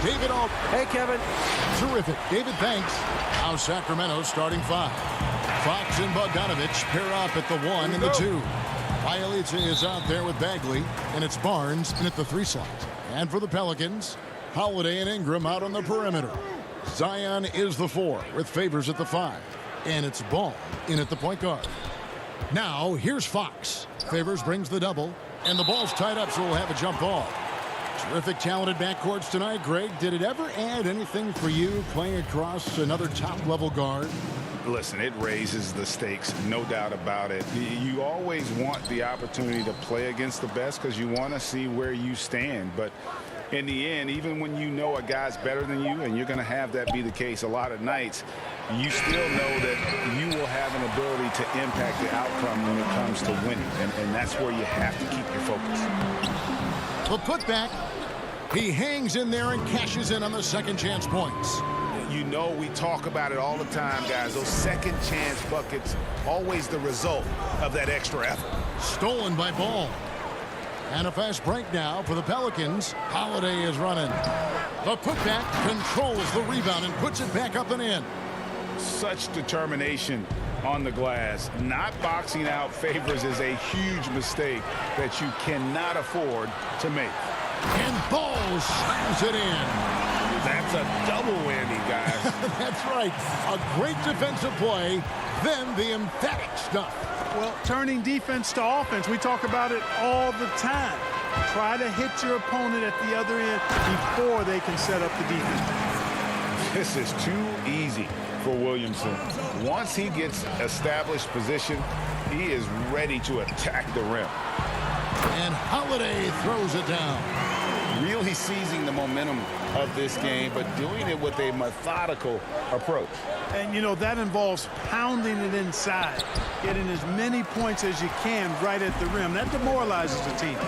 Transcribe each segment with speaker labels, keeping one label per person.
Speaker 1: David Alt.
Speaker 2: Hey, Kevin.
Speaker 1: Terrific. David, thanks. Now Sacramento starting 5. Fox and Bogdanovich pair up at the 1 and the 2. Bielitsa is out there with Bagley, and it's Barnes in at the 3 slot. And for the Pelicans, Holiday and Ingram out on the perimeter. Zion is the 4 with Favors at the 5. And it's Ball in at the point guard. Now, here's Fox. Favors brings the double, and the ball's tied up, so we'll have a jump ball. Terrific, talented backcourts tonight, Greg. Did it ever add anything for you playing across another top-level guard?
Speaker 3: Listen, it raises the stakes, no doubt about it. You always want the opportunity to play against the best because you want to see where you stand. But in the end, even when you know a guy's better than you, and you're going to have that be the case a lot of nights, you still know that you will have an ability to impact the outcome when it comes to winning. And that's where you have to keep your focus.
Speaker 1: The putback. He hangs in there and cashes in on the second chance points.
Speaker 3: You know, we talk about it all the time, guys. Those second chance buckets, always the result of that extra effort.
Speaker 1: Stolen by Ball. And a fast break now for the Pelicans. Holiday is running. The putback controls the rebound and puts it back up and in.
Speaker 3: Such determination on the glass. Not boxing out Favors is a huge mistake that you cannot afford to make.
Speaker 1: And Ball slams it in.
Speaker 3: That's a double whammy, guys.
Speaker 1: That's right. A great defensive play, then the emphatic stuff.
Speaker 4: Well, turning defense to offense, we talk about it all the time. Try to hit your opponent at the other end before they can set up the defense.
Speaker 3: This is too easy for Williamson. Once he gets established position, he is ready to attack the rim.
Speaker 1: And Holiday throws it down.
Speaker 3: Really seizing the momentum of this game, but doing it with a methodical approach.
Speaker 4: And, you know, that involves pounding it inside, getting as many points as you can right at the rim. That demoralizes the team.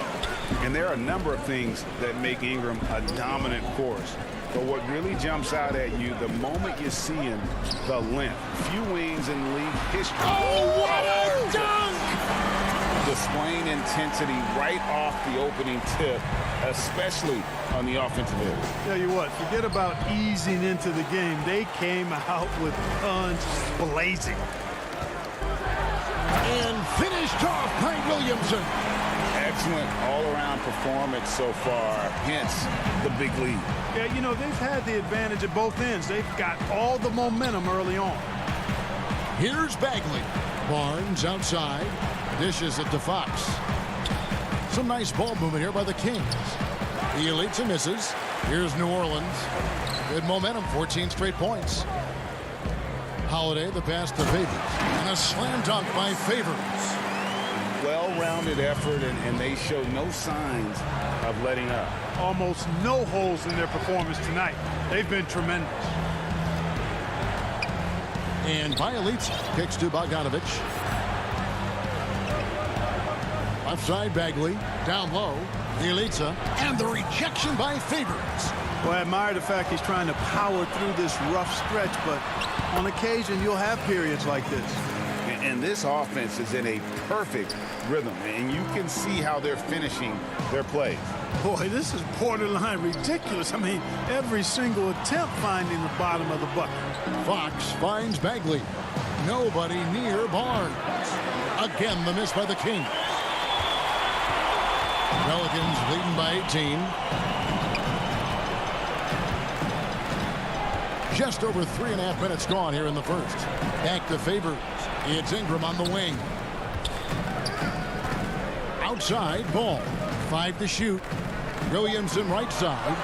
Speaker 3: And there are a number of things that make Ingram a dominant force. But what really jumps out at you, the moment you see him, the length. Few wings in league history.
Speaker 1: Oh, what a dunk!
Speaker 3: Displaying intensity right off the opening tip, especially on the offensive end.
Speaker 4: Tell you what, forget about easing into the game. They came out with guns blazing.
Speaker 1: And finished off by Williamson.
Speaker 3: Excellent all-around performance so far, hence the big lead.
Speaker 4: Yeah, you know, they've had the advantage at both ends. They've got all the momentum early on.
Speaker 1: Here's Bagley. Barnes outside. Dishes it to Fox. Some nice ball movement here by the Kings. Bielitsa misses. Here's New Orleans. Good momentum, 14 straight points. Holiday, the pass to Favors. And a slam dunk by Favors.
Speaker 3: Well-rounded effort, and they show no signs of letting up.
Speaker 4: Almost no holes in their performance tonight. They've been tremendous.
Speaker 1: And Bielitsa kicks to Bogdanovich. Left side, Bagley. Down low, Bielitsa. And the rejection by Favors.
Speaker 4: Well, I admire the fact he's trying to power through this rough stretch, but on occasion, you'll have periods like this.
Speaker 3: And this offense is in a perfect rhythm, and you can see how they're finishing their plays.
Speaker 4: Boy, this is borderline ridiculous. I mean, every single attempt finding the bottom of the bucket.
Speaker 1: Fox finds Bagley. Nobody near Barnes. Again, the miss by the Kings. Pelicans leading by 18. Just over 3.5 minutes gone here in the first. Back to Favors. It's Ingram on the wing. Outside, Ball. 5 to shoot. Williamson right side.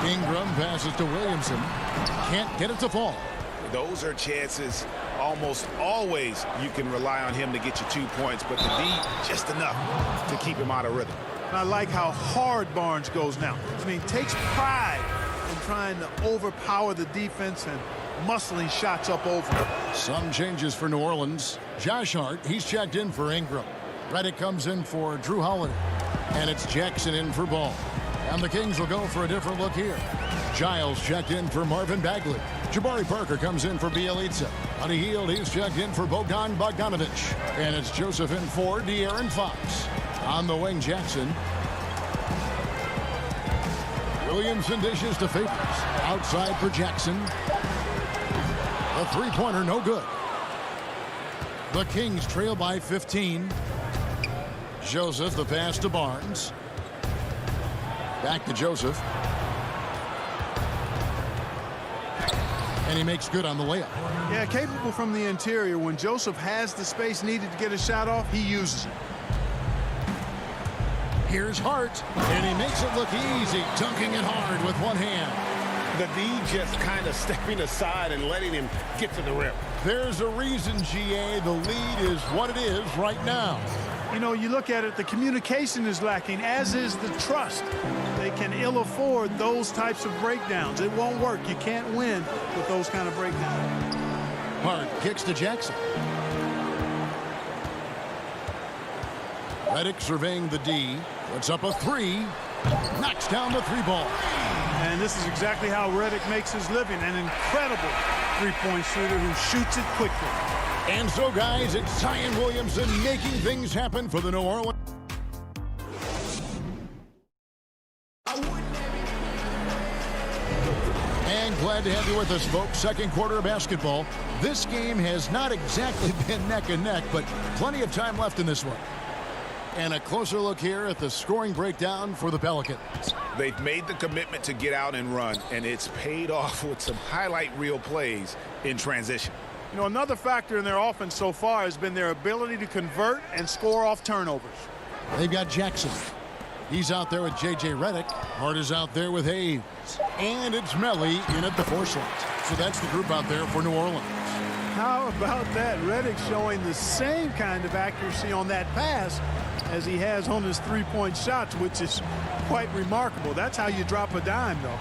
Speaker 1: Ingram passes to Williamson. Can't get it to fall.
Speaker 3: Those are chances almost always you can rely on him to get you 2 points, but to be just enough to keep him out of rhythm.
Speaker 4: And I like how hard Barnes goes now. I mean, takes pride in trying to overpower the defense and muscling shots up over.
Speaker 1: Some changes for New Orleans. Josh Hart, he's checked in for Ingram. Redick comes in for Drew Holiday. And it's Jackson in for Ball. And the Kings will go for a different look here. Giles checked in for Marvin Bagley. Jabari Parker comes in for Bielitsa. On the heel, he's checked in for Bogdanovich. And it's Joseph in for De'Aaron Fox. On the wing, Jackson. Williamson dishes to Favors. Outside for Jackson. The three-pointer, no good. The Kings trail by 15. Joseph, the pass to Barnes. Back to Joseph. And he makes good on the layup.
Speaker 4: Yeah, capable from the interior. When Joseph has the space needed to get a shot off, he uses it.
Speaker 1: Here's Hart, and he makes it look easy, dunking it hard with one hand.
Speaker 2: The D just kind of stepping aside and letting him get to the rim.
Speaker 1: There's a reason, GA, the lead is what it is right now.
Speaker 4: You know, you look at it, the communication is lacking, as is the trust. They can ill afford those types of breakdowns. It won't work. You can't win with those kind of breakdowns.
Speaker 1: Hart kicks to Jackson. Redick surveying the D. Puts up a three. Knocks down the three ball.
Speaker 4: And this is exactly how Redick makes his living. An incredible three-point shooter who shoots it quickly.
Speaker 1: And so, guys, it's Zion Williamson making things happen for the New Orleans. And glad to have you with us, folks. Second quarter of basketball. This game has not exactly been neck and neck, but plenty of time left in this one. And a closer look here at the scoring breakdown for the Pelicans.
Speaker 3: They've made the commitment to get out and run, and it's paid off with some highlight reel plays in transition.
Speaker 4: You know, another factor in their offense so far has been their ability to convert and score off turnovers.
Speaker 1: They've got Jackson. He's out there with J.J. Redick. Hart is out there with Hayes. And it's Melly in at the 4 slot. So that's the group out there for New Orleans.
Speaker 4: How about that? Redick showing the same kind of accuracy on that pass as he has on his three-point shots, which is quite remarkable. That's how you drop a dime, though.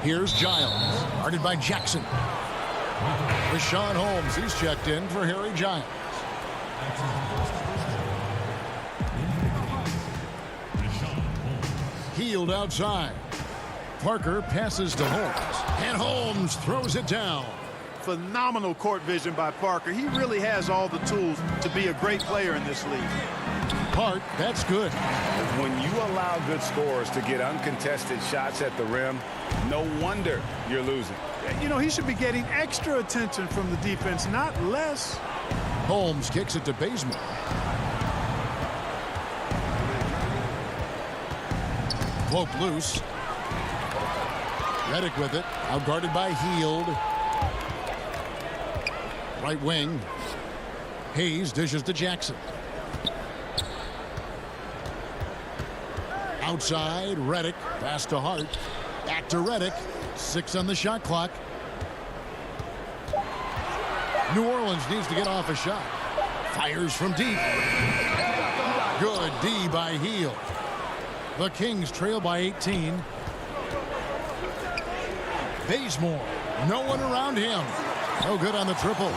Speaker 1: Here's Giles, guarded by Jackson. Rashawn Holmes, he's checked in for Harry Giles. Healed outside. Parker passes to Holmes, and Holmes throws it down.
Speaker 4: Phenomenal court vision by Parker. He really has all the tools to be a great player in this league.
Speaker 1: Hart, that's good.
Speaker 3: When you allow good scorers to get uncontested shots at the rim, no wonder you're losing.
Speaker 4: You know, he should be getting extra attention from the defense, not less.
Speaker 1: Holmes kicks it to Bazemore. Cloak loose. Redick with it, outguarded by Hield. Right wing. Hayes dishes to Jackson. Outside, Redick. Pass to Hart. Back to Redick. 6 on the shot clock. New Orleans needs to get off a shot. Fires from deep. Good D by Hield. The Kings trail by 18. Bazemore. No one around him. No good on the triple.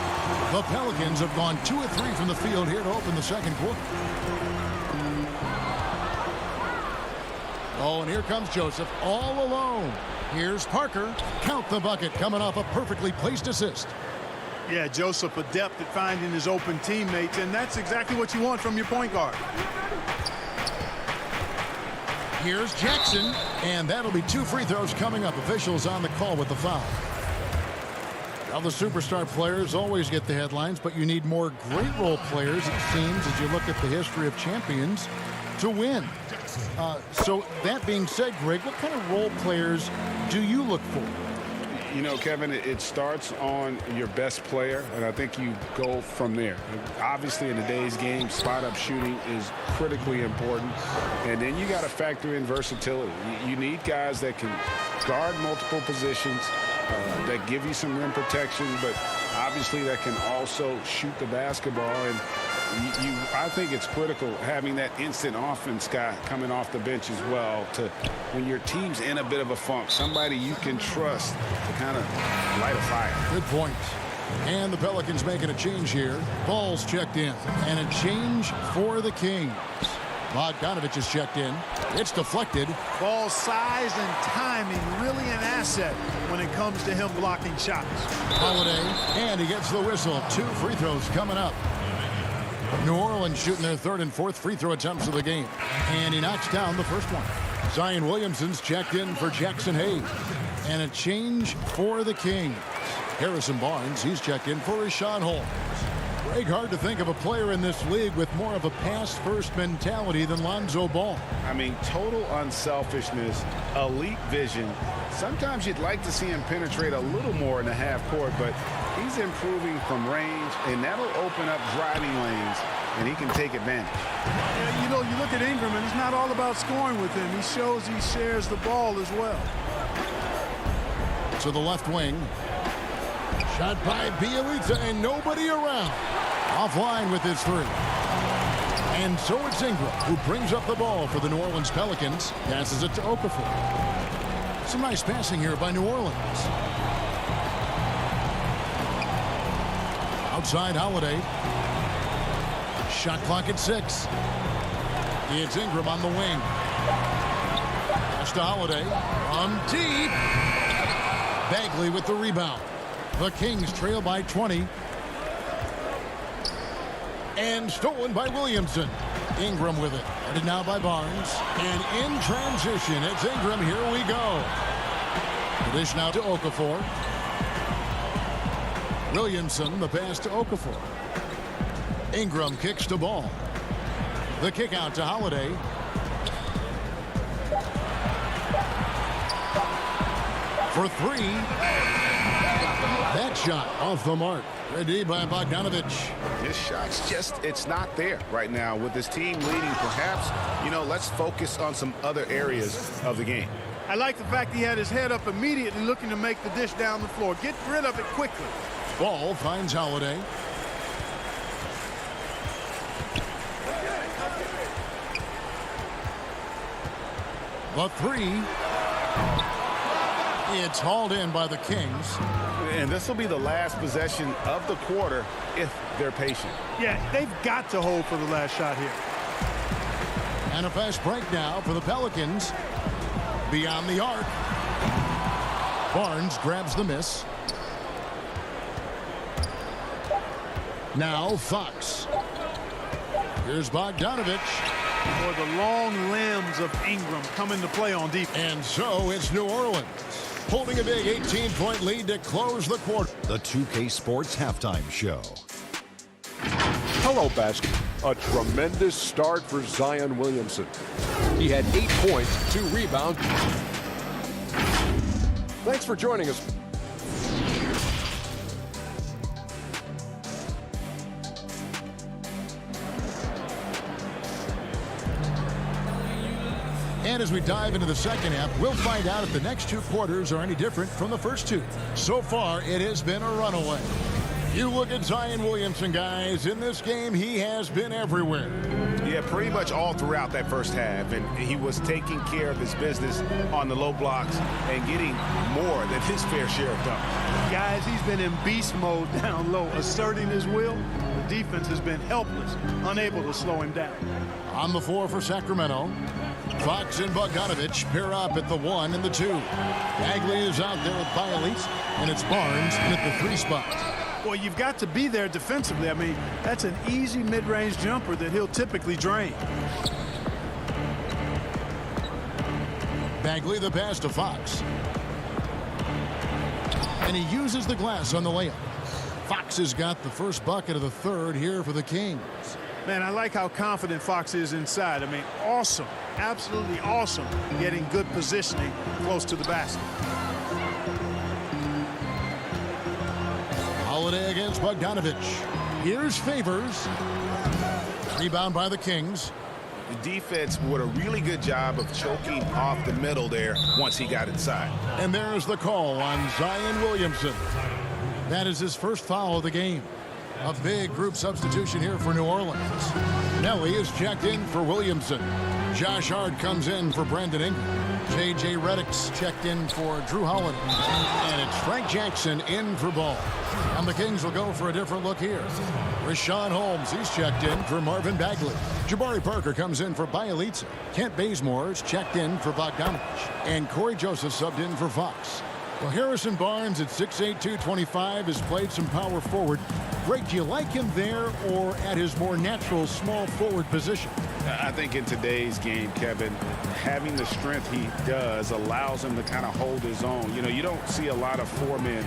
Speaker 1: The Pelicans have gone 2 of 3 from the field here to open the second quarter. Oh, and here comes Joseph all alone. Here's Parker. Count the bucket coming off a perfectly placed assist.
Speaker 4: Yeah, Joseph adept at finding his open teammates, and that's exactly what you want from your point guard.
Speaker 1: Here's Jackson, and that'll be 2 free throws coming up. Officials on the call with the foul. Now, the superstar players always get the headlines, but you need more great role players, it seems, as you look at the history of champions, to win. So that being said, Greg, what kind of role players do you look for?
Speaker 3: You know, Kevin, it starts on your best player, and I think you go from there. Obviously, in today's game, spot-up shooting is critically important, and then you got to factor in versatility. You need guys that can guard multiple positions, that give you some rim protection, but obviously that can also shoot the basketball. And I think it's critical having that instant offense guy coming off the bench as well, to when your team's in a bit of a funk, somebody you can trust to kind of light a fire.
Speaker 1: Good point. And the Pelicans making a change here. Ball's checked in, and a change for the Kings. Bogdanovich is checked in. It's deflected.
Speaker 4: Ball size and timing really an asset when it comes to him blocking shots.
Speaker 1: Holiday, and he gets the whistle. 2 free throws coming up. New Orleans shooting their third and fourth free throw attempts of the game. And he knocks down the first one. Zion Williamson's checked in for Jackson Hayes. And a change for the Kings. Harrison Barnes, he's checked in for Rashawn Holmes. Greg, hard to think of a player in this league with more of a pass-first mentality than Lonzo Ball.
Speaker 3: I mean, total unselfishness, elite vision. Sometimes you'd like to see him penetrate a little more in the half court, but he's improving from range, and that'll open up driving lanes, and he can take advantage.
Speaker 4: Yeah, you know, you look at Ingram, and it's not all about scoring with him. He shows he shares the ball as well.
Speaker 1: To the left wing. Shot by Bielitsa, and nobody around. Offline with his three. And so it's Ingram who brings up the ball for the New Orleans Pelicans. Passes it to Okafor. Some nice passing here by New Orleans. Outside Holiday. Shot clock at 6. It's Ingram on the wing. Pass to Holiday. From deep. Bagley with the rebound. The Kings trail by 20. And stolen by Williamson. Ingram with it. Guarded now by Barnes. And in transition, it's Ingram. Here we go. The dish now to Okafor. Williamson, the pass to Okafor. Ingram kicks to Ball. The kick out to Holiday. For three. That shot off the mark. Ready by Bogdanovich.
Speaker 3: His shot's just, it's not there right now. With his team leading, perhaps, you know, let's focus on some other areas of the game.
Speaker 4: I like the fact he had his head up immediately looking to make the dish down the floor. Get rid of it quickly.
Speaker 1: Ball finds Holiday. The three. It's hauled in by the Kings.
Speaker 3: And this will be the last possession of the quarter if they're patient.
Speaker 4: Yeah, they've got to hold for the last shot here.
Speaker 1: And a fast break now for the Pelicans. Beyond the arc. Barnes grabs the miss. Now Fox. Here's Bogdanovich.
Speaker 4: For the long limbs of Ingram come into play on defense.
Speaker 1: And so it's New Orleans holding a big 18-point lead to close the quarter.
Speaker 5: The 2K Sports Halftime Show.
Speaker 6: Hello, basket. A tremendous start for Zion Williamson. He had 8 points, 2 rebounds. Thanks for joining us.
Speaker 1: And as we dive into the second half, we'll find out if the next 2 quarters are any different from the first 2. So far, it has been a runaway. You look at Zion Williamson, guys. In this game, he has been everywhere.
Speaker 3: Yeah, pretty much all throughout that first half. And he was taking care of his business on the low blocks and getting more than his fair share of dunks.
Speaker 4: Guys, he's been in beast mode down low, asserting his will. The defense has been helpless, unable to slow him down.
Speaker 1: On the floor for Sacramento, Fox and Bogdanovich pair up at the 1 and the 2. Bagley is out there with Bielitsa, and it's Barnes at the 3 spot.
Speaker 4: Well, you've got to be there defensively. I mean, that's an easy mid-range jumper that he'll typically drain.
Speaker 1: Bagley the pass to Fox. And he uses the glass on the layup. Fox has got the first bucket of the third here for the Kings.
Speaker 4: Man, I like how confident Fox is inside. I mean, awesome. Absolutely awesome getting good positioning close to the basket.
Speaker 1: Holiday against Bogdanovich. Here's Favors. Rebound by the Kings.
Speaker 3: The defense did a really good job of choking off the middle there once he got inside.
Speaker 1: And there's the call on Zion Williamson. That is his first foul of the game. A big group substitution here for New Orleans. Nelly is checked in for Williamson. Josh Hart comes in for Brandon Ingram. J.J. Redick's checked in for Drew Holiday. And it's Frank Jackson in for Ball. And the Kings will go for a different look here. Rashawn Holmes, he's checked in for Marvin Bagley. Jabari Parker comes in for Bielitsa. Kent Bazemore is checked in for Bogdanovich. And Corey Joseph subbed in for Fox. Well, Harrison Barnes at 6'8", 225 has played some power forward. Greg, do you like him there or at his more natural small forward position?
Speaker 3: I think in today's game, Kevin, having the strength he does allows him to kind of hold his own. You know, you don't see a lot of four-men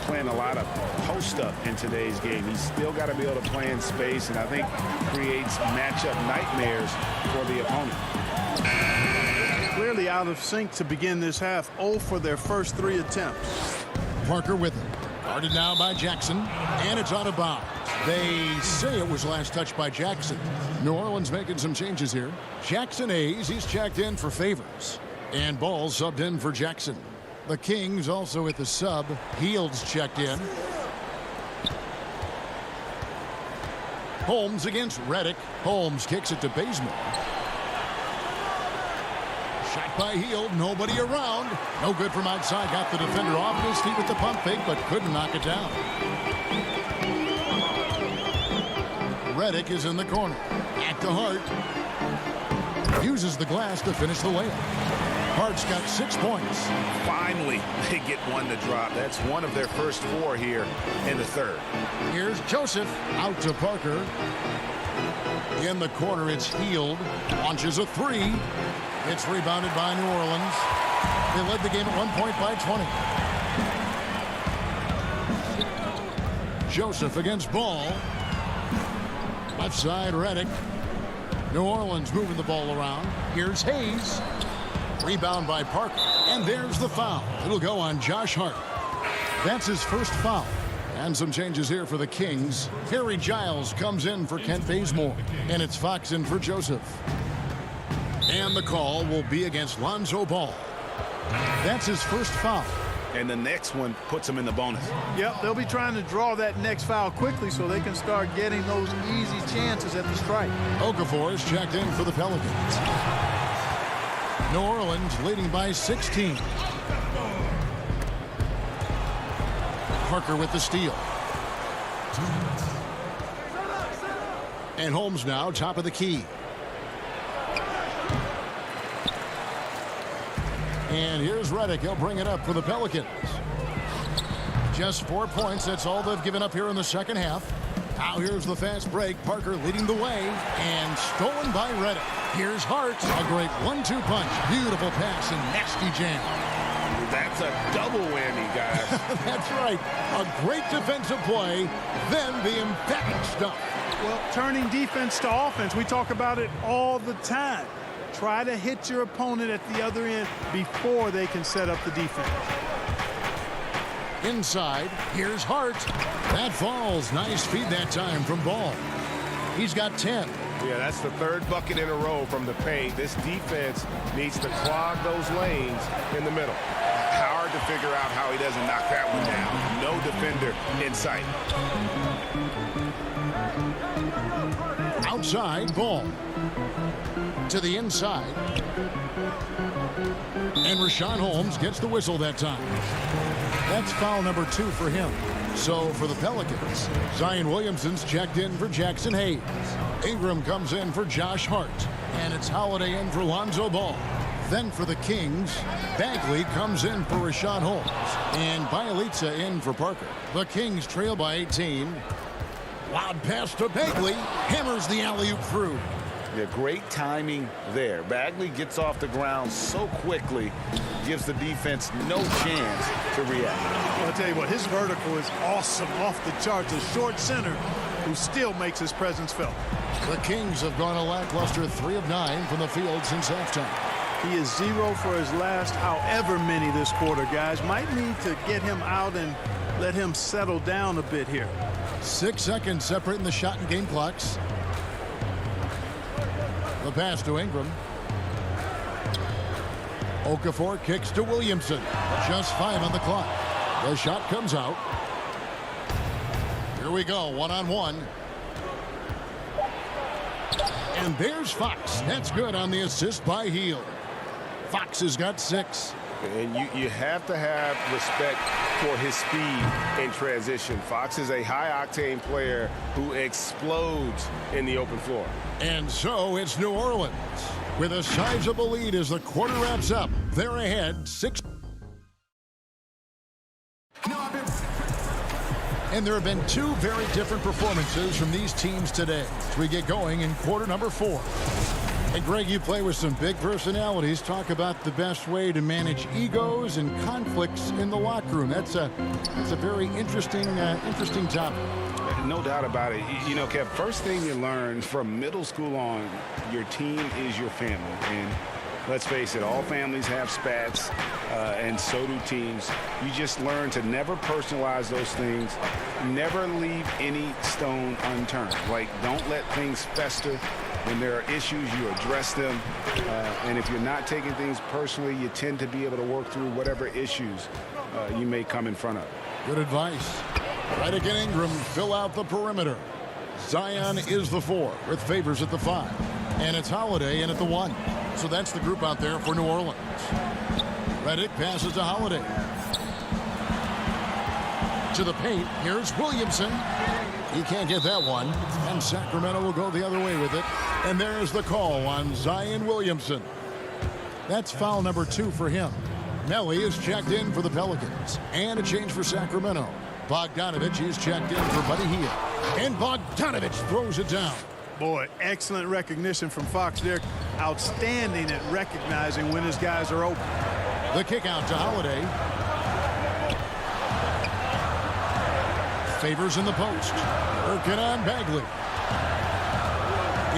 Speaker 3: playing a lot of post-up in today's game. He's still got to be able to play in space, and I think creates matchup nightmares for the opponent.
Speaker 4: Clearly out of sync to begin this half. 0 for their first 3 attempts.
Speaker 1: Parker with it. Guarded now by Jackson, and it's out of bounds. They say it was last touched by Jackson. New Orleans making some changes here. Jackson Hayes, he's checked in for Favors. And Ball subbed in for Jackson. The Kings also at the sub. Heald's checked in. Holmes against Redick. Holmes kicks it to Bazemore. Shot by Hield, nobody around. No good from outside. Got the defender off his feet with the pump fake, but couldn't knock it down. Redick is in the corner. At the Hart. Uses the glass to finish the layup. Hart's got 6 points.
Speaker 2: Finally, they get one to drop. That's one of their first 4 here in the third.
Speaker 1: Here's Joseph out to Parker. In the corner, it's Hield. Launches a 3. It's rebounded by New Orleans. They led the game at 1 point by 20. Joseph against Ball. Left side, Redick. New Orleans moving the ball around. Here's Hayes. Rebound by Parker. And there's the foul. It'll go on Josh Hart. That's his first foul. And some changes here for the Kings. Harry Giles comes in for Kent Bazemore. And it's Fox in for Joseph. And the call will be against Lonzo Ball. That's his first foul.
Speaker 2: And the next one puts him in the bonus.
Speaker 4: Yep, they'll be trying to draw that next foul quickly so they can start getting those easy chances at the strike.
Speaker 1: Okafor is checked in for the Pelicans. New Orleans leading by 16. Parker with the steal. And Holmes now top of the key. And here's Redick. He'll bring it up for the Pelicans. Just 4 points. That's all they've given up here in the second half. Now here's the fast break. Parker leading the way. And stolen by Redick. Here's Hart. A great 1-2 punch. Beautiful pass and nasty jam.
Speaker 2: That's a double whammy, guys.
Speaker 1: That's right. A great defensive play. Then the emphatic stuff.
Speaker 4: Well, turning defense to offense, we talk about it all the time. Try to hit your opponent at the other end before they can set up the defense.
Speaker 1: Inside, here's Hart. That falls. Nice feed that time from Ball. He's got 10.
Speaker 2: Yeah, that's the third bucket in a row from the paint. This defense needs to clog those lanes in the middle. Hard to figure out how he doesn't knock that one down. No defender in sight.
Speaker 1: Outside, Ball. To the inside. And Rashawn Holmes gets the whistle that time. That's foul number 2 for him. So for the Pelicans, Zion Williamson's checked in for Jackson Hayes. Ingram comes in for Josh Hart. And it's Holiday in for Lonzo Ball. Then for the Kings, Bagley comes in for Rashawn Holmes. And Bielitsa in for Parker. The Kings trail by 18. Loud pass to Bagley. Hammers the alley-oop through.
Speaker 2: Yeah, great timing there. Bagley gets off the ground so quickly, gives the defense no chance to react.
Speaker 4: Well, I'll tell you what, his vertical is awesome, off the charts. A short center who still makes his presence felt.
Speaker 1: The Kings have gone a lackluster 3 of 9 from the field since halftime.
Speaker 4: He is 0 for his last however many this quarter, guys. Might need to get him out and let him settle down a bit here.
Speaker 1: 6 seconds separating the shot and game clocks. The pass to Ingram. Okafor kicks to Williamson. Just 5 on the clock. The shot comes out. Here we go, 1-on-1. And there's Fox. That's good on the assist by Hield. Fox has got 6.
Speaker 2: And you have to have respect for his speed in transition. Fox is a high-octane player who explodes in the open floor.
Speaker 1: And so it's New Orleans with a sizable lead as the quarter wraps up. They're ahead 6 And there have been two very different performances from these teams today as we get going in quarter number 4. And Greg, you play with some big personalities. Talk about the best way to manage egos and conflicts in the locker room. That's a very interesting topic.
Speaker 3: No doubt about it. You know, Kev, first thing you learn from middle school on, your team is your family. And let's face it, all families have spats, and so do teams. You just learn to never personalize those things. Never leave any stone unturned. Like, don't let things fester. When there are issues, you address them. And if you're not taking things personally, you tend to be able to work through whatever issues you may come in front of.
Speaker 1: Good advice. Redick and Ingram fill out the perimeter. Zion is the 4 with Favors at the 5. And it's Holiday in at the 1. So that's the group out there for New Orleans. Redick passes to Holiday. To the paint. Here's Williamson. He can't get that one. And Sacramento will go the other way with it. And there's the call on Zion Williamson. That's foul number 2 for him. Melly is checked in for the Pelicans. And a change for Sacramento. Bogdanovich is checked in for Buddy Hield. And Bogdanovich throws it down.
Speaker 4: Boy, excellent recognition from Fox there. Outstanding at recognizing when his guys are open.
Speaker 1: The kick out to Holiday. Favors in the post. Working on Bagley.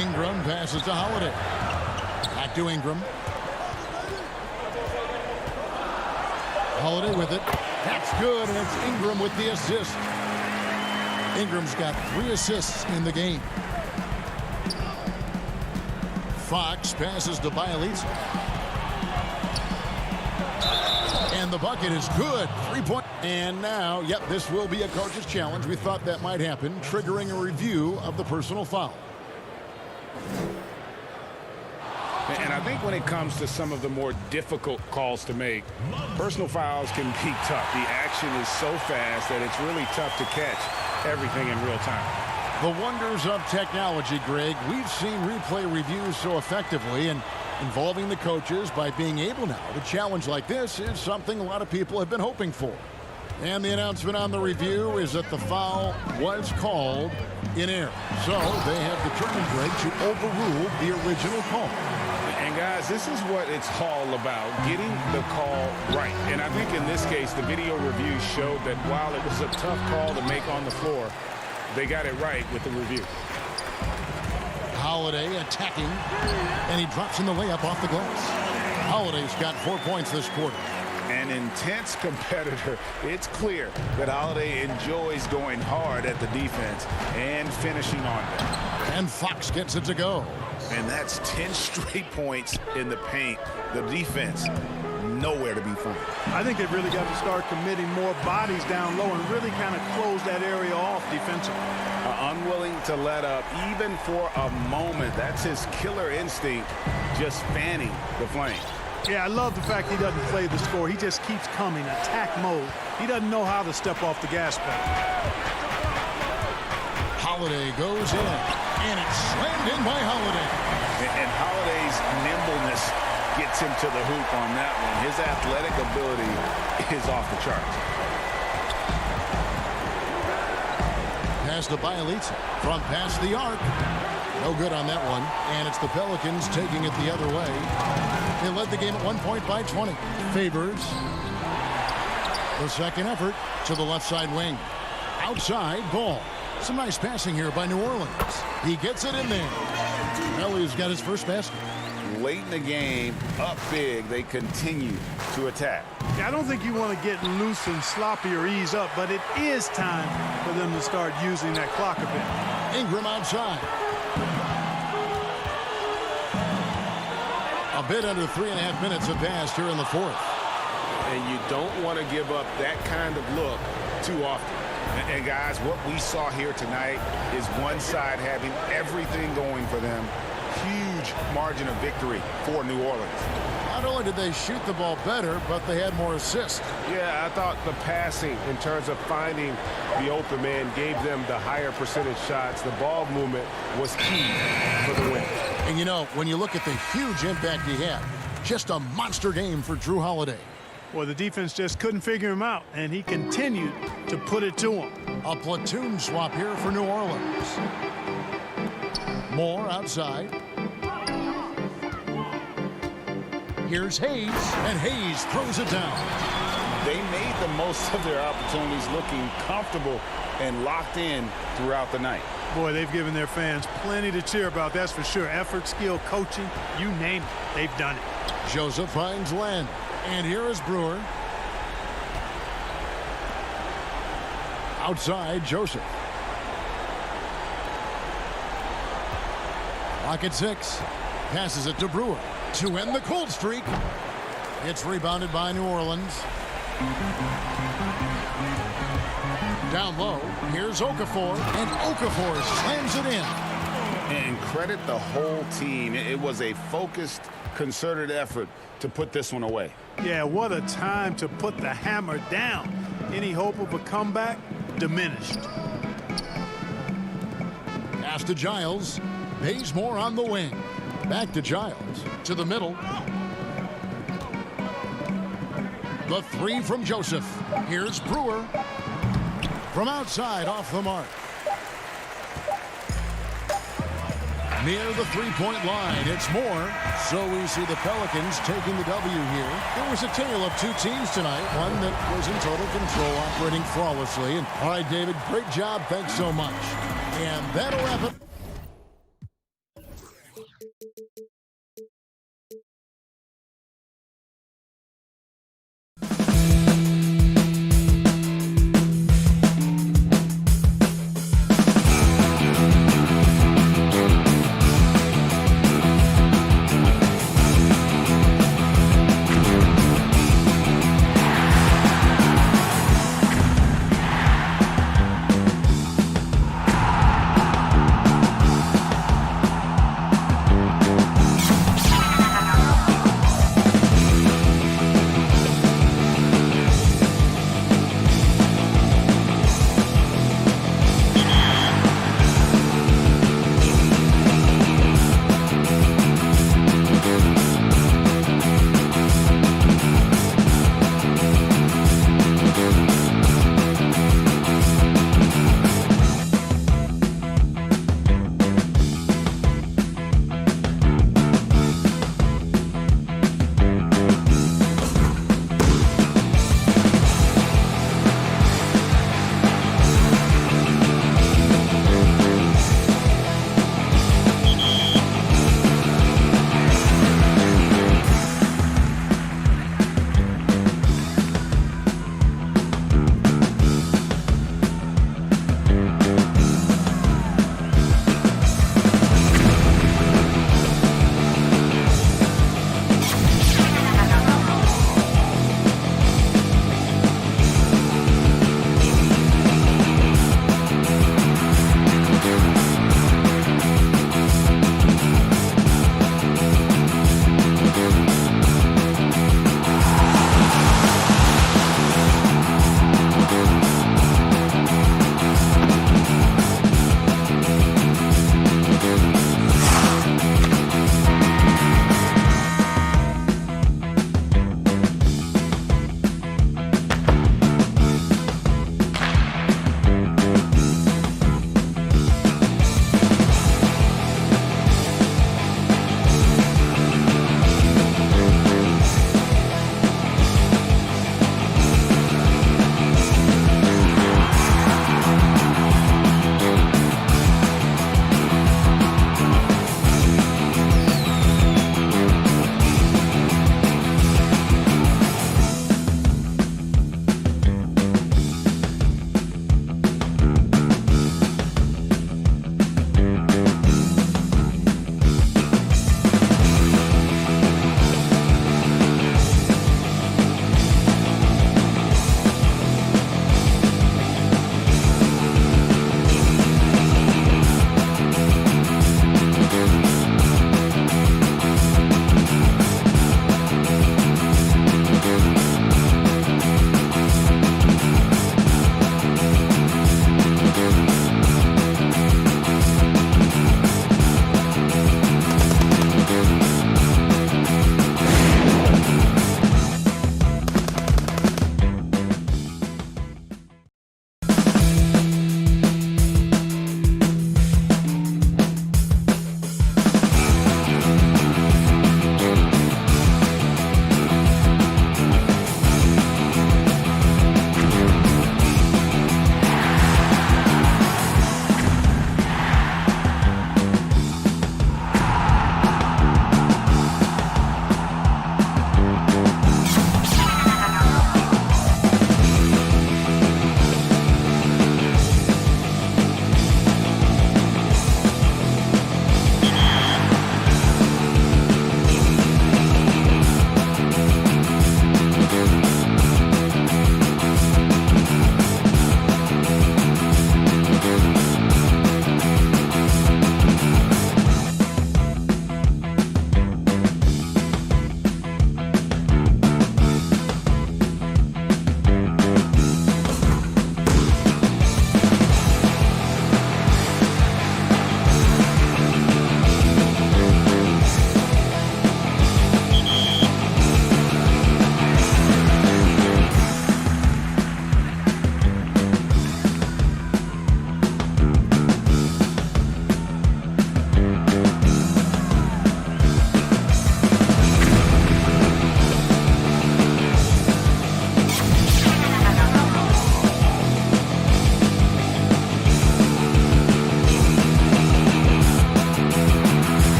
Speaker 1: Ingram passes to Holiday. Back to Ingram. Holiday with it. That's good, and it's Ingram with the assist. Ingram's got 3 assists in the game. Fox passes to Bielitz. And the bucket is good. 3-point. And now, yep, this will be a coach's challenge. We thought that might happen, triggering a review of the personal foul.
Speaker 3: And I think when it comes to some of the more difficult calls to make, personal fouls can be tough. The action is so fast that it's really tough to catch everything in real time.
Speaker 1: The wonders of technology, Greg. We've seen replay reviews so effectively, and involving the coaches by being able now to challenge like this is something a lot of people have been hoping for. And the announcement on the review is that the foul was called in error. So they have determined, Greg, to overrule the original call.
Speaker 3: And guys, this is what it's all about, getting the call right. And I think in this case, the video review showed that while it was a tough call to make on the floor, they got it right with the review.
Speaker 1: Holiday attacking, and he drops in the layup off the glass. Holiday's got 4 points this quarter.
Speaker 3: An intense competitor. It's clear that Holiday enjoys going hard at the defense and finishing on them.
Speaker 1: And Fox gets it to go.
Speaker 2: And that's 10 straight points in the paint. The defense, nowhere to be found.
Speaker 4: I think they've really got to start committing more bodies down low and really kind of close that area off defensively.
Speaker 3: Unwilling to let up even for a moment. That's his killer instinct, just fanning the flame.
Speaker 4: Yeah, I love the fact he doesn't play the score. He just keeps coming, attack mode. He doesn't know how to step off the gas pedal.
Speaker 1: Holiday goes in, and it's slammed in by Holiday.
Speaker 3: And Holiday's nimbleness gets him to the hoop on that one. His athletic ability is off the charts.
Speaker 1: Pass to Bielitz from past the arc. No good on that one. And it's the Pelicans taking it the other way. They led the game at 1 point by 20. Favors. The second effort to the left side wing. Outside ball. Some nice passing here by New Orleans. He gets it in there. Melly's got his first basket.
Speaker 3: Late in the game, up big, they continue to attack.
Speaker 4: Yeah, I don't think you want to get loose and sloppy or ease up, but it is time for them to start using that clock a bit.
Speaker 1: Ingram outside. A bit under 3.5 minutes have passed here in the fourth.
Speaker 2: And you don't want to give up that kind of look too often.
Speaker 3: And guys, what we saw here tonight is one side having everything going for them. Huge margin of victory for New Orleans.
Speaker 1: Not only did they shoot the ball better, but they had more assists.
Speaker 2: Yeah, I thought the passing in terms of finding the open man gave them the higher percentage shots. The ball movement was key for the win.
Speaker 1: And you know, when you look at the huge impact he had, just a monster game for Drew Holiday.
Speaker 4: Well, the defense just couldn't figure him out, and he continued to put it to him.
Speaker 1: A platoon swap here for New Orleans. Moore outside. Here's Hayes, and Hayes throws it down.
Speaker 3: They made the most of their opportunities, looking comfortable and locked in throughout the night.
Speaker 4: Boy, they've given their fans plenty to cheer about, that's for sure. Effort, skill, coaching, you name it, they've done it.
Speaker 1: Joseph finds Len, and here is Brewer. Outside, Joseph. Clock at 6. Passes it to Brewer to end the cold streak. It's rebounded by New Orleans. Down low, here's Okafor, and Okafor slams it in.
Speaker 3: And credit the whole team. It was a focused, concerted effort to put this one away.
Speaker 4: Yeah, what a time to put the hammer down. Any hope of a comeback? Diminished.
Speaker 1: Pass to Giles. Bazemore on the wing. Back to Giles. To the middle. The three from Joseph. Here's Brewer. From outside, off the mark. Near the three-point line, it's Moore. So we see the Pelicans taking the W here. It was a tale of two teams tonight. One that was in total control, operating flawlessly. And all right, David, great job. Thanks so much. And that'll wrap it.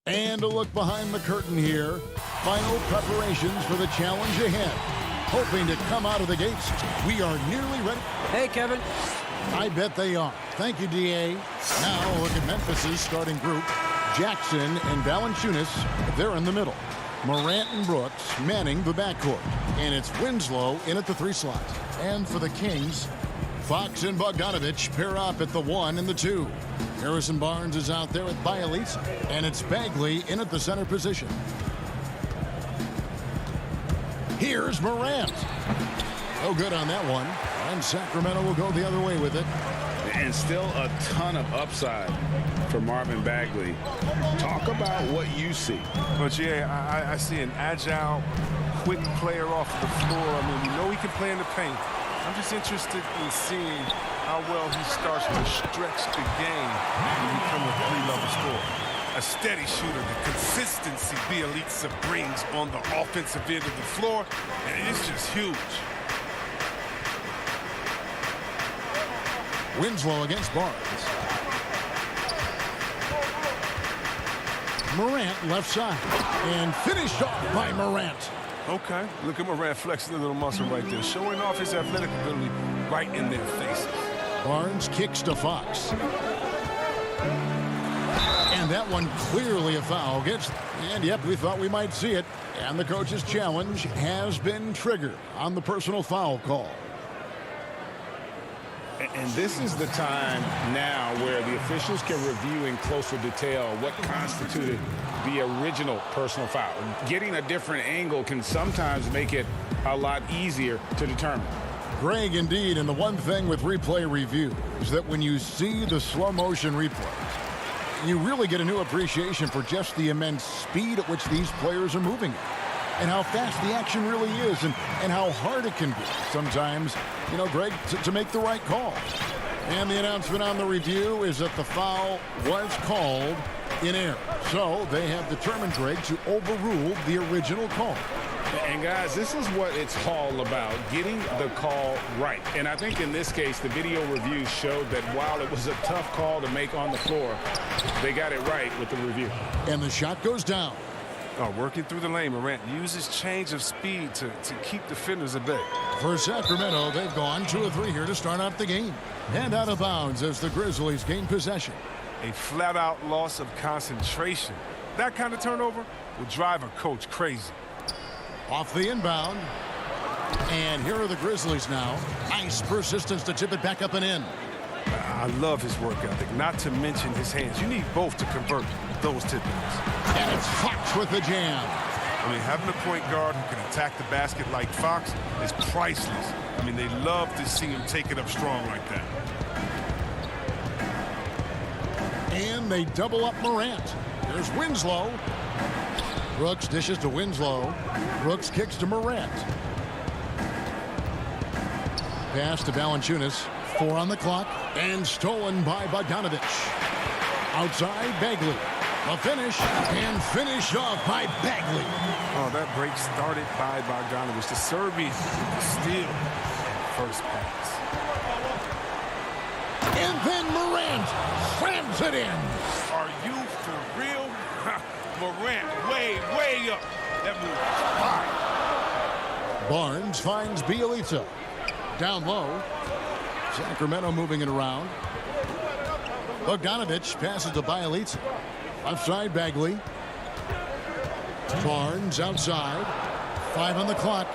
Speaker 1: And a look behind the curtain here. Final preparations for the challenge ahead. Hoping to come out of the gates. We are nearly ready.
Speaker 7: Hey, Kevin.
Speaker 1: I bet they are. Thank you, D.A. Now look at Memphis's starting group. Jackson and Valanciunas, they're in the middle. Morant and Brooks manning the backcourt. And it's Winslow in at the 3 slot. And for the Kings, Fox and Bogdanovich pair up at the 1 and the 2. Harrison Barnes is out there with Bielitsa. And it's Bagley in at the center position. Here's Morant. No good on that one. And Sacramento will go the other way with it.
Speaker 3: And still a ton of upside for Marvin Bagley. Talk about what you see.
Speaker 2: But yeah, I see an agile, quick player off the floor. I mean, we know he can play in the paint. I'm just interested in seeing how well he starts to stretch the game and become a 3-level scorer. A steady shooter, the consistency Bielitsa brings on the offensive end of the floor, and it's just huge.
Speaker 1: Winslow against Barnes. Morant left side. And finished off by Morant.
Speaker 2: Okay, look at Morant flexing a little muscle right there, showing off his athletic ability right in their faces.
Speaker 1: Barnes kicks to Fox. And that one clearly a foul. And yep, we thought we might see it. And the coach's challenge has been triggered on the personal foul call.
Speaker 3: And this is the time now where the officials can review in closer detail what constituted the original personal foul. Getting a different angle can sometimes make it a lot easier to determine.
Speaker 1: Greg, indeed, and the one thing with replay review is that when you see the slow motion replay, you really get a new appreciation for just the immense speed at which these players are moving and how fast the action really is and how hard it can be sometimes, you know, Greg, to make the right call. And the announcement on the review is that the foul was called in error. So they have determined, Greg, to overrule the original call.
Speaker 3: And guys, this is what it's all about, getting the call right. And I think in this case, the video review showed that while it was a tough call to make on the floor, they got it right with the review.
Speaker 1: And the shot goes down.
Speaker 2: Oh, working through the lane, Morant uses change of speed to keep defenders at bay.
Speaker 1: For Sacramento, they've gone 2 of 3 here to start out the game. And out of bounds as the Grizzlies gain possession.
Speaker 2: A flat-out loss of concentration. That kind of turnover will drive a coach crazy.
Speaker 1: Off the inbound. And here are the Grizzlies now. Nice persistence to tip it back up and in.
Speaker 2: I love his work ethic, not to mention his hands. You need both to convert those tip-ins.
Speaker 1: And it's Fox with the jam.
Speaker 2: I mean, having a point guard who can attack the basket like Fox is priceless. I mean, they love to see him take it up strong like that.
Speaker 1: And they double up Morant. There's Winslow. Brooks dishes to Winslow. Brooks kicks to Morant. Pass to Valanciunas. 4 on the clock. And stolen by Bogdanovich. Outside, Bagley. A finish. And finished off by Bagley.
Speaker 2: Oh, that break started by Bogdanovich. The Serbian steal first pass.
Speaker 1: And then Morant slams it in.
Speaker 2: Are you for real? Morant way up. That move was fire.
Speaker 1: Barnes finds Bielitsa. Down low. Sacramento moving it around. Bogdanovich passes to Bielitsa. Outside Bagley. Barnes outside. 5 on the clock.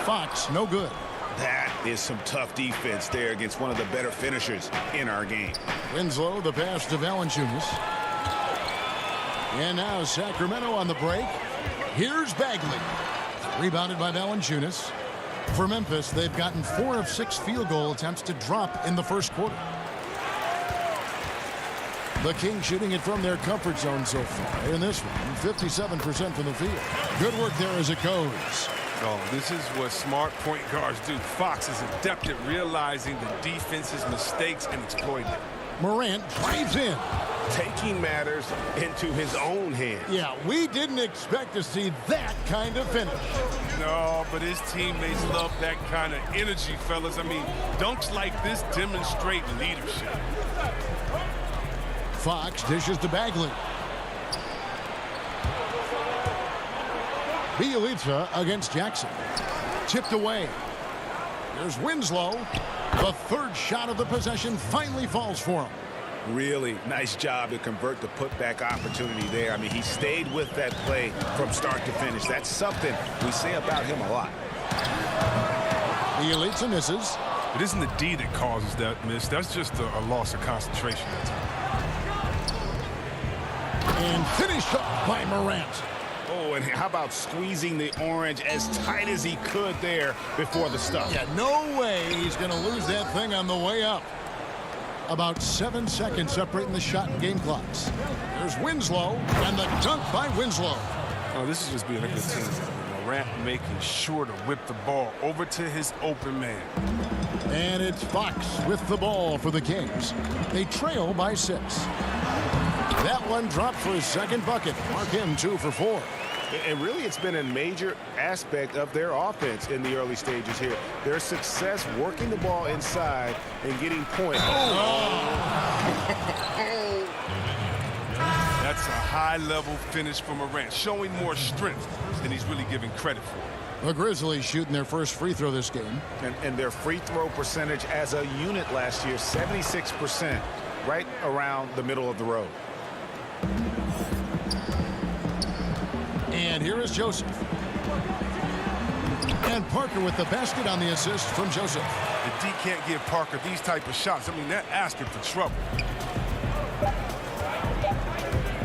Speaker 1: Fox, no good.
Speaker 2: That is some tough defense there against one of the better finishers in our game.
Speaker 1: Winslow, the pass to Valanciunas. And now Sacramento on the break. Here's Bagley. Rebounded by Valanciunas. For Memphis, they've gotten 4 of 6 field goal attempts to drop in the first quarter. The Kings shooting it from their comfort zone so far. In this one, 57% from the field. Good work there as it goes.
Speaker 2: Oh, this is what smart point guards do. Fox is adept at realizing the defense's mistakes and exploiting it.
Speaker 1: Morant drives in.
Speaker 2: Taking matters into his own hands.
Speaker 1: Yeah, we didn't expect to see that kind of finish.
Speaker 2: No, but his teammates love that kind of energy, fellas. I mean, dunks like this demonstrate leadership.
Speaker 1: Fox dishes to Bagley. Bielitsa against Jackson. Tipped away. There's Winslow. The third shot of the possession finally falls for him.
Speaker 2: Really nice job to convert the putback opportunity there. I mean, he stayed with that play from start to finish. That's something we say about him a lot.
Speaker 1: Bielitsa misses.
Speaker 7: It isn't the D that causes that miss. That's just a loss of concentration.
Speaker 1: And finished up by Morant.
Speaker 2: Oh, and how about squeezing the orange as tight as he could there before the stuff?
Speaker 1: Yeah, no way he's going to lose that thing on the way up. About 7 seconds separating the shot and game clocks. There's Winslow, and the dunk by Winslow.
Speaker 7: Oh, this is just being a good team. Morant making sure to whip the ball over to his open man.
Speaker 1: And it's Fox with the ball for the Kings. They trail by 6. That one dropped for his second bucket. Mark him 2 for 4.
Speaker 2: And really, it's been a major aspect of their offense in the early stages here. Their success working the ball inside and getting points.
Speaker 7: That's a high-level finish from Morant, showing more strength than he's really giving credit for.
Speaker 1: The Grizzlies shooting their first free throw this game.
Speaker 2: And their free throw percentage as a unit last year, 76%, right around the middle of the road.
Speaker 1: And here is Joseph. And Parker with the basket on the assist from Joseph.
Speaker 7: The D can't give Parker these type of shots. I mean, they're asking for trouble.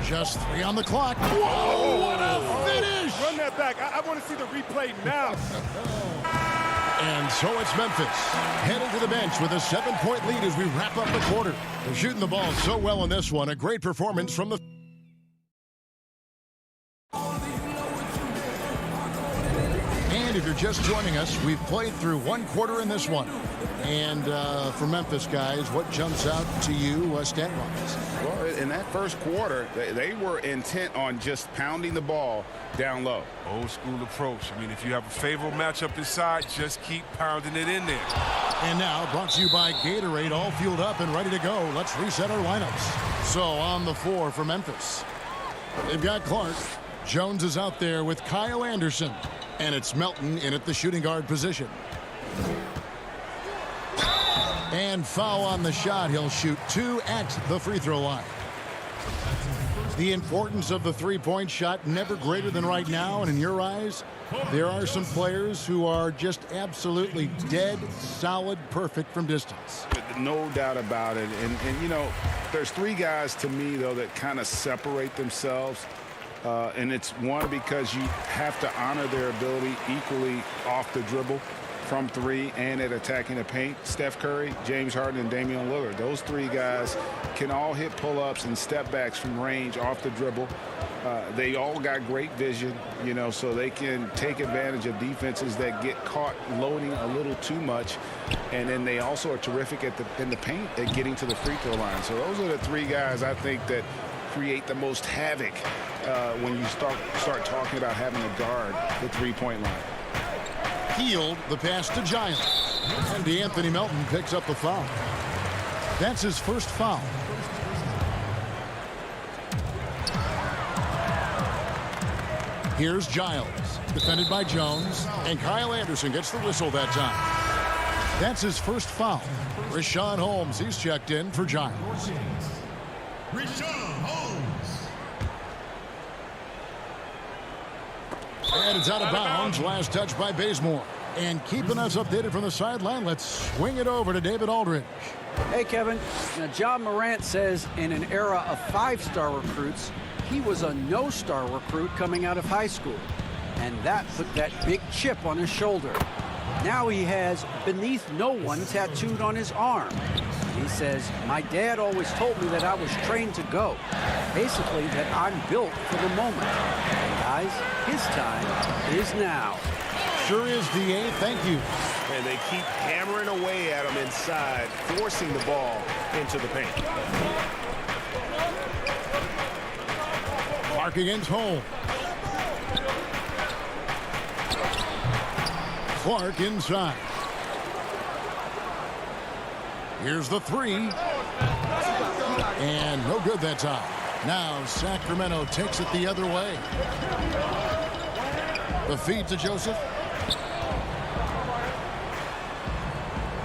Speaker 1: Just 3 on the clock. Whoa, what a finish!
Speaker 6: Run that back. I want to see the replay now.
Speaker 1: And so it's Memphis headed to the bench with a 7-point lead as we wrap up the quarter. They're shooting the ball so well in this one. A great performance from the... And if you're just joining us, we've played through 1 quarter in this one. And for Memphis guys, what jumps out to you stat-wise?
Speaker 2: Well, in that first quarter, they were intent on just pounding the ball down low.
Speaker 7: Old school approach. I mean, if you have a favorable matchup inside, just keep pounding it in there.
Speaker 1: And now, brought to you by Gatorade, all fueled up and ready to go. Let's reset our lineups. So, on the floor for Memphis, they've got Clark. Jones is out there with Kyle Anderson. And it's Melton in at the shooting guard position. And foul on the shot. He'll shoot 2 at the free throw line. The importance of the three-point shot never greater than right now. And in your eyes, there are some players who are just absolutely dead, solid, perfect from distance.
Speaker 2: No doubt about it. And you know, there's 3 guys to me, though, that kind of separate themselves. And it's one, because you have to honor their ability equally off the dribble from 3 and at attacking the paint. Steph Curry, James Harden, and Damian Lillard. Those 3 guys can all hit pull-ups and step-backs from range off the dribble. They all got great vision, you know, so they can take advantage of defenses that get caught loading a little too much. And then they also are terrific in the paint at getting to the free throw line. So those are the 3 guys I think that create the most havoc when you start talking about having to guard the three-point line.
Speaker 1: Healed the pass to Giles. And DeAnthony Melton picks up the foul. That's his first foul. Here's Giles, defended by Jones, and Kyle Anderson gets the whistle that time. That's his first foul. Richaun Holmes, he's checked in for Giles.
Speaker 8: Richaun Holmes.
Speaker 1: And it's out of bounds. Last touch by Bazemore. And keeping us updated from the sideline, let's swing it over to David Aldridge.
Speaker 9: Hey, Kevin. Now, John Morant says in an era of 5-star recruits, he was a no-star recruit coming out of high school. And that put that big chip on his shoulder. Now he has "beneath no one" tattooed on his arm. He says, "My dad always told me that I was trained to go." Basically, that I'm built for the moment. And guys, his time is now.
Speaker 1: Sure is, DA. Thank you.
Speaker 2: And they keep hammering away at him inside, forcing the ball into the paint.
Speaker 1: Clark against Holmes. Clark inside. Here's the 3. And no good that time. Now Sacramento takes it the other way. The feed to Joseph.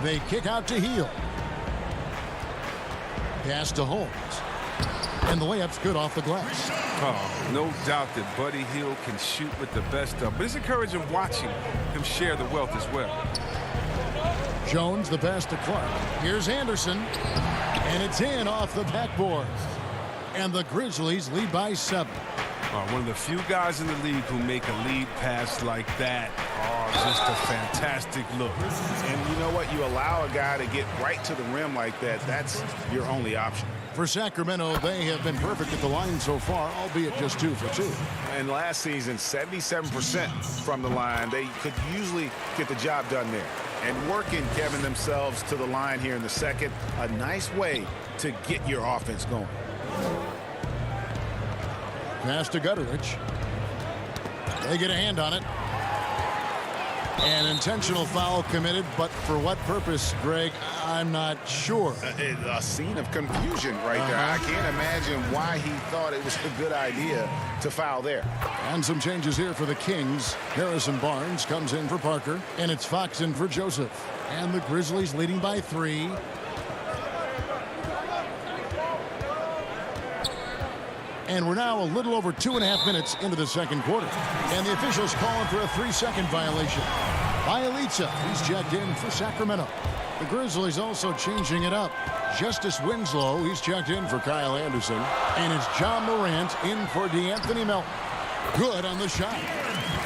Speaker 1: They kick out to Heel. Pass to Holmes. And the layup's good off the glass.
Speaker 7: Oh, no doubt that Buddy Hield can shoot with the best of, but it's encouraging watching him share the wealth as well.
Speaker 1: Jones, the pass to Clark. Here's Anderson. And it's in off the backboard. And the Grizzlies lead by 7.
Speaker 7: One of the few guys in the league who make a lead pass like that. Oh, just a fantastic look.
Speaker 2: And you know what? You allow a guy to get right to the rim like that. That's your only option.
Speaker 1: For Sacramento, they have been perfect at the line so far, albeit just 2 for 2.
Speaker 2: And last season, 77% from the line. They could usually get the job done there. And working, Kevin, themselves to the line here in the second. A nice way to get your offense going.
Speaker 1: Pass to Gutteridge. They get a hand on it. An intentional foul committed, but for what purpose, Greg, I'm not sure.
Speaker 2: A scene of confusion right there. I can't imagine why he thought it was a good idea to foul there.
Speaker 1: And some changes here for the Kings. Harrison Barnes comes in for Parker, and it's Fox in for Joseph. And the Grizzlies leading by 3. And we're now a little over 2.5 minutes into the second quarter. And the officials calling for a 3-second violation. Bielitsa, he's checked in for Sacramento. The Grizzlies also changing it up. Justice Winslow, he's checked in for Kyle Anderson. And it's John Morant in for DeAnthony Melton. Good on the shot.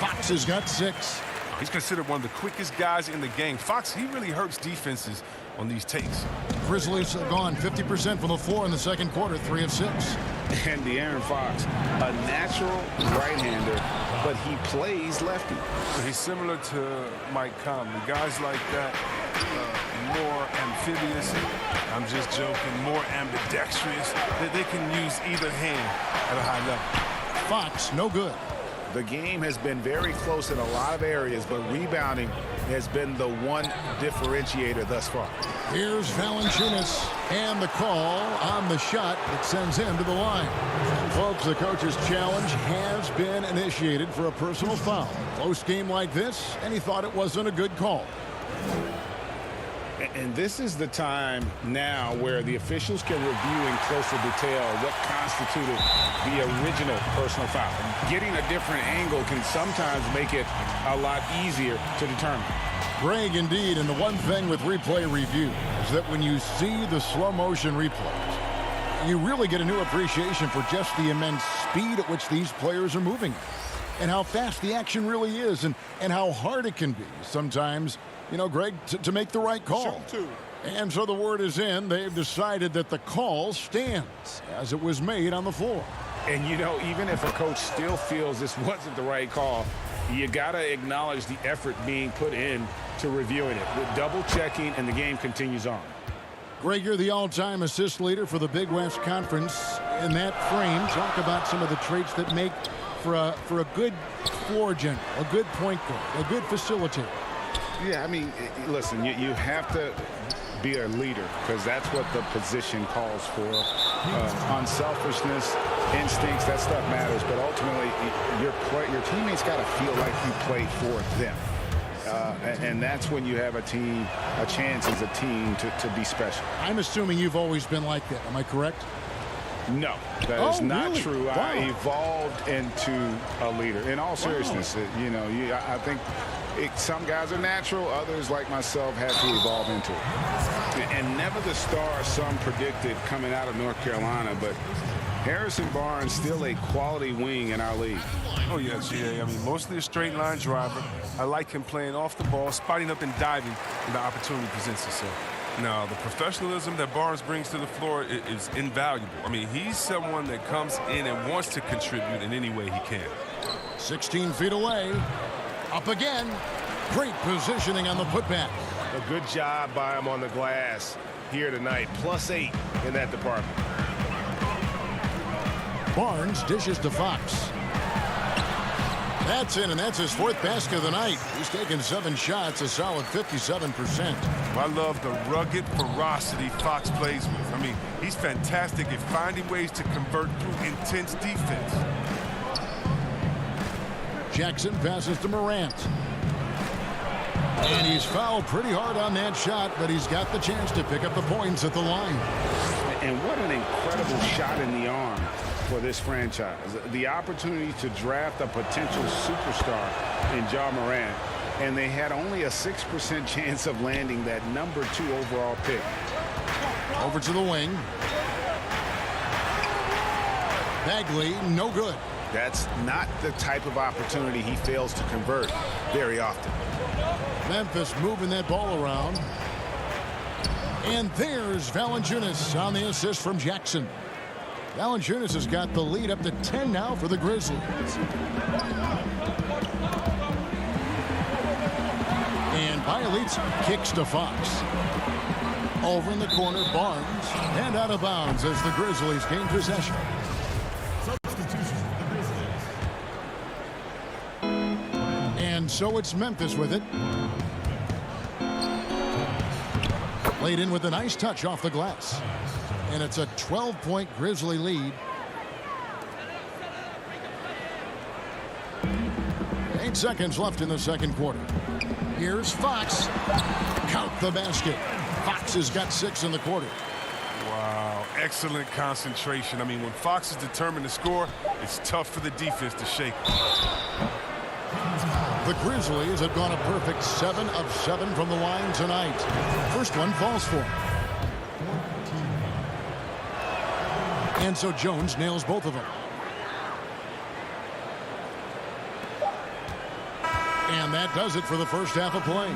Speaker 1: Fox has got 6.
Speaker 7: He's considered one of the quickest guys in the game. Fox, he really hurts defenses on these takes.
Speaker 1: Grizzlies have gone 50% from the floor in the second quarter, 3 of 6.
Speaker 2: And De'Aaron Fox, a natural right-hander, but he plays lefty.
Speaker 7: He's similar to Mike Conley. Guys like that, more amphibious. I'm just joking, more ambidextrous. They can use either hand at a high level.
Speaker 1: Fox, no good.
Speaker 2: The game has been very close in a lot of areas, but rebounding has been the one differentiator thus far.
Speaker 1: Here's Valanciunas, and the call on the shot that sends him to the line. And folks, the coach's challenge has been initiated for a personal foul. Close game like this, and he thought it wasn't a good call.
Speaker 2: And this is the time now where the officials can review in closer detail what constituted the original personal foul. Getting a different angle can sometimes make it a lot easier to determine.
Speaker 1: Greg, indeed, and the one thing with replay review is that when you see the slow motion replays, you really get a new appreciation for just the immense speed at which these players are moving and how fast the action really is and how hard it can be sometimes, you know, Greg, to make the right call. And so the word is in. They've decided that the call stands as it was made on the floor.
Speaker 2: And, you know, even if a coach still feels this wasn't the right call, you got to acknowledge the effort being put in to reviewing it. With double checking, and the game continues on.
Speaker 1: Greg, you're the all-time assist leader for the Big West Conference. In that frame, talk about some of the traits that make for a good floor general, a good point guard, a good facilitator.
Speaker 2: Yeah, I mean, listen, you have to be a leader because that's what the position calls for. Unselfishness, instincts, that stuff matters. But ultimately, your teammates got to feel like you play for them. And that's when you have a chance as a team to be special.
Speaker 1: I'm assuming you've always been like that. Am I correct?
Speaker 2: No, that is not
Speaker 1: really?
Speaker 2: true.
Speaker 1: Wow.
Speaker 2: I evolved into a leader. In all seriousness, you know, I think some guys are natural. Others, like myself, had to evolve into it. And never the star some predicted coming out of North Carolina, but Harrison Barnes still a quality wing in our league.
Speaker 7: Oh, yeah, GA. I mean, mostly a straight line driver. I like him playing off the ball, spotting up and diving when the opportunity presents itself. Now, the professionalism that Barnes brings to the floor is invaluable. I mean, he's someone that comes in and wants to contribute in any way he can.
Speaker 1: 16 feet away. Up again. Great positioning on the putback.
Speaker 2: A good job by him on the glass here tonight. +8 in that department.
Speaker 1: Barnes dishes to Fox. That's in, and that's his 4th basket of the night. He's taken 7 shots, a solid 57%.
Speaker 7: I love the rugged ferocity Fox plays with. I mean, He's fantastic at finding ways to convert through intense defense.
Speaker 1: Jackson passes to Morant. And he's fouled pretty hard on that shot, but he's got the chance to pick up the points at the line.
Speaker 3: And what an incredible shot in the arm for this franchise. The opportunity to draft a potential superstar in Morant, and they had only a 6% chance of landing that #2 overall pick.
Speaker 1: Over to the wing. Bagley, no good.
Speaker 3: That's not the type of opportunity he fails to convert very often.
Speaker 1: Memphis moving that ball around. And there's Valanciunas on the assist from Jackson. Valanciunas has got the lead up to 10 now for the Grizzlies. And Bielitsa kicks to Fox. Over in the corner, Barnes. And out of bounds as the Grizzlies gain possession. And so it's Memphis with it. Laid in with a nice touch off the glass. And it's a 12-point Grizzly lead. 8 seconds left in the second quarter. Here's Fox. Count the basket. Fox has got 6 in the quarter.
Speaker 7: Wow, excellent concentration. I mean, when Fox is determined to score, it's tough for the defense to shake.
Speaker 1: The Grizzlies have gone a perfect 7 of 7 from the line tonight. First one falls for him. And so Jones nails both of them. And that does it for the first half of play.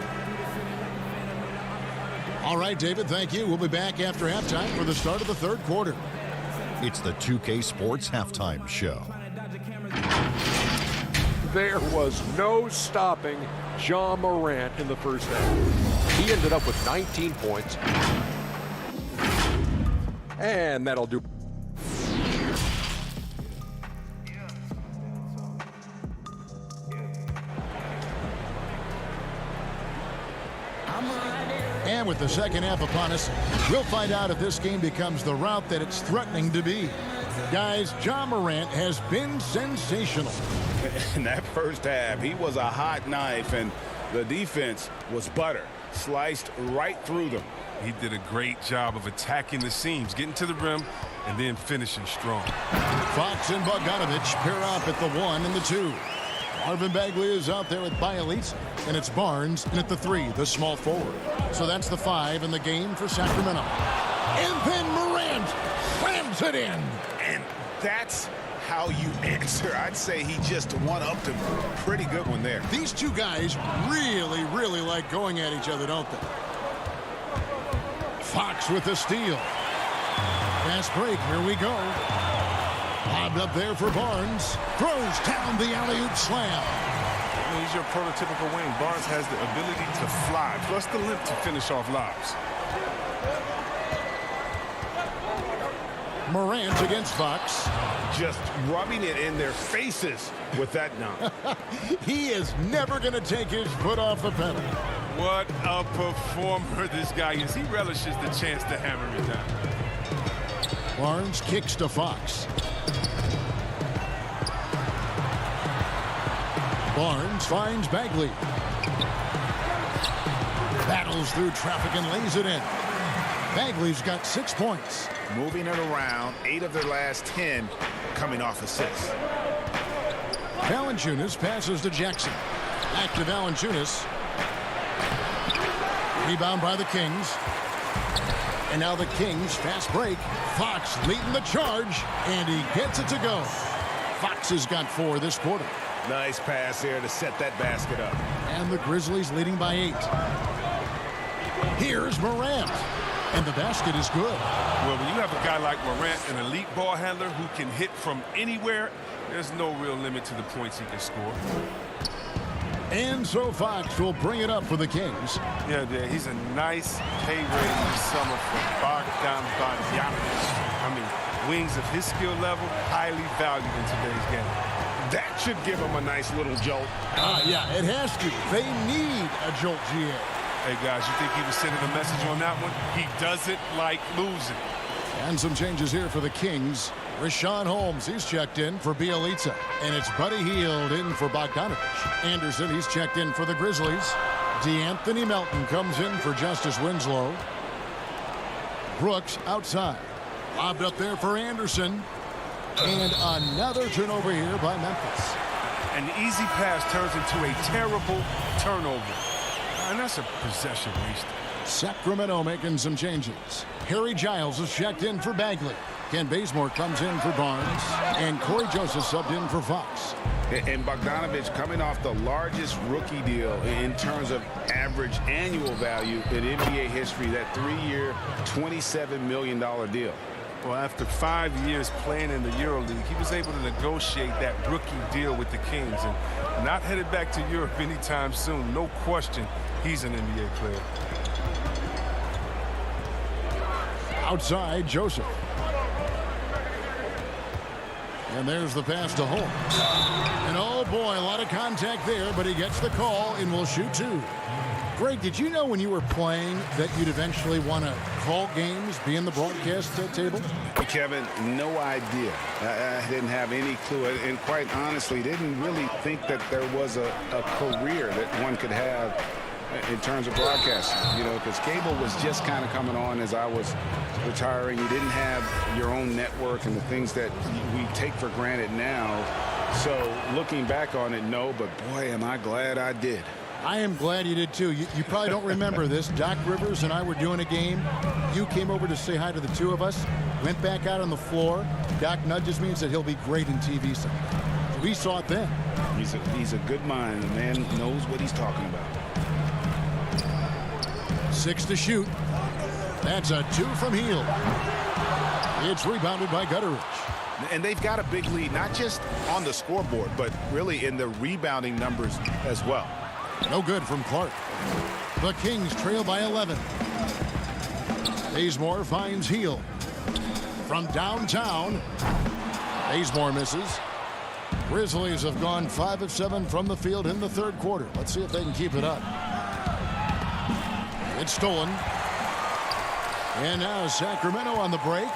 Speaker 1: All right, David, thank you. We'll be back after halftime for the start of the third quarter.
Speaker 5: It's the 2K Sports Halftime Show.
Speaker 6: There was no stopping Morant in the first half. He ended up with 19 points. And that'll do.
Speaker 1: And with the second half upon us, we'll find out if this game becomes the route that it's threatening to be. Guys, Morant has been sensational.
Speaker 3: In that first half, he was a hot knife, and the defense was butter. Sliced right through them.
Speaker 7: He did a great job of attacking the seams, getting to the rim, and then finishing strong.
Speaker 1: Fox and Bogdanovich pair up at the 1 and the 2. Marvin Bagley is out there with Bielitsa, and it's Barnes in at the 3, the small forward. So that's the 5 in the game for Sacramento. And then Morant slams it in.
Speaker 3: And that's how you answer. I'd say he just one-upped him. Pretty good one there.
Speaker 1: These two guys really, really like going at each other, don't they? Fox with the steal. Fast break, here we go. Lobbed up there for Barnes. Throws down the alley-oop slam.
Speaker 7: He's your prototypical wing. Barnes has the ability to fly, plus the limp to finish off lobs.
Speaker 1: Morant against Fox.
Speaker 2: Just rubbing it in their faces with that dunk.
Speaker 1: He is never going to take his foot off the pedal.
Speaker 7: What a performer this guy is. He relishes the chance to hammer it down.
Speaker 1: Barnes kicks to Fox. Barnes finds Bagley. Battles through traffic and lays it in. Bagley's got 6 points.
Speaker 2: Moving it around, 8 of their last 10 coming off assists.
Speaker 1: Valanciunas passes to Jackson. Back to Valanciunas. Rebound by the Kings. And now the Kings fast break. Fox leading the charge, and he gets it to go. Fox has got 4 this quarter.
Speaker 2: Nice pass there to set that basket up.
Speaker 1: And the Grizzlies leading by 8. Here's Morant. And the basket is good.
Speaker 7: Well, when you have a guy like Morant, an elite ball handler who can hit from anywhere, there's no real limit to the points he can score.
Speaker 1: And so Fox will bring it up for the Kings.
Speaker 7: Yeah, he's a nice pay raise this summer for Bogdanovich. I mean, wings of his skill level, highly valued in today's game.
Speaker 2: That should give them a nice little jolt.
Speaker 1: Yeah, it has to. They need a jolt, GA.
Speaker 7: Hey, guys, you think he was sending a message on that one? He doesn't like losing.
Speaker 1: And some changes here for the Kings. Richaun Holmes, he's checked in for Bielitsa. And it's Buddy Hield in for Bogdanovich. Anderson, he's checked in for the Grizzlies. DeAnthony Melton comes in for Justice Winslow. Brooks outside. Lobbed up there for Anderson. And another turnover here by Memphis.
Speaker 7: An easy pass turns into a terrible turnover. And that's a possession waste.
Speaker 1: Sacramento making some changes. Harry Giles is checked in for Bagley. Ken Bazemore comes in for Barnes. And Corey Joseph subbed in for Fox.
Speaker 2: And Bogdanovich coming off the largest rookie deal in terms of average annual value in NBA history, that 3-year, $27 million deal.
Speaker 7: Well, after 5 years playing in the EuroLeague, he was able to negotiate that rookie deal with the Kings and not headed back to Europe anytime soon. No question, he's an NBA player.
Speaker 1: Outside, Joseph. And there's the pass to Holmes. And oh boy, a lot of contact there, but he gets the call and will shoot two. Greg, did you know when you were playing that you'd eventually want to call games, be in the broadcast table?
Speaker 2: Kevin, no idea. I didn't have any clue. And quite honestly, didn't really think that there was a career that one could have in terms of broadcasting, you know, because cable was just kind of coming on as I was retiring. You didn't have your own network and the things that we take for granted now. So looking back on it, no, but boy, am I glad I did.
Speaker 1: I am glad you did too. You probably don't remember this. Doc Rivers and I were doing a game. You came over to say hi to the two of us, went back out on the floor. Doc nudges me and said he'll be great in TV someday. We saw it then.
Speaker 2: He's a good mind. The man knows what he's talking about.
Speaker 1: 6 to shoot. That's a 2 from Hield. It's rebounded by Gutteridge.
Speaker 2: And they've got a big lead, not just on the scoreboard, but really in the rebounding numbers as well.
Speaker 1: No good from Clark. The Kings trail by 11. Bazemore finds Hield. From downtown, Bazemore misses. Grizzlies have gone 5 of 7 from the field in the third quarter. Let's see if they can keep it up. It's stolen. And now Sacramento on the break.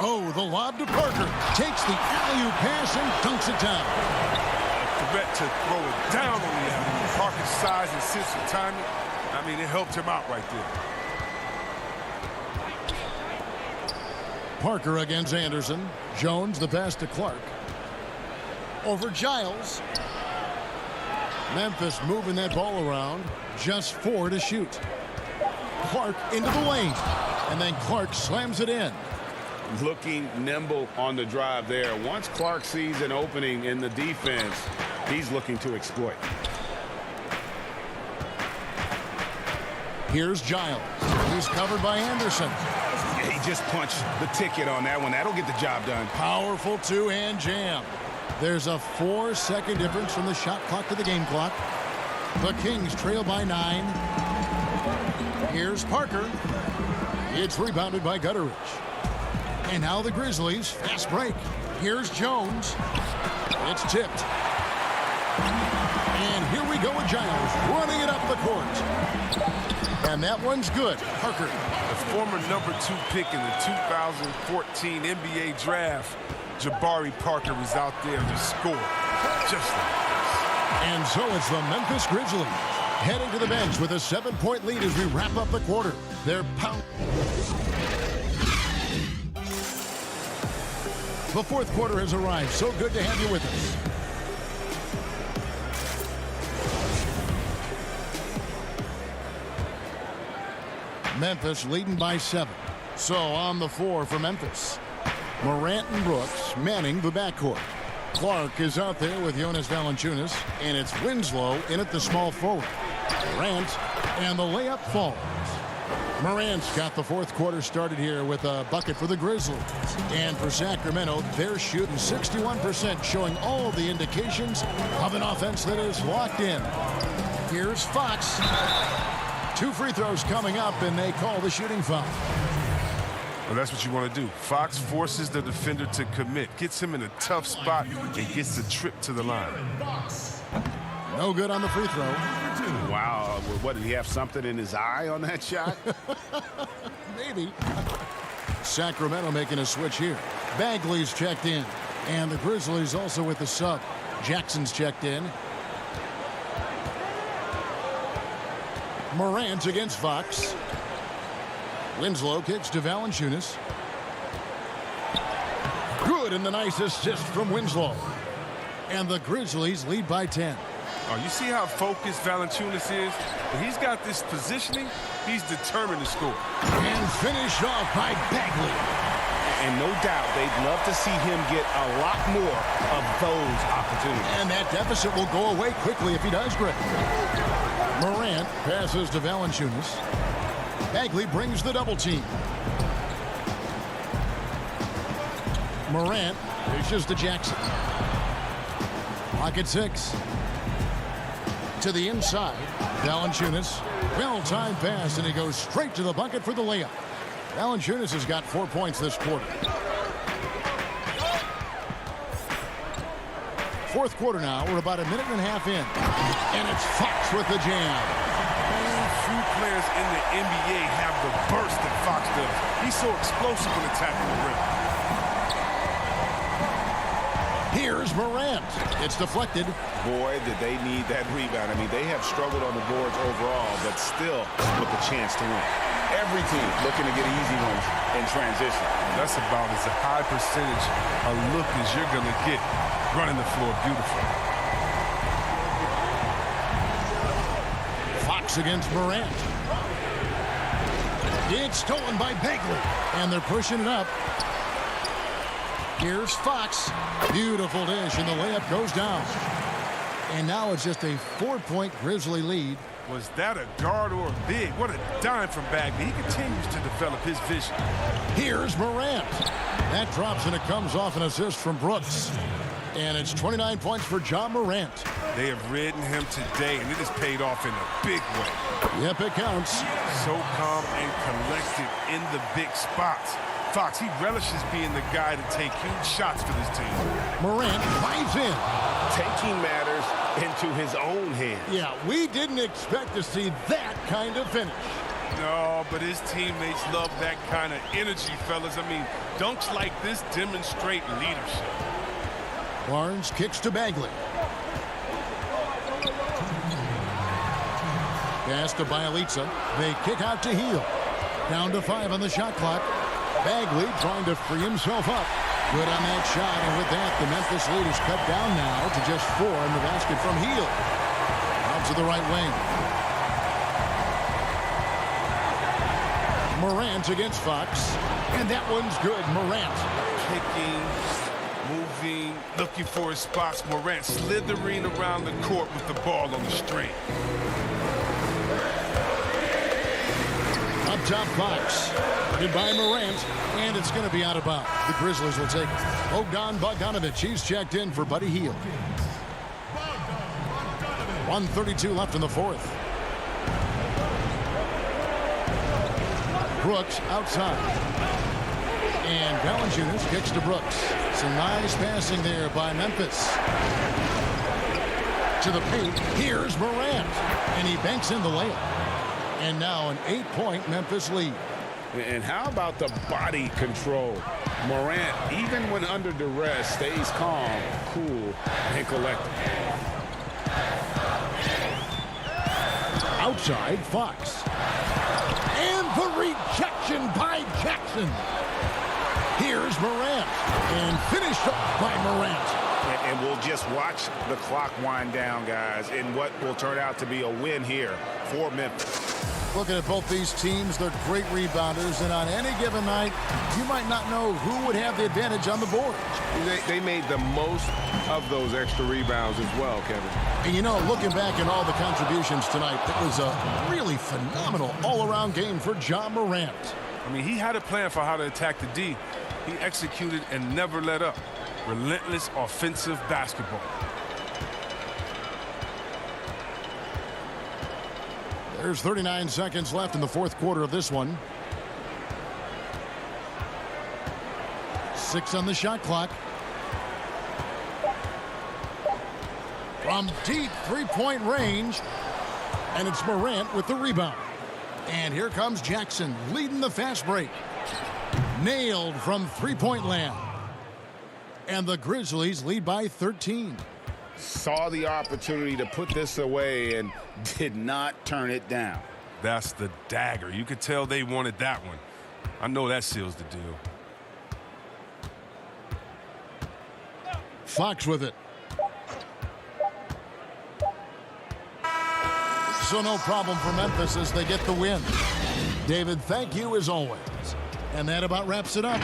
Speaker 1: Oh, the lob to Parker. Takes the alley-oop pass and dunks it down.
Speaker 7: Threat to throw it down on the alley. Parker's size and sense of timing, I mean, it helped him out right there.
Speaker 1: Parker against Anderson. Jones, the pass to Clark. Over Giles. Memphis moving that ball around. Just 4 to shoot. Clark into the lane. And then Clark slams it in.
Speaker 2: Looking nimble on the drive there. Once Clark sees an opening in the defense, he's looking to exploit.
Speaker 1: Here's Giles. He's covered by Anderson.
Speaker 2: Yeah, he just punched the ticket on that one. That'll get the job done.
Speaker 1: Powerful two-hand jam. There's a 4-second difference from the shot clock to the game clock. The Kings trail by 9. Here's Parker. It's rebounded by Gutteridge. And now the Grizzlies, fast break. Here's Jones. It's tipped. And here we go with Giles running it up the court. And that one's good. Parker.
Speaker 7: The former #2 pick in the 2014 NBA draft, Jabari Parker, was out there to score. Just like this.
Speaker 1: And so it's the Memphis Grizzlies heading to the bench with a 7-point lead as we wrap up the quarter. They're pound. The fourth quarter has arrived. So good to have you with us. Memphis leading by 7. So on the floor for Memphis, Morant and Brooks manning the backcourt. Clark is out there with Jonas Valanciunas, and it's Winslow in at the small forward. Morant, and the layup falls. Morant's got the fourth quarter started here with a bucket for the Grizzlies. And for Sacramento, they're shooting 61%, showing all the indications of an offense that is locked in. Here's Fox. 2 free throws coming up, and they call the shooting foul.
Speaker 7: Well, that's what you want to do. Fox forces the defender to commit, gets him in a tough spot, and gets the trip to the line.
Speaker 1: No good on the free throw.
Speaker 2: Wow. What, did he have something in his eye on that shot?
Speaker 1: Maybe. Sacramento making a switch here. Bagley's checked in. And the Grizzlies also with the sub. Jackson's checked in. Morant against Fox. Winslow kicks to Valanciunas. Good, and the nice assist from Winslow. And the Grizzlies lead by 10.
Speaker 7: Oh, you see how focused Valanciunas is? When he's got this positioning, he's determined to score.
Speaker 1: And finished off by Bagley.
Speaker 2: And no doubt they'd love to see him get a lot more of those opportunities.
Speaker 1: And that deficit will go away quickly if he does, Greg. Morant passes to Valanciunas. Bagley brings the double team. Morant dishes to Jackson. Pocket 6. To the inside. Valanciunas. Well-timed pass, and he goes straight to the bucket for the layup. Valanciunas has got 4 points this quarter. Fourth quarter now. We're about a minute and a half in. And it's Fox with the jam.
Speaker 7: Few players in the NBA have the burst that Fox does. He's so explosive when attacking the rim.
Speaker 1: Here's Morant. It's deflected.
Speaker 2: Boy, did they need that rebound. I mean, they have struggled on the boards overall, but still with a chance to win. Every team looking to get easy ones in transition.
Speaker 7: That's about as a high percentage a look as you're going to get running the floor beautiful.
Speaker 1: Fox against Morant. It's stolen by Bagley. And they're pushing it up. Here's Fox. Beautiful dish, and the layup goes down. And now it's just a 4-point Grizzly lead.
Speaker 7: Was that a guard or a big? What a dime from Bagley. He continues to develop his vision.
Speaker 1: Here's Morant. That drops, and it comes off an assist from Brooks. And it's 29 points for John Morant.
Speaker 7: They have ridden him today, and it has paid off in a big way.
Speaker 1: Yep, it counts.
Speaker 7: So calm and collected in the big spots. Fox, he relishes being the guy to take huge shots for this team.
Speaker 1: Morant dives in.
Speaker 2: Taking matters into his own hands.
Speaker 1: Yeah, we didn't expect to see that kind of finish.
Speaker 7: No, but his teammates love that kind of energy, fellas. I mean, dunks like this demonstrate leadership.
Speaker 1: Barnes kicks to Bagley. Pass to Bielitsa. They kick out to Hield. Down to 5 on the shot clock. Bagley trying to free himself up. Good on that shot, and with that, the Memphis lead is cut down now to just 4 in the basket from Hield. Out to the right wing. Morant against Fox. And that one's good. Morant.
Speaker 7: Kicking, moving, looking for his spots. Morant slithering around the court with the ball on the string.
Speaker 1: Up top, Fox. Goodbye, Morant. And it's going to be out of bounds. The Grizzlies will take it. Bogdanovic. He's checked in for Buddy Hield. 1:32 left in the fourth. Brooks outside. And Valanciunas kicks to Brooks. Some nice passing there by Memphis. To the paint. Here's Morant. And he banks in the layup. And now an 8-point Memphis lead.
Speaker 2: And how about the body control? Morant, even when under duress, stays calm, cool, and collected.
Speaker 1: Outside, Fox. And the rejection by Jackson. Here's Morant. And finished up by Morant.
Speaker 2: And we'll just watch the clock wind down, guys, in what will turn out to be a win here for Memphis.
Speaker 1: Looking at both these teams, they're great rebounders, and on any given night, you might not know who would have the advantage on the board.
Speaker 6: They made the most of those extra rebounds as well, Kevin.
Speaker 1: And you know, looking back at all the contributions tonight, it was a really phenomenal all-around game for John Morant.
Speaker 7: I mean, he had a plan for how to attack the D. He executed and never let up. Relentless offensive basketball.
Speaker 1: There's 39 seconds left in the fourth quarter of this one. 6 on the shot clock. From deep three-point range. And it's Morant with the rebound. And here comes Jackson leading the fast break. Nailed from three-point land. And the Grizzlies lead by 13.
Speaker 2: Saw the opportunity to put this away and did not turn it down.
Speaker 7: That's the dagger. You could tell they wanted that one. I know that seals the deal.
Speaker 1: Fox with it. So no problem for Memphis as they get the win. David, thank you as always. And that about wraps it up.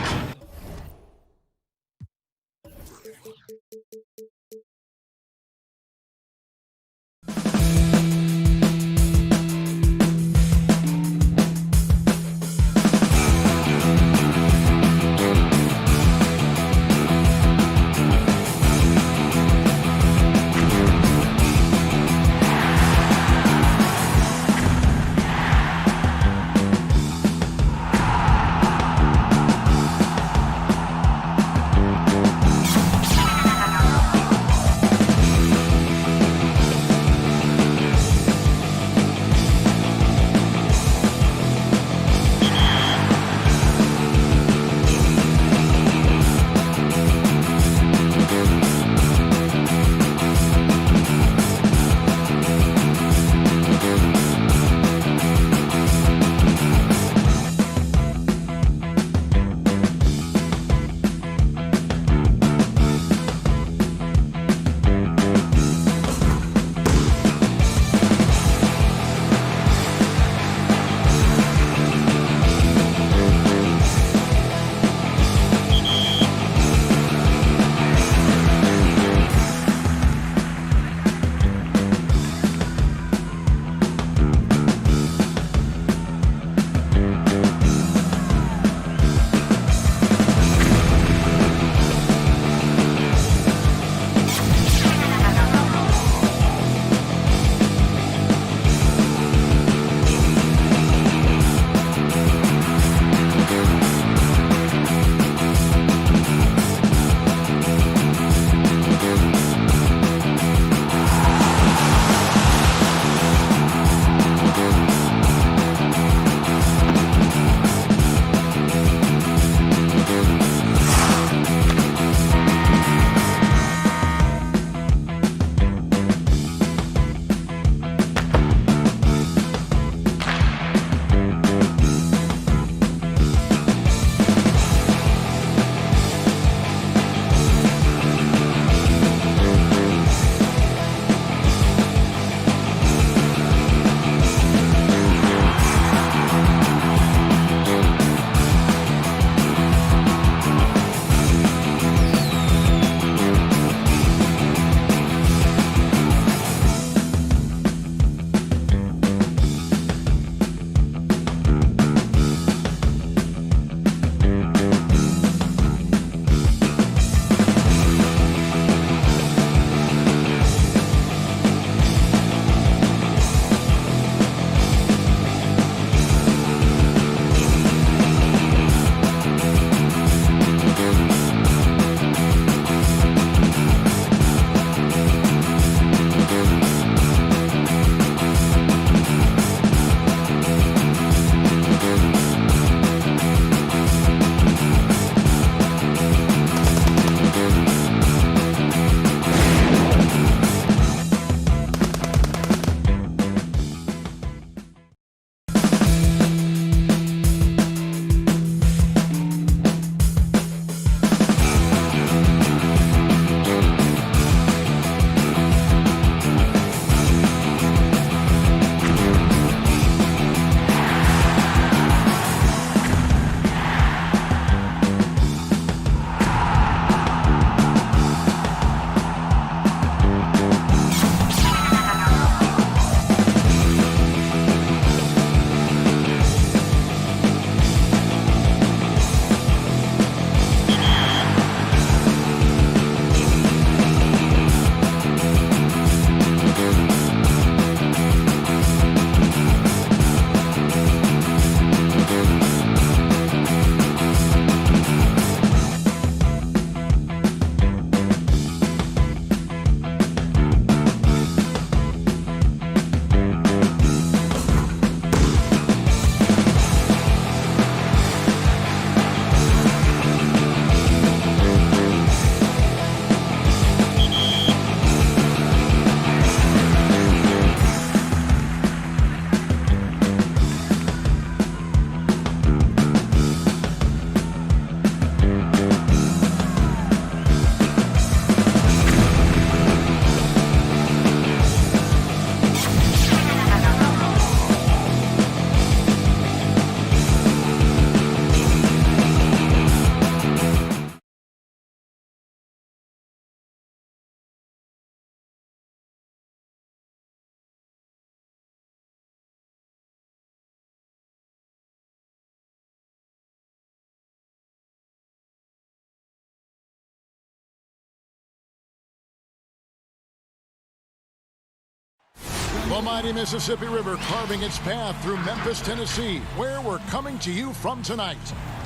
Speaker 1: The mighty Mississippi River carving its path through Memphis, Tennessee, where we're coming to you from tonight.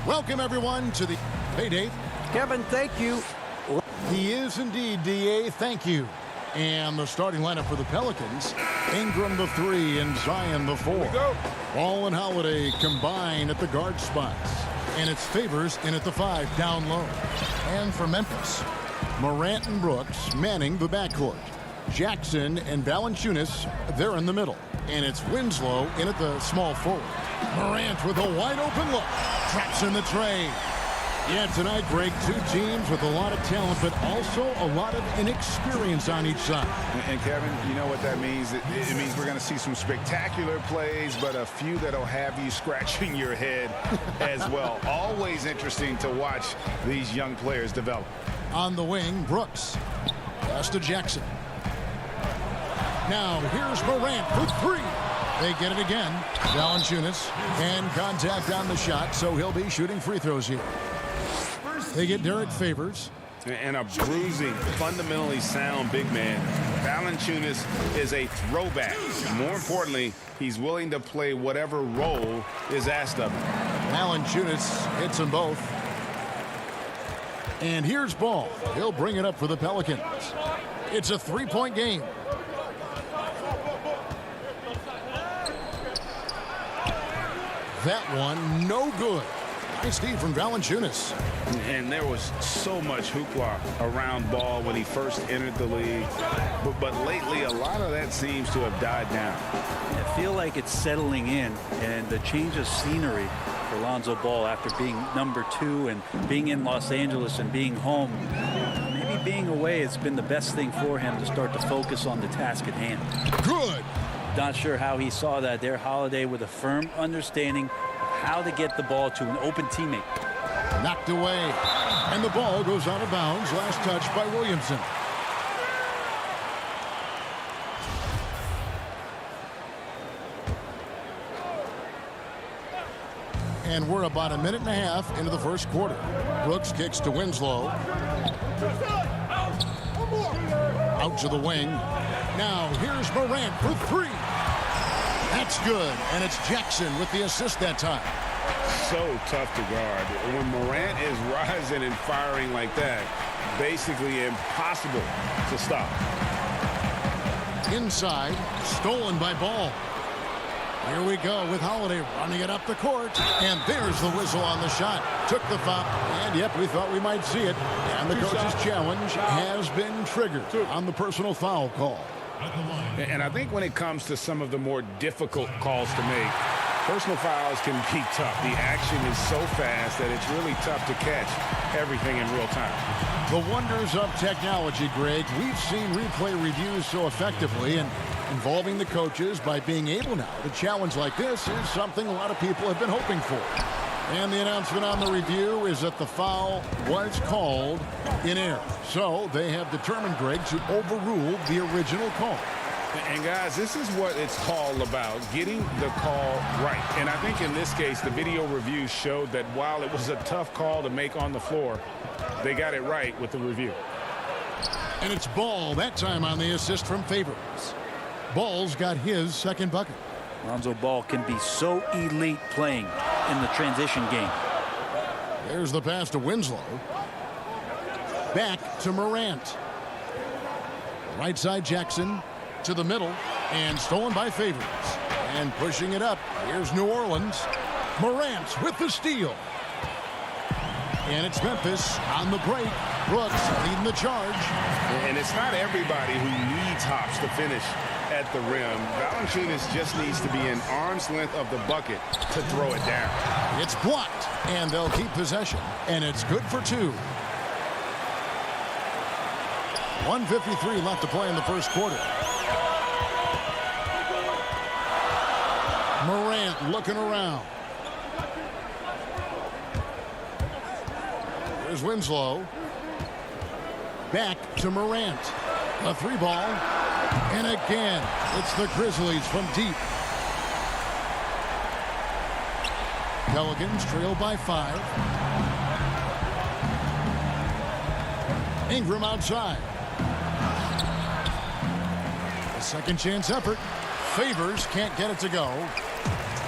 Speaker 1: Welcome, everyone, to the... Hey, Dave.
Speaker 9: Kevin, thank you.
Speaker 1: He is indeed, D.A. Thank you. And the starting lineup for the Pelicans, Ingram the 3 and Zion the 4. Ball and Holiday combine at the guard spots. And it's Favors in at the 5 down low. And for Memphis, Morant and Brooks manning the backcourt. Jackson and Valanciunas, they're in the middle. And it's Winslow in at the small forward. Morant with a wide open look. Traps in the tray. Yeah, tonight, Greg, two teams with a lot of talent, but also a lot of inexperience on each side.
Speaker 3: And Kevin, you know what that means? It means we're going to see some spectacular plays, but a few that'll have you scratching your head as well. Always interesting to watch these young players develop.
Speaker 1: On the wing, Brooks. Pass to Jackson. Now, here's Morant for 3. They get it again. Valanciunas, and contact on the shot, so he'll be shooting free throws here. They get Derek Favors.
Speaker 2: And a bruising, fundamentally sound big man. Valanciunas is a throwback. More importantly, he's willing to play whatever role is asked of him.
Speaker 1: Valanciunas hits them both. And here's Ball. He'll bring it up for the Pelicans. It's a 3-point game. That one, no good. Nice D from Valanciunas.
Speaker 2: And there was so much hoopla around Ball when he first entered the league. But lately, a lot of that seems to have died down.
Speaker 10: I feel like it's settling in, and the change of scenery for Lonzo Ball after being number 2 and being in Los Angeles and being home. Maybe being away has been the best thing for him to start to focus on the task at hand.
Speaker 1: Good.
Speaker 10: Not sure how he saw that there. Holiday with a firm understanding of how to get the ball to an open teammate.
Speaker 1: Knocked away. And the ball goes out of bounds. Last touch by Williamson. And we're about a minute and a half into the first quarter. Brooks kicks to Winslow. Out to the wing. Now here's Morant for 3. That's good. And it's Jackson with the assist that time.
Speaker 2: So tough to guard. When Morant is rising and firing like that, basically impossible to stop.
Speaker 1: Inside, stolen by Ball. Here we go with Holiday running it up the court. And there's the whistle on the shot. Took the foul. And, yep, we thought we might see it. And the coach's challenge has been triggered on the personal foul call.
Speaker 2: And I think when it comes to some of the more difficult calls to make, personal fouls can be tough. The action is so fast that it's really tough to catch everything in real time.
Speaker 1: The wonders of technology, Greg. We've seen replay reviews so effectively, and involving the coaches by being able now to challenge like this is something a lot of people have been hoping for. And the announcement on the review is that the foul was called in error. So they have determined, Greg, to overrule the original call.
Speaker 2: And guys, this is what it's all about, getting the call right. And I think in this case, the video review showed that while it was a tough call to make on the floor, they got it right with the review.
Speaker 1: And it's Ball that time on the assist from Favors. Ball's got his second bucket.
Speaker 10: Lonzo Ball can be so elite playing in the transition game.
Speaker 1: There's the pass to Winslow. Back to Morant. Right side Jackson to the middle and stolen by Favors. And pushing it up. Here's New Orleans. Morant with the steal. And it's Memphis on the break. Brooks leading the charge.
Speaker 2: And it's not everybody who needs hops to finish at the rim. Valanciunas just needs to be an arm's length of the bucket to throw it down.
Speaker 1: It's blocked, and they'll keep possession, and it's good for 2. 1:53 left to play in the first quarter. Morant looking around. There's Winslow. Back to Morant. A 3-ball. And again, it's the Grizzlies from deep. Pelicans trail by 5. Ingram outside. A second chance effort. Favors can't get it to go.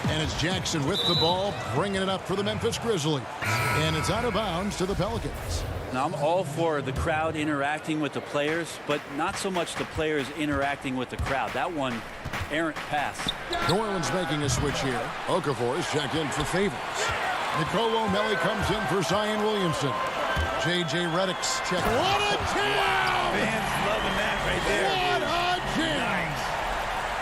Speaker 1: And it's Jackson with the ball, bringing it up for the Memphis Grizzlies. And it's out of bounds to the Pelicans.
Speaker 10: Now, I'm all for the crowd interacting with the players, but not so much the players interacting with the crowd. That one, errant pass.
Speaker 1: New Orleans making a switch here. Okafor is checked in for Favors. Nicolo Melli comes in for Zion Williamson. J.J. Redick's check. What a jam!
Speaker 10: Fans loving that right there.
Speaker 1: What a jam!
Speaker 3: Nice.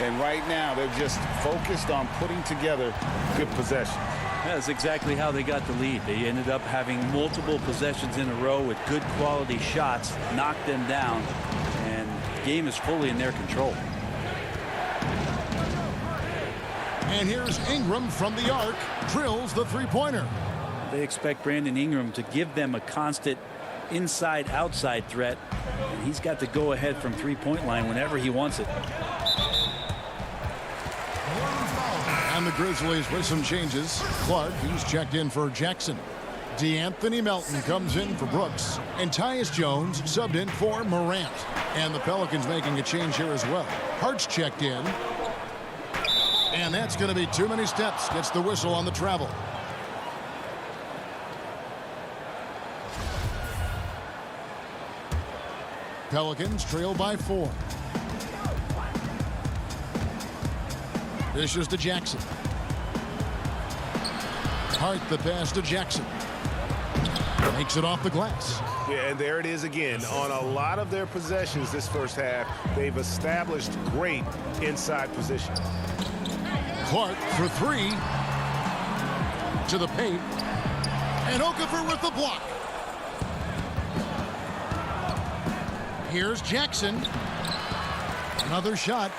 Speaker 3: And right now, they're just focused on putting together good possessions.
Speaker 10: That's exactly how they got the lead. They ended up having multiple possessions in a row with good quality shots, knocked them down, and the game is fully in their control.
Speaker 1: And here's Ingram from the arc, drills the three-pointer.
Speaker 10: They expect Brandon Ingram to give them a constant inside-outside threat, and he's got to go ahead from three-point line whenever he wants it.
Speaker 1: And the Grizzlies with some changes. Clark, he's checked in for Jackson. DeAnthony Melton comes in for Brooks. And Tyus Jones subbed in for Morant. And the Pelicans making a change here as well. Hart's checked in. And that's going to be too many steps. Gets the whistle on the travel. Pelicans trail by 4. Dishes to Jackson. Hart the pass to Jackson. Makes it off the glass.
Speaker 2: Yeah, and there it is again. On a lot of their possessions this first half, they've established great inside position.
Speaker 1: Clark for 3. To the paint. And Okafor with the block. Here's Jackson. Another shot.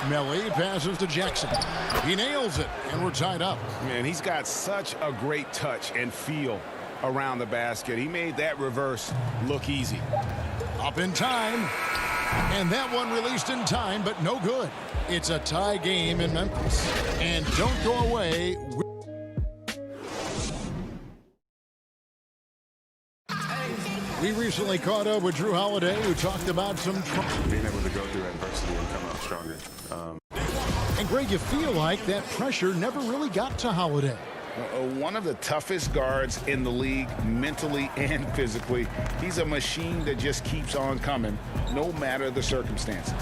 Speaker 1: Melli passes to Jackson. He nails it, and we're tied up.
Speaker 2: Man, he's got such a great touch and feel around the basket. He made that reverse look easy.
Speaker 1: Up in time. And that one released in time, but no good. It's a tie game in Memphis. And don't go away. We recently caught up with Drew Holiday, who talked about some
Speaker 11: being able to go through adversity and come out stronger.
Speaker 1: And Greg, you feel like that pressure never really got to Holiday.
Speaker 3: One of the toughest guards in the league, mentally and physically. He's a machine that just keeps on coming, no matter the circumstances.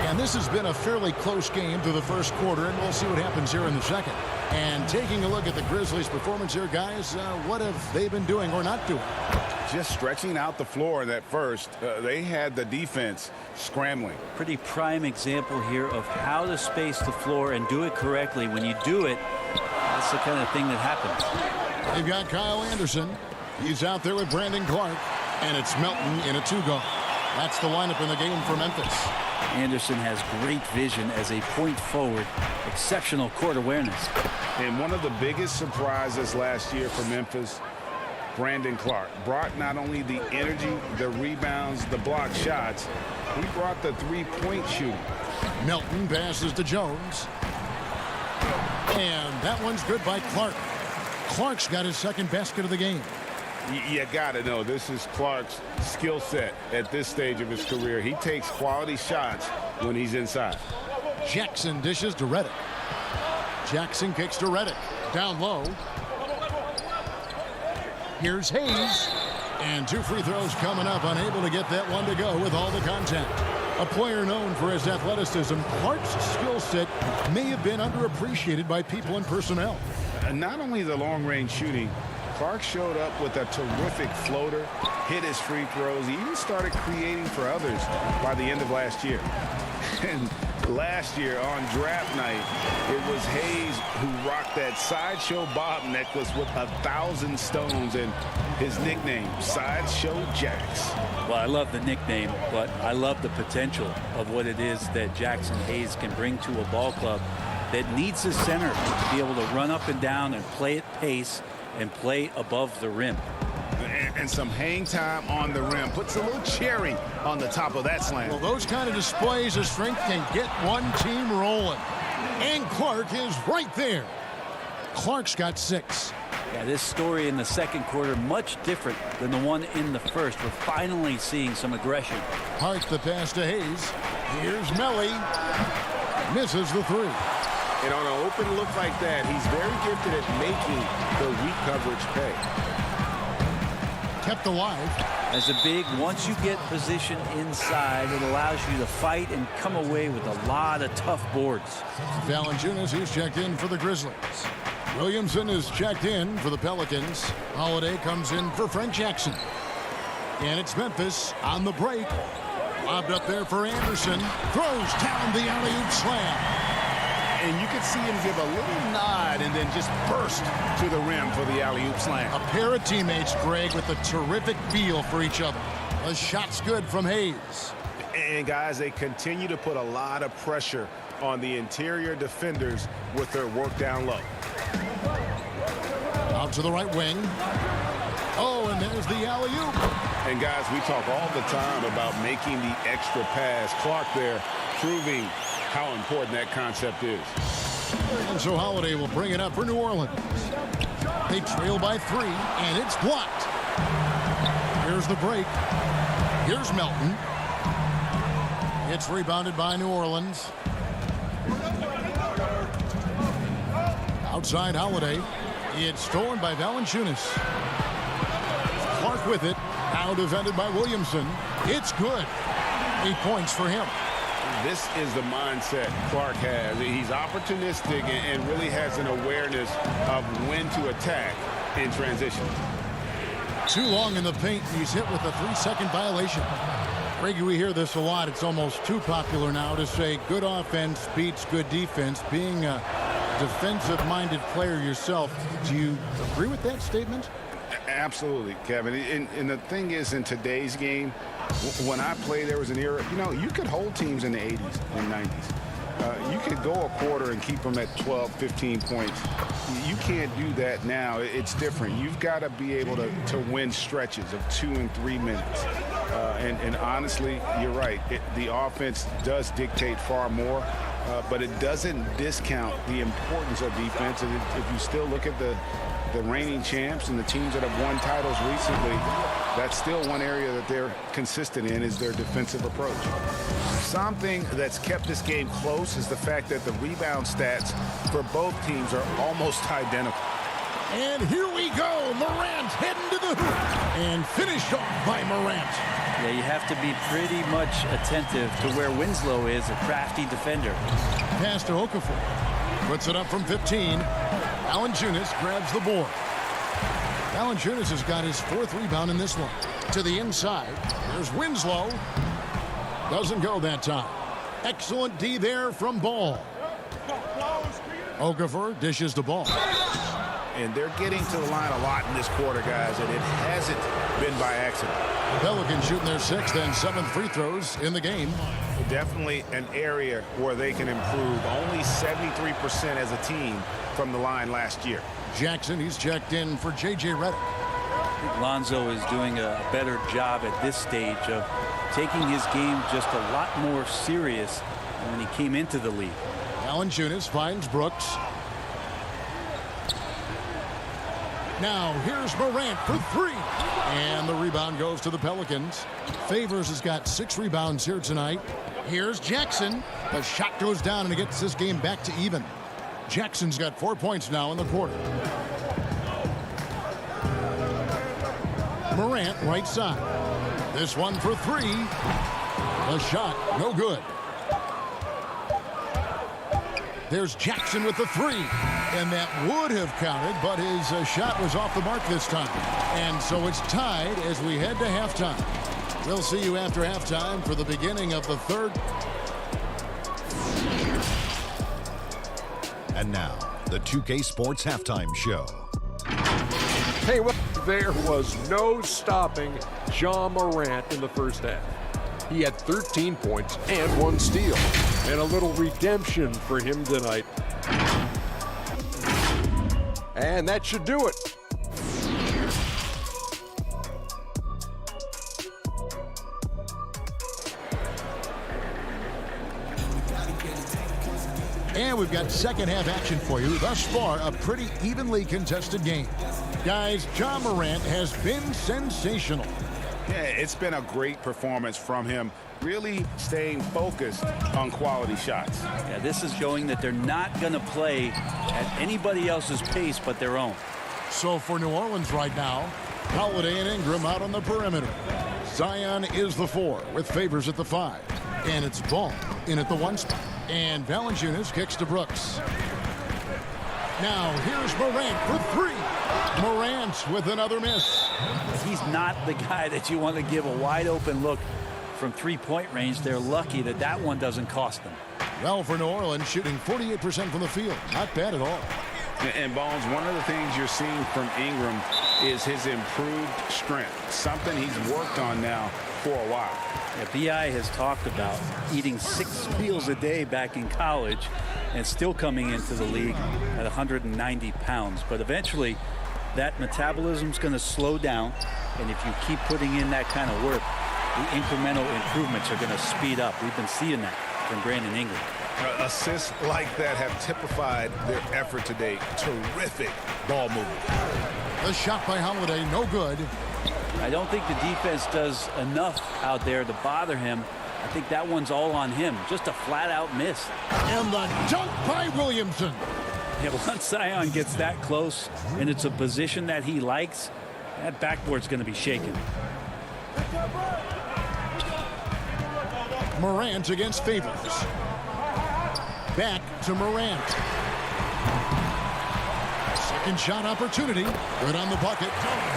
Speaker 1: And this has been a fairly close game through the first quarter, and we'll see what happens here in the second. And taking a look at the Grizzlies' performance here, guys, what have they been doing or not doing?
Speaker 3: Just stretching out the floor in that first. They had the defense scrambling.
Speaker 10: Pretty prime example here of how to space the floor and do it correctly. When you do it, that's the kind of thing that happens.
Speaker 1: They've got Kyle Anderson. He's out there with Brandon Clark. And it's Melton in a 2-guard. That's the lineup in the game for Memphis.
Speaker 10: Anderson has great vision as a point forward, exceptional court awareness.
Speaker 3: And one of the biggest surprises last year for Memphis, Brandon Clark brought not only the energy, the rebounds, the block shots, he brought the three-point shooting.
Speaker 1: Melton passes to Jones. And that one's good by Clark. Clark's got his second basket of the game.
Speaker 3: You got to know this is Clark's skill set at this stage of his career. He takes quality shots when he's inside.
Speaker 1: Jackson dishes to Redick. Jackson kicks to Redick. Down low. Here's Hayes. And 2 free throws coming up. Unable to get that one to go with all the contact. A player known for his athleticism, Clark's skill set may have been underappreciated by people and personnel.
Speaker 3: Not only the long-range shooting, Clark showed up with a terrific floater, hit his free throws. He even started creating for others by the end of last year. And last year on draft night, it was Hayes who rocked that Sideshow Bob necklace with 1,000 stones and his nickname, Sideshow Jax.
Speaker 10: Well, I love the nickname, but I love the potential of what it is that Jackson Hayes can bring to a ball club that needs his center to be able to run up and down and play at pace and play above the rim.
Speaker 2: And some hang time on the rim. Puts a little cherry on the top of that slam.
Speaker 1: Well, those kind of displays of strength can get one team rolling. And Clark is right there. Clark's got 6.
Speaker 10: Yeah, this story in the second quarter much different than the one in the first. We're finally seeing some aggression.
Speaker 1: Hart the pass to Hayes. Here's Melly. Misses the three.
Speaker 2: And on an open look like that, he's very gifted at making the weak coverage pay.
Speaker 1: Kept alive.
Speaker 10: As a big, once you get position inside, it allows you to fight and come away with a lot of tough boards.
Speaker 1: Valanciunas, he's checked in for the Grizzlies. Williamson is checked in for the Pelicans. Holiday comes in for Frank Jackson. And it's Memphis on the break. Lobbed up there for Anderson. Throws down the alley-oop slam.
Speaker 2: And you could see him give a little nod and then just burst to the rim for the alley-oop slam.
Speaker 1: A pair of teammates, Greg, with a terrific feel for each other. The shot's good from Hayes.
Speaker 2: And, guys, they continue to put a lot of pressure on the interior defenders with their work down low.
Speaker 1: Out to the right wing. Oh, and there's the alley-oop.
Speaker 2: And, guys, we talk all the time about making the extra pass. Clark there proving how important that concept is.
Speaker 1: And so Holiday will bring it up for New Orleans. They trail by 3, and it's blocked. Here's the break. Here's Melton. It's rebounded by New Orleans. Outside Holiday. It's stolen by Valanciunas. Clark with it. Now defended by Williamson. It's good. 8 points for him.
Speaker 2: This is the mindset Clark has. He's opportunistic and really has an awareness of when to attack in transition.
Speaker 1: Too long in the paint. He's hit with a 3-second violation. Greg, we hear this a lot. It's almost too popular now to say good offense beats good defense. Being a defensive-minded player yourself, do you agree with that statement?
Speaker 2: Absolutely, Kevin. And the thing is, in today's game, when I played, there was an era, you could hold teams in the 80s and 90s. You could go a quarter and keep them at 12, 15 points. You can't do that now. It's different. You've got to be able to win stretches of 2 and 3 minutes. And honestly, you're right. The offense does dictate far more, but it doesn't discount the importance of defense. And if you still look at the reigning champs and the teams that have won titles recently, that's still one area that they're consistent in is their defensive approach. Something that's kept this game close is the fact that the rebound stats for both teams are almost identical.
Speaker 1: And here we go. Morant heading to the hoop. And finished off by Morant.
Speaker 10: Yeah, you have to be pretty much attentive to where Winslow is, a crafty defender.
Speaker 1: Pass to Okafor. Puts it up from 15. Valanciunas grabs the board. Valanciunas has got his 4th rebound in this one. To the inside. There's Winslow. Doesn't go that time. Excellent D there from Ball. Okafor dishes the ball.
Speaker 2: And they're getting to the line a lot in this quarter, guys, and it hasn't been by accident.
Speaker 1: Pelicans shooting their 6th and 7th free throws in the game.
Speaker 2: Definitely an area where they can improve. Only 73% as a team from the line last year.
Speaker 1: Jackson, he's checked in for J.J. Redick.
Speaker 10: I think Lonzo is doing a better job at this stage of taking his game just a lot more serious than when he came into the league.
Speaker 1: Valanciunas finds Brooks. Now here's Morant for 3. And the rebound goes to the Pelicans. Favors has got 6 rebounds here tonight. Here's Jackson. The shot goes down and it gets this game back to even. Jackson's got 4 points now in the quarter. Morant right side. This one for 3. The shot no good. There's Jackson with the 3. And that would have counted, but his shot was off the mark this time. And so it's tied as we head to halftime. We'll see you after halftime for the beginning of the 3rd.
Speaker 5: And now, the 2K Sports Halftime Show.
Speaker 6: Hey, well, there was no stopping Ja Morant in the first half. He had 13 points and 1 steal. And a little redemption for him tonight. And that should do it.
Speaker 1: And we've got second half action for you. Thus far, a pretty evenly contested game. Guys, Ja Morant has been sensational.
Speaker 3: Yeah, it's been a great performance from him, really staying focused on quality shots.
Speaker 10: Yeah, this is showing that they're not going to play at anybody else's pace but their own.
Speaker 1: So for New Orleans right now, Holiday and Ingram out on the perimeter. Zion is the 4 with Favors at the 5. And it's Ball in at the 1 spot. And Valanciunas kicks to Brooks. Now here's Morant for 3. Morant with another miss.
Speaker 10: He's not the guy that you want to give a wide open look from three-point range. They're lucky that that one doesn't cost them.
Speaker 1: Well, for New Orleans, shooting 48% from the field. Not bad at all.
Speaker 3: And Bones, one of the things you're seeing from Ingram is his improved strength, something he's worked on now for a while.
Speaker 10: Yeah, B.I. has talked about eating 6 meals a day back in college and still coming into the league at 190 pounds. But eventually, that metabolism's going to slow down, and if you keep putting in that kind of work, the incremental improvements are going to speed up. We've been seeing that from Brandon Ingram.
Speaker 2: Assists like that have typified their effort today. Terrific ball movement.
Speaker 1: The shot by Holiday, no good.
Speaker 10: I don't think the defense does enough out there to bother him. I think that one's all on him. Just a flat-out miss.
Speaker 1: And the dunk by Williamson.
Speaker 10: Yeah, once Zion gets that close and it's a position that he likes, that backboard's going to be shaken.
Speaker 1: Morant against Favors. Back to Morant. Second shot opportunity. Good on the bucket.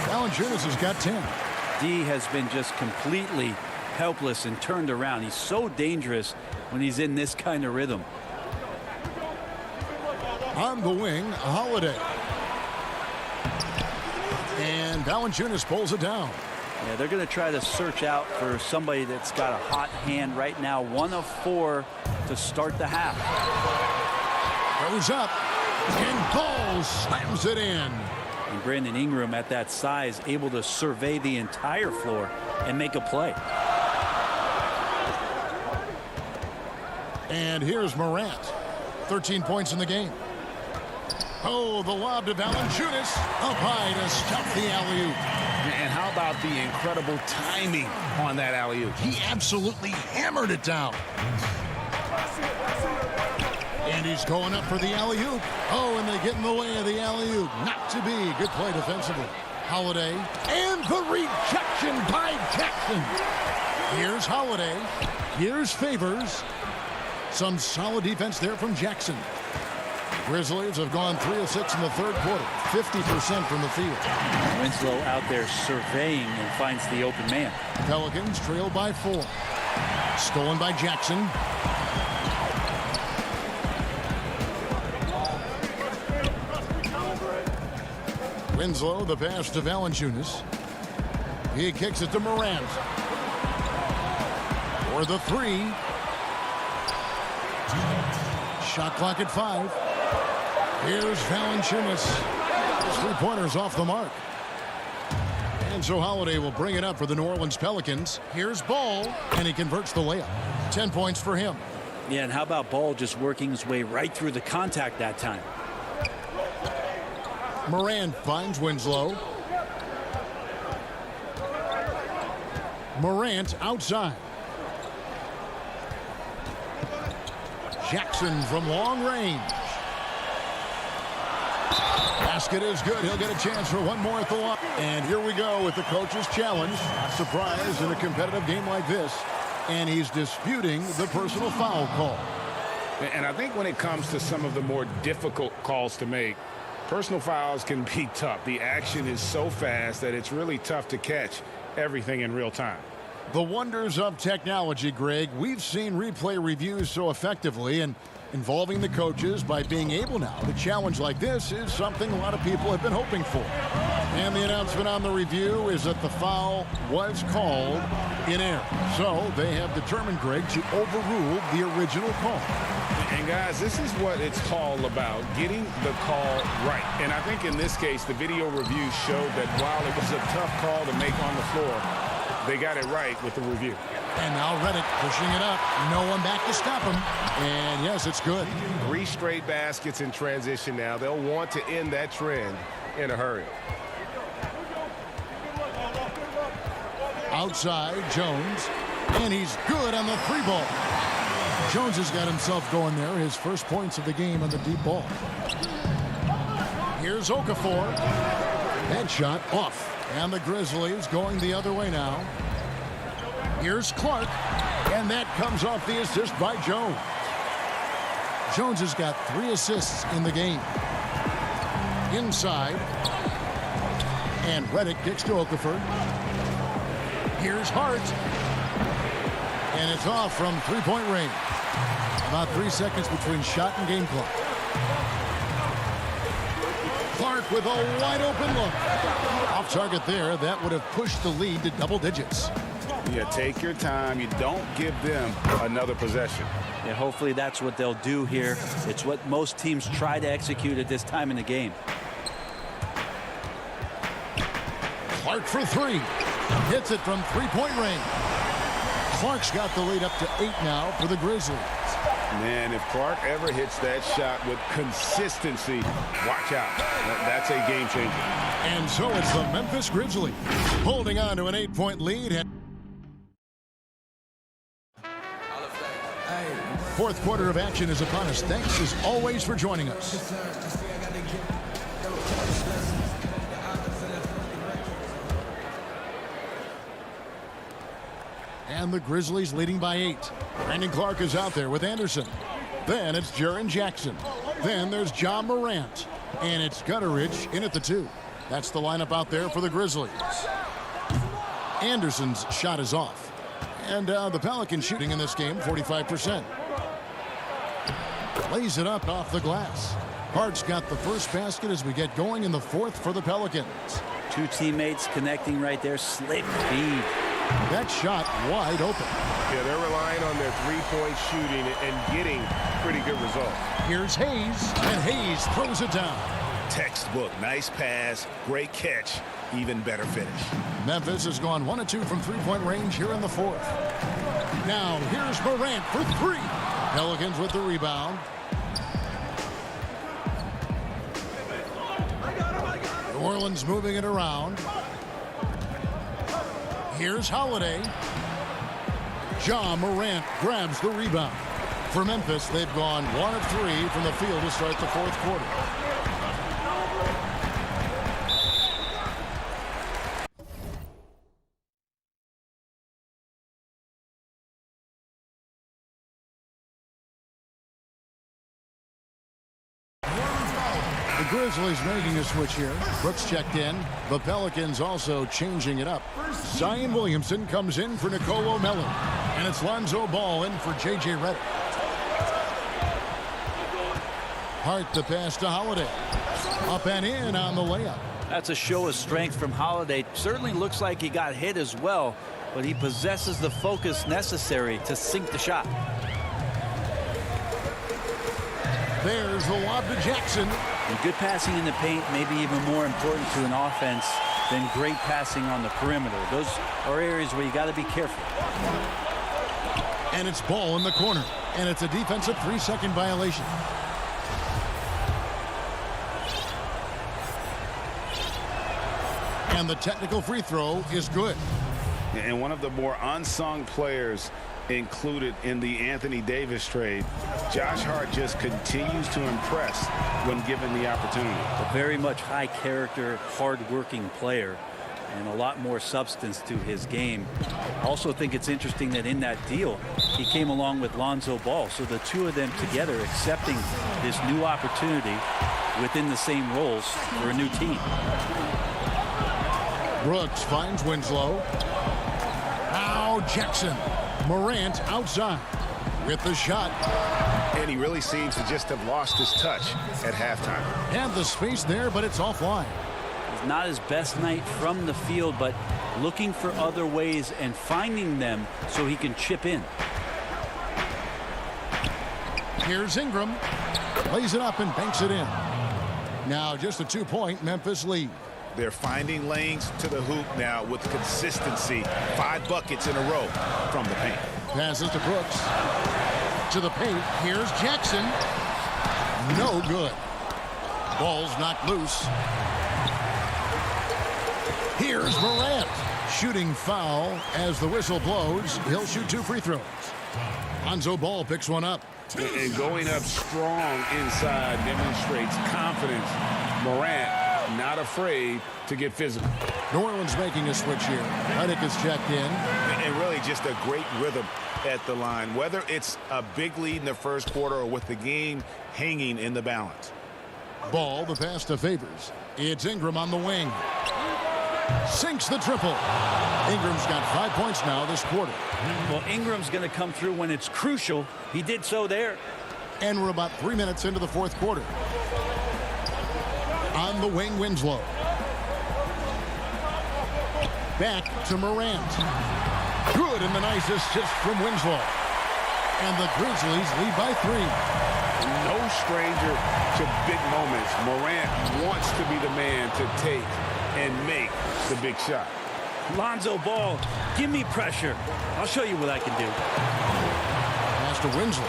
Speaker 1: Valanciunas has got 10.
Speaker 10: D has been just completely helpless and turned around. He's so dangerous when he's in this kind of rhythm.
Speaker 1: On the wing, Holiday. And Valanciunas pulls it down.
Speaker 10: Yeah, they're going to try to search out for somebody that's got a hot hand right now. 1 of 4 to start the half.
Speaker 1: Goes up. And Ball slams it in.
Speaker 10: And Brandon Ingram at that size able to survey the entire floor and make a play.
Speaker 1: And here's Morant. 13 points in the game. Oh, the lob to Valanciunas. Up high to stop the alley-oop.
Speaker 2: And how about the incredible timing on that alley-oop?
Speaker 1: He absolutely hammered it down. And he's going up for the alley-oop. Oh, and they get in the way of the alley-oop. Not to be. Good play defensively. Holiday. And the rejection by Jackson. Here's Holiday. Here's Favors. Some solid defense there from Jackson. Grizzlies have gone 3 of 6 in the third quarter. 50% from the field.
Speaker 10: Winslow out there surveying and finds the open man.
Speaker 1: Pelicans trail by 4. Stolen by Jackson. Winslow, the pass to Valanciunas. He kicks it to Morant. For the 3. Shot clock at 5. Here's Valanciunas. 3-pointers off the mark. And so Holiday will bring it up for the New Orleans Pelicans. Here's Ball, and he converts the layup. 10 points for him.
Speaker 10: Yeah, and how about Ball just working his way right through the contact that time?
Speaker 1: Morant finds Winslow. Morant outside. Jackson from long range. Basket is good. He'll get a chance for one more at the line. And here we go with the coach's challenge. Surprise in a competitive game like this. And he's disputing the personal foul call.
Speaker 3: And I think when it comes to some of the more difficult calls to make, personal fouls can be tough. The action is so fast that it's really tough to catch everything in real time.
Speaker 1: The wonders of technology, Greg. We've seen replay reviews so effectively, and involving the coaches by being able now to challenge like this is something a lot of people have been hoping for. And the announcement on the review is that the foul was called in error. So they have determined, Greg, to overrule the original call.
Speaker 3: And guys, this is what it's all about, getting the call right. And I think in this case, the video review showed that while it was a tough call to make on the floor, they got it right with the review.
Speaker 1: And now Redick pushing it up. No one back to stop him. And yes, it's good.
Speaker 2: 3 straight baskets in transition now. They'll want to end that trend in a hurry.
Speaker 1: Outside, Jones. And he's good on the 3-ball. Jones has got himself going there. His first points of the game on the deep ball. Here's Okafor. That shot off. And the Grizzlies going the other way now. Here's Clark. And that comes off the assist by Jones. Jones has got 3 assists in the game. Inside. And Redick kicks to Okafor. Here's Hart. And it's off from 3-point range. About 3 seconds between shot and game clock. Clark with a wide open look. Off target there. That would have pushed the lead to double digits.
Speaker 2: Yeah, take your time. You don't give them another possession.
Speaker 10: Yeah, hopefully that's what they'll do here. It's what most teams try to execute at this time in the game.
Speaker 1: Clark for 3. Hits it from 3-point range. Clark's got the lead up to 8 now for the Grizzlies.
Speaker 2: Man, if Clark ever hits that shot with consistency, watch out. That's a game changer.
Speaker 1: And so it's the Memphis Grizzlies holding on to an 8-point lead. Fourth quarter of action is upon us. Thanks as always for joining us. And the Grizzlies leading by 8. Brandon Clark is out there with Anderson. Then it's Jaren Jackson. Then there's John Morant. And it's Gutteridge in at the 2. That's the lineup out there for the Grizzlies. Anderson's shot is off. And the Pelicans shooting in this game, 45%. Lays it up off the glass. Hart's got the first basket as we get going in the 4th for the Pelicans.
Speaker 10: 2 teammates connecting right there. Slick feed.
Speaker 1: That shot wide open.
Speaker 2: Yeah, they're relying on their 3-point shooting and getting pretty good results.
Speaker 1: Here's Hayes, and Hayes throws it down.
Speaker 2: Textbook, nice pass, great catch, even better finish.
Speaker 1: Memphis has gone 1 of 2 from 3-point range here in the 4th. Now here's Morant for 3. Pelicans with the rebound. New Orleans moving it around. Here's Holiday. John Morant grabs the rebound. For Memphis, they've gone 1 of 3 from the field to start the 4th quarter. The Grizzlies making a switch here. Brooks checked in. The Pelicans also changing it up. Zion Williamson comes in for Nicolo Melli. And it's Lonzo Ball in for J.J. Redick. Hart the pass to Holiday. Up and in on the layup.
Speaker 10: That's a show of strength from Holiday. Certainly looks like he got hit as well, but he possesses the focus necessary to sink the shot.
Speaker 1: There's the lob to Jackson.
Speaker 10: And good passing in the paint may be even more important to an offense than great passing on the perimeter. Those are areas where you got to be careful.
Speaker 1: And it's Ball in the corner. And it's a defensive 3-second violation. And the technical free throw is good.
Speaker 2: And one of the more unsung players included in the Anthony Davis trade, Josh Hart just continues to impress when given the opportunity.
Speaker 10: A very much high character, hard-working player, and a lot more substance to his game. I also think it's interesting that in that deal, he came along with Lonzo Ball. So the 2 of them together accepting this new opportunity within the same roles for a new team.
Speaker 1: Brooks finds Winslow. Now Jackson. Morant outside with the shot.
Speaker 2: And he really seems to just have lost his touch at halftime.
Speaker 1: And the space there, but it's offline.
Speaker 10: It's not his best night from the field, but looking for other ways and finding them so he can chip in.
Speaker 1: Here's Ingram. Lays it up and banks it in. Now just a 2-point Memphis lead.
Speaker 2: They're finding lanes to the hoop now with consistency. 5 buckets in a row from the paint.
Speaker 1: Passes to Brooks. To the paint. Here's Jackson. No good. Ball's knocked loose. Here's Morant. shooting foul as the whistle blows. He'll shoot 2 free throws. Lonzo Ball picks one up.
Speaker 2: And going up strong inside demonstrates confidence. Morant not afraid to get physical.
Speaker 1: New Orleans making a switch here. Redick is checked in.
Speaker 2: And really just a great rhythm at the line, whether it's a big lead in the first quarter or with the game hanging in the balance.
Speaker 1: Ball, the pass to Favors. It's Ingram on the wing. Sinks the triple. Ingram's got 5 points now this quarter.
Speaker 10: Well, Ingram's going to come through when it's crucial. He did so there.
Speaker 1: And we're about 3 minutes into the fourth quarter. On the wing, Winslow. Back to Morant. Good, and the nice assist from Winslow. And the Grizzlies lead by 3.
Speaker 2: No stranger to big moments. Morant wants to be the man to take and make the big shot.
Speaker 10: Lonzo Ball, give me pressure. I'll show you what I can do.
Speaker 1: Pass to Winslow.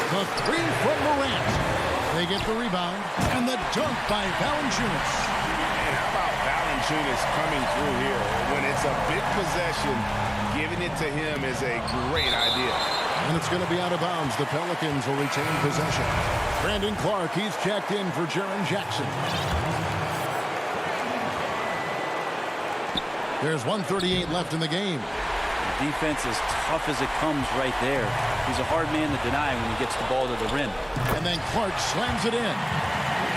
Speaker 1: The 3 from Morant. They get the rebound. And the dunk by Valanciunas.
Speaker 2: And how about Valanciunas coming through here? When it's a big possession, giving it to him is a great idea.
Speaker 1: And it's going to be out of bounds. The Pelicans will retain possession. Brandon Clark, he's checked in for Jaren Jackson. There's 1:38 left in the game.
Speaker 10: The defense is tough as it comes right there. He's a hard man to deny when he gets the ball to the rim.
Speaker 1: And then Clark slams it in.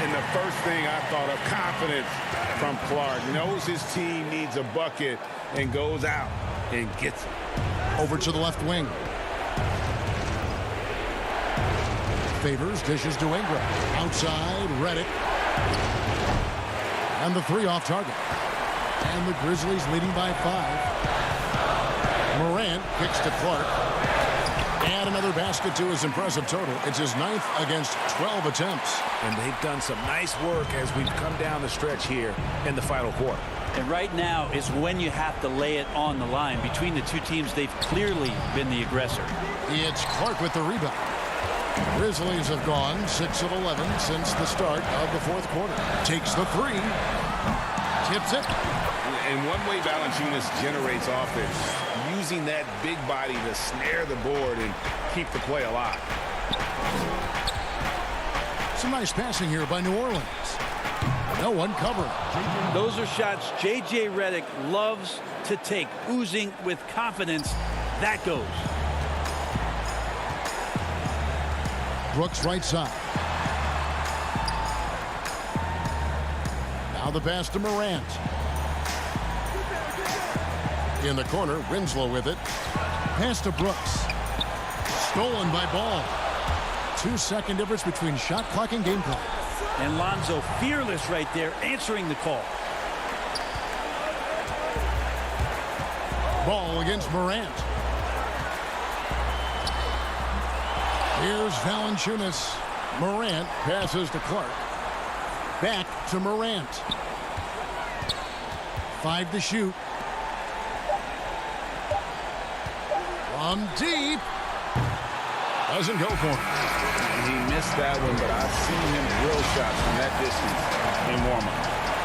Speaker 2: And the first thing I thought of, confidence from Clark. Knows his team needs a bucket and goes out and gets it.
Speaker 1: Over to the left wing. Favors dishes to Ingram. Outside, Redick. And the 3 off target. And the Grizzlies leading by 5. Morant kicks to Clark. And another basket to his impressive total. It's his 9th against 12 attempts.
Speaker 2: And they've done some nice work as we've come down the stretch here in the final quarter.
Speaker 10: And right now is when you have to lay it on the line. Between the two teams, they've clearly been the aggressor.
Speaker 1: It's Clark with the rebound. Grizzlies have gone 6 of 11 since the start of the fourth quarter. Takes the 3. Tips it.
Speaker 2: And one way Valanciunas generates offense, using that big body to snare the board and keep the play alive.
Speaker 1: Some nice passing here by New Orleans. No one covering.
Speaker 10: Those are shots J.J. Redick loves to take, oozing with confidence. That goes.
Speaker 1: Brooks right side. Now the pass to Morant. In the corner, Winslow with it. Pass to Brooks. Stolen by Ball. 2-second difference between shot clock and game clock.
Speaker 10: And Lonzo fearless right there, answering the call.
Speaker 1: Ball against Morant. Here's Valanciunas. Morant passes to Clark. Back to Morant. 5 to shoot. From deep. Doesn't go for him.
Speaker 2: He missed that one, but I've seen him drill shots from that distance in warm-up.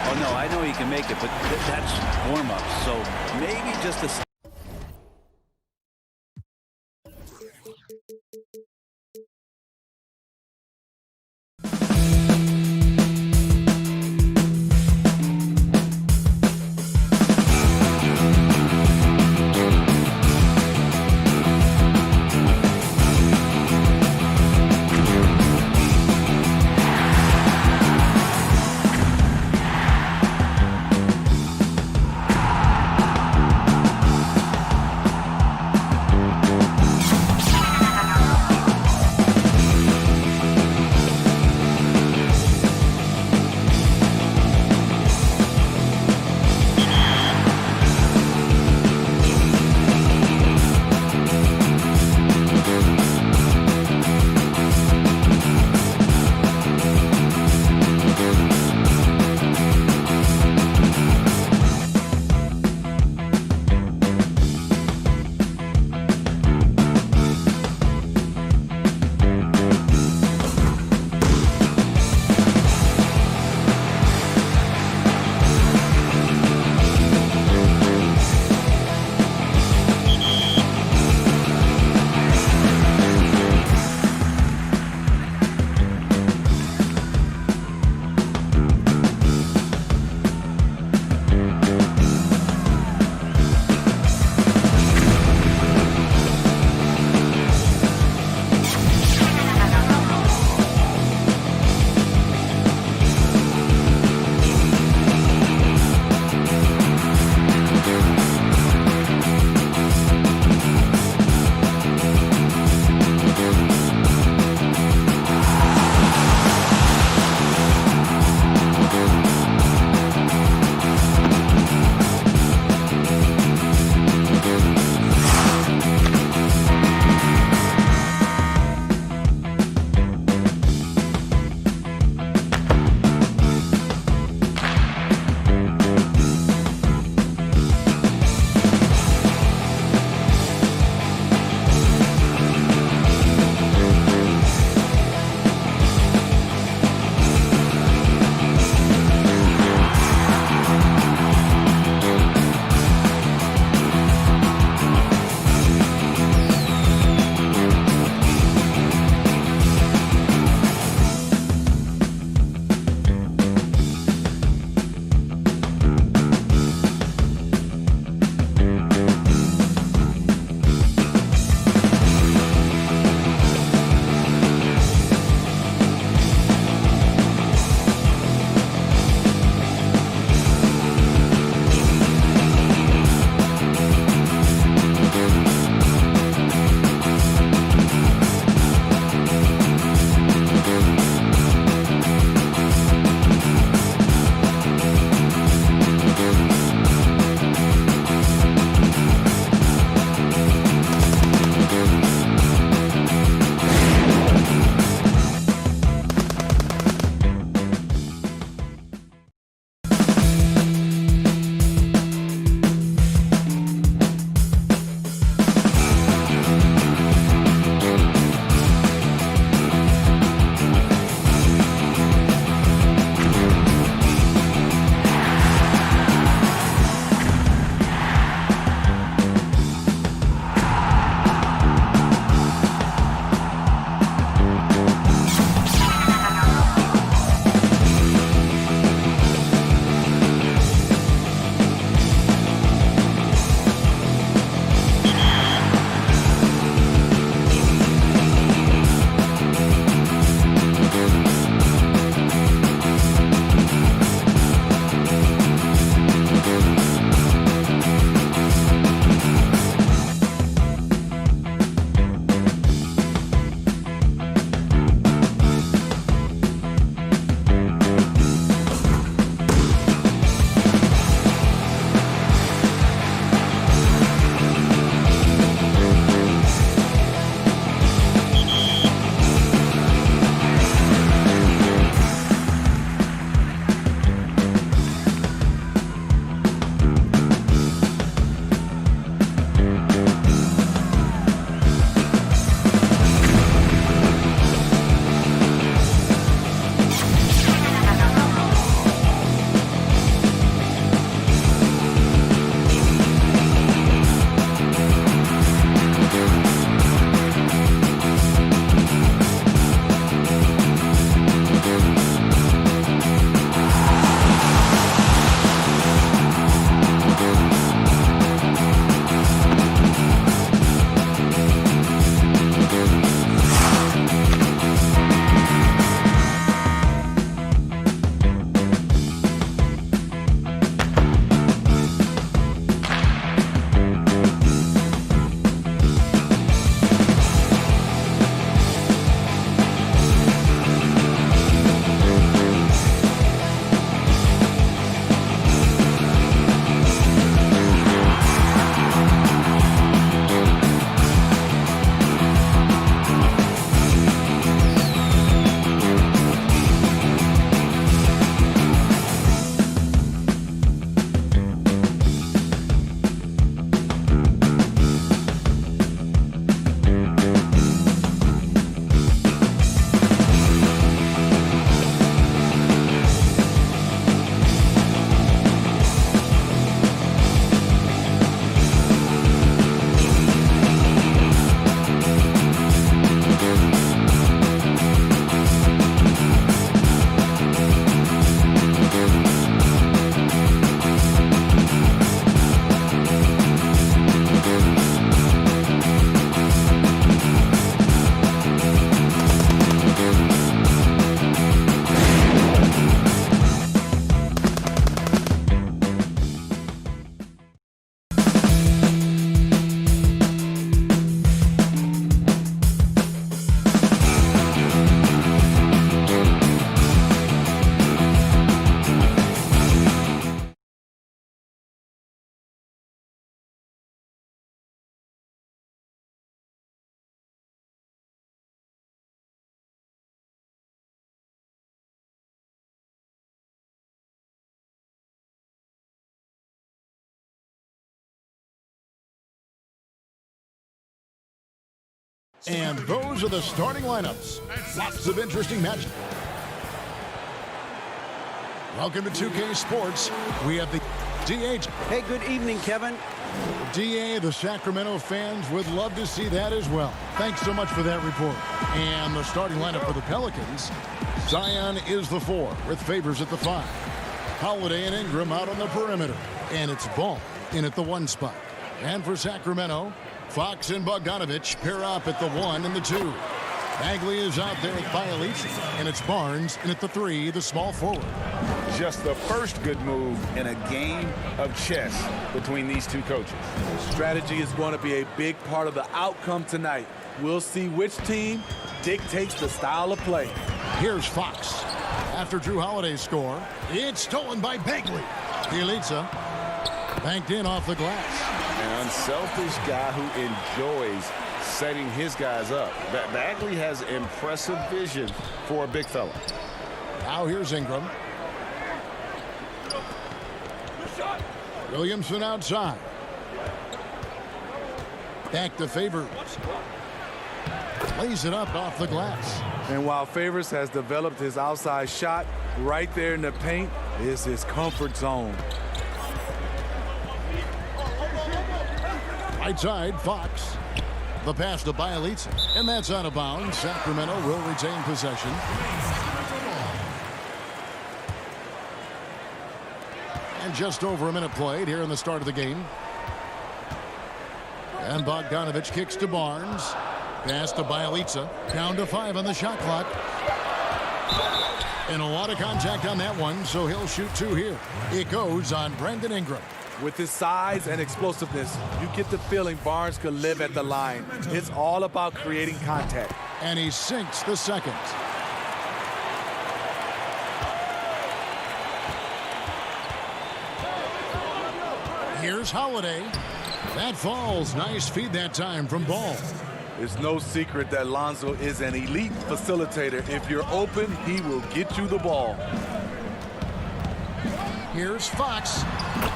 Speaker 10: Oh, no, I know he can make it, but that's warm-up. So maybe just a...
Speaker 1: And those are the starting lineups. Lots of interesting matches. Welcome to 2K Sports. We have the DH.
Speaker 9: Hey, good evening, Kevin.
Speaker 1: DA, the Sacramento fans would love to see that as well. Thanks so much for that report. And the starting lineup for the Pelicans. Zion is the 4 with Favors at the 5. Holiday and Ingram out on the perimeter. And it's Ball in at the 1 spot. And for Sacramento, Fox and Bogdanovich pair up at the 1 and the 2. Bagley is out there with Bialici, and it's Barnes in at the 3, the small forward.
Speaker 2: Just the first good move in a game of chess between these two coaches.
Speaker 12: Strategy is going to be a big part of the outcome tonight. We'll see which team dictates the style of play.
Speaker 1: Here's Fox. After Drew Holiday's score, it's stolen by Bagley. Bialici banked in off the glass.
Speaker 2: An unselfish guy who enjoys setting his guys up. Bagley has impressive vision for a big fella.
Speaker 1: Now here's Ingram. Williamson outside. Back to Favors. Lays it up off the glass.
Speaker 12: And while Favors has developed his outside shot, right there in the paint is his comfort zone.
Speaker 1: Right side, Fox. The pass to Bialici, and that's out of bounds. Sacramento will retain possession. And just over a minute played here in the start of the game. And Bogdanovich kicks to Barnes. Pass to Bialici. Down to 5 on the shot clock. And a lot of contact on that one, so he'll shoot 2 here. It goes on Brandon Ingram.
Speaker 12: With his size and explosiveness, you get the feeling Barnes could live at the line. It's all about creating contact.
Speaker 1: And he sinks the second. Here's Holiday. That falls. Nice feed that time from Ball.
Speaker 12: It's no secret that Lonzo is an elite facilitator. If you're open, he will get you the ball.
Speaker 1: Here's Fox.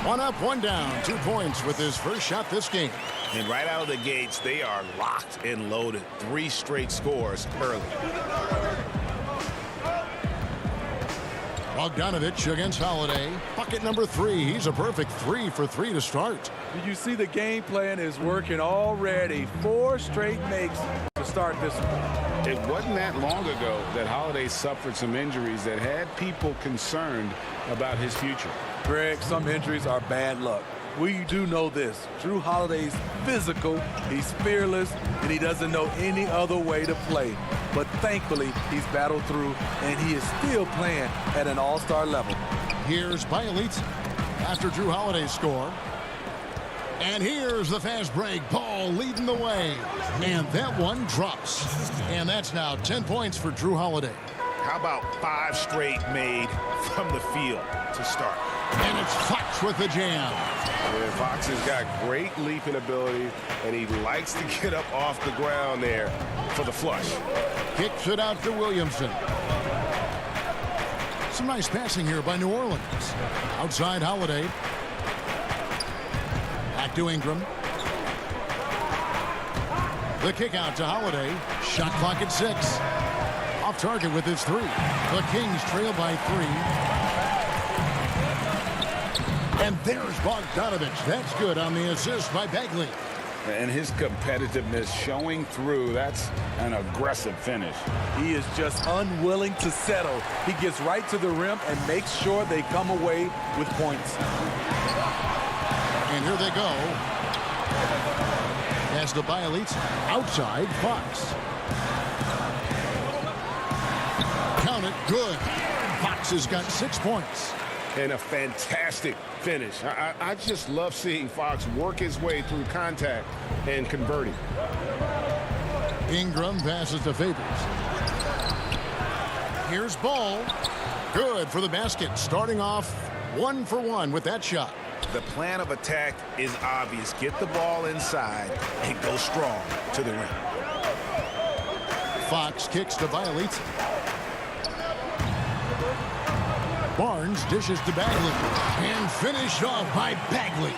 Speaker 1: 1 up, 1 down. 2 points with his first shot this game.
Speaker 2: And right out of the gates, they are locked and loaded. 3 straight scores early.
Speaker 1: Bogdanovich against Holiday. Bucket number 3. He's a perfect 3 for 3 to start.
Speaker 12: You see the game plan is working already. 4 straight makes to start this one.
Speaker 2: It wasn't that long ago that Holiday suffered some injuries that had people concerned about his future.
Speaker 12: Greg, some injuries are bad luck. We do know this. Drew Holiday's physical, he's fearless, and he doesn't know any other way to play. But thankfully, he's battled through, and he is still playing at an all-star level.
Speaker 1: Here's Bialici after Drew Holiday's score. And here's the fast break. Ball leading the way. And that one drops. And that's now 10 points for Drew Holiday.
Speaker 2: How about 5 straight made from the field to start?
Speaker 1: And it's Fox with the jam.
Speaker 2: Yeah, Fox has got great leaping ability, and he likes to get up off the ground there for the flush.
Speaker 1: Kicks it out to Williamson. Some nice passing here by New Orleans. Outside Holiday. Back to Ingram. The kick out to Holiday. Shot clock at 6. Off target with his 3. The Kings trail by 3. And there's Bogdanovich. That's good on the assist by Bagley.
Speaker 2: And his competitiveness showing through. That's an aggressive finish.
Speaker 12: He is just unwilling to settle. He gets right to the rim and makes sure they come away with points.
Speaker 1: And here they go. As the Bialici outside Fox. Count it. Good. Fox has got 6 points.
Speaker 2: And a fantastic finish. I just love seeing Fox work his way through contact and converting.
Speaker 1: Ingram passes to Favors. Here's Ball. Good for the basket. Starting off 1 for 1 with that shot.
Speaker 2: The plan of attack is obvious. Get the ball inside and go strong to the rim.
Speaker 1: Fox kicks to Bialici. Barnes dishes to Bagley. And finished off by Bagley.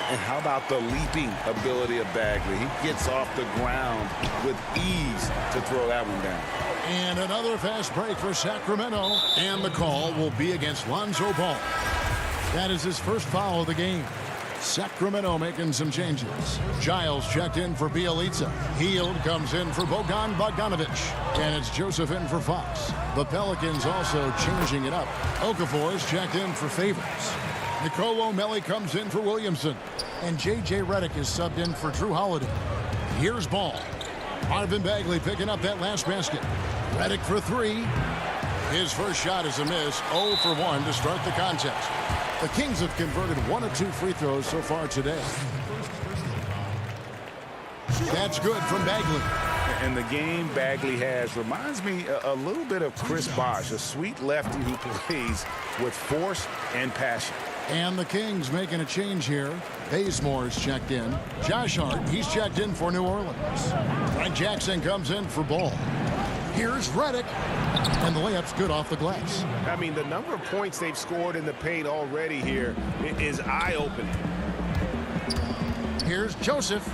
Speaker 2: And how about the leaping ability of Bagley? He gets off the ground with ease to throw that one down.
Speaker 1: And another fast break for Sacramento. And the call will be against Lonzo Ball. That is his first foul of the game. Sacramento making some changes. Giles checked in for Bielitsa. Hield comes in for Bojan Bogdanovic. And it's Joseph in for Fox. The Pelicans also changing it up. Okafor's checked in for Favors. Nicolo Melli comes in for Williamson. And J.J. Redick is subbed in for Drew Holiday. Here's Ball. Marvin Bagley picking up that last basket. Redick for three. His first shot is a miss. 0 for 1 to start the contest. The Kings have converted 1 of 2 free throws so far today. That's good from Bagley.
Speaker 2: And the game Bagley has reminds me a little bit of Chris Bosh, a sweet lefty who plays with force and passion.
Speaker 1: And the Kings making a change here. Bazemore's checked in. Josh Hart, he's checked in for New Orleans. Frank Jackson comes in for Ball. Here's Redick. And the layup's good off the glass.
Speaker 2: I mean, the number of points they've scored in the paint already here is eye-opening.
Speaker 1: Here's Joseph.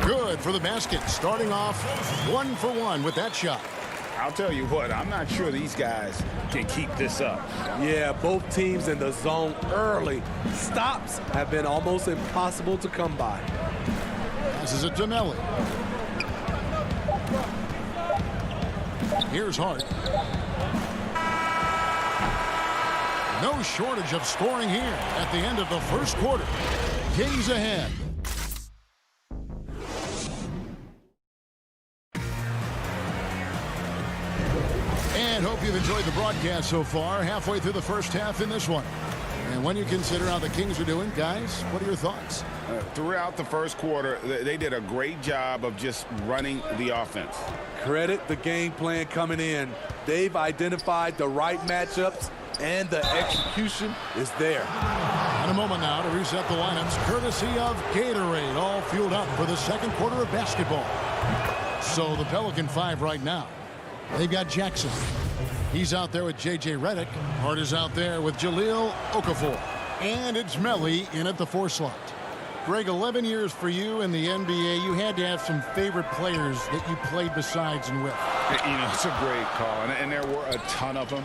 Speaker 1: Good for the basket. Starting off 1 for 1 with that shot.
Speaker 2: I'll tell you what, I'm not sure these guys can keep this up.
Speaker 12: Yeah, both teams in the zone early. Stops have been almost impossible to come by.
Speaker 1: Passes it to Melli. Here's Hart. No shortage of scoring here at the end of the first quarter. Kings ahead. And hope you've enjoyed the broadcast so far. Halfway through the first half in this one. And when you consider how the Kings are doing, guys, what are your thoughts?
Speaker 2: Throughout the first quarter, they did a great job of just running the offense.
Speaker 12: Credit the game plan coming in. They've identified the right matchups, and the execution is there.
Speaker 1: In a moment now to reset the lineups, courtesy of Gatorade, all fueled up for the second quarter of basketball. So the Pelican 5 right now. They've got Jackson. He's out there with J.J. Redick. Hart is out there with Jahlil Okafor. And it's Melli in at the 4 slot. Greg, 11 years for you in the NBA. You had to have some favorite players that you played besides and with.
Speaker 2: You know, it's a great call, and there were a ton of them.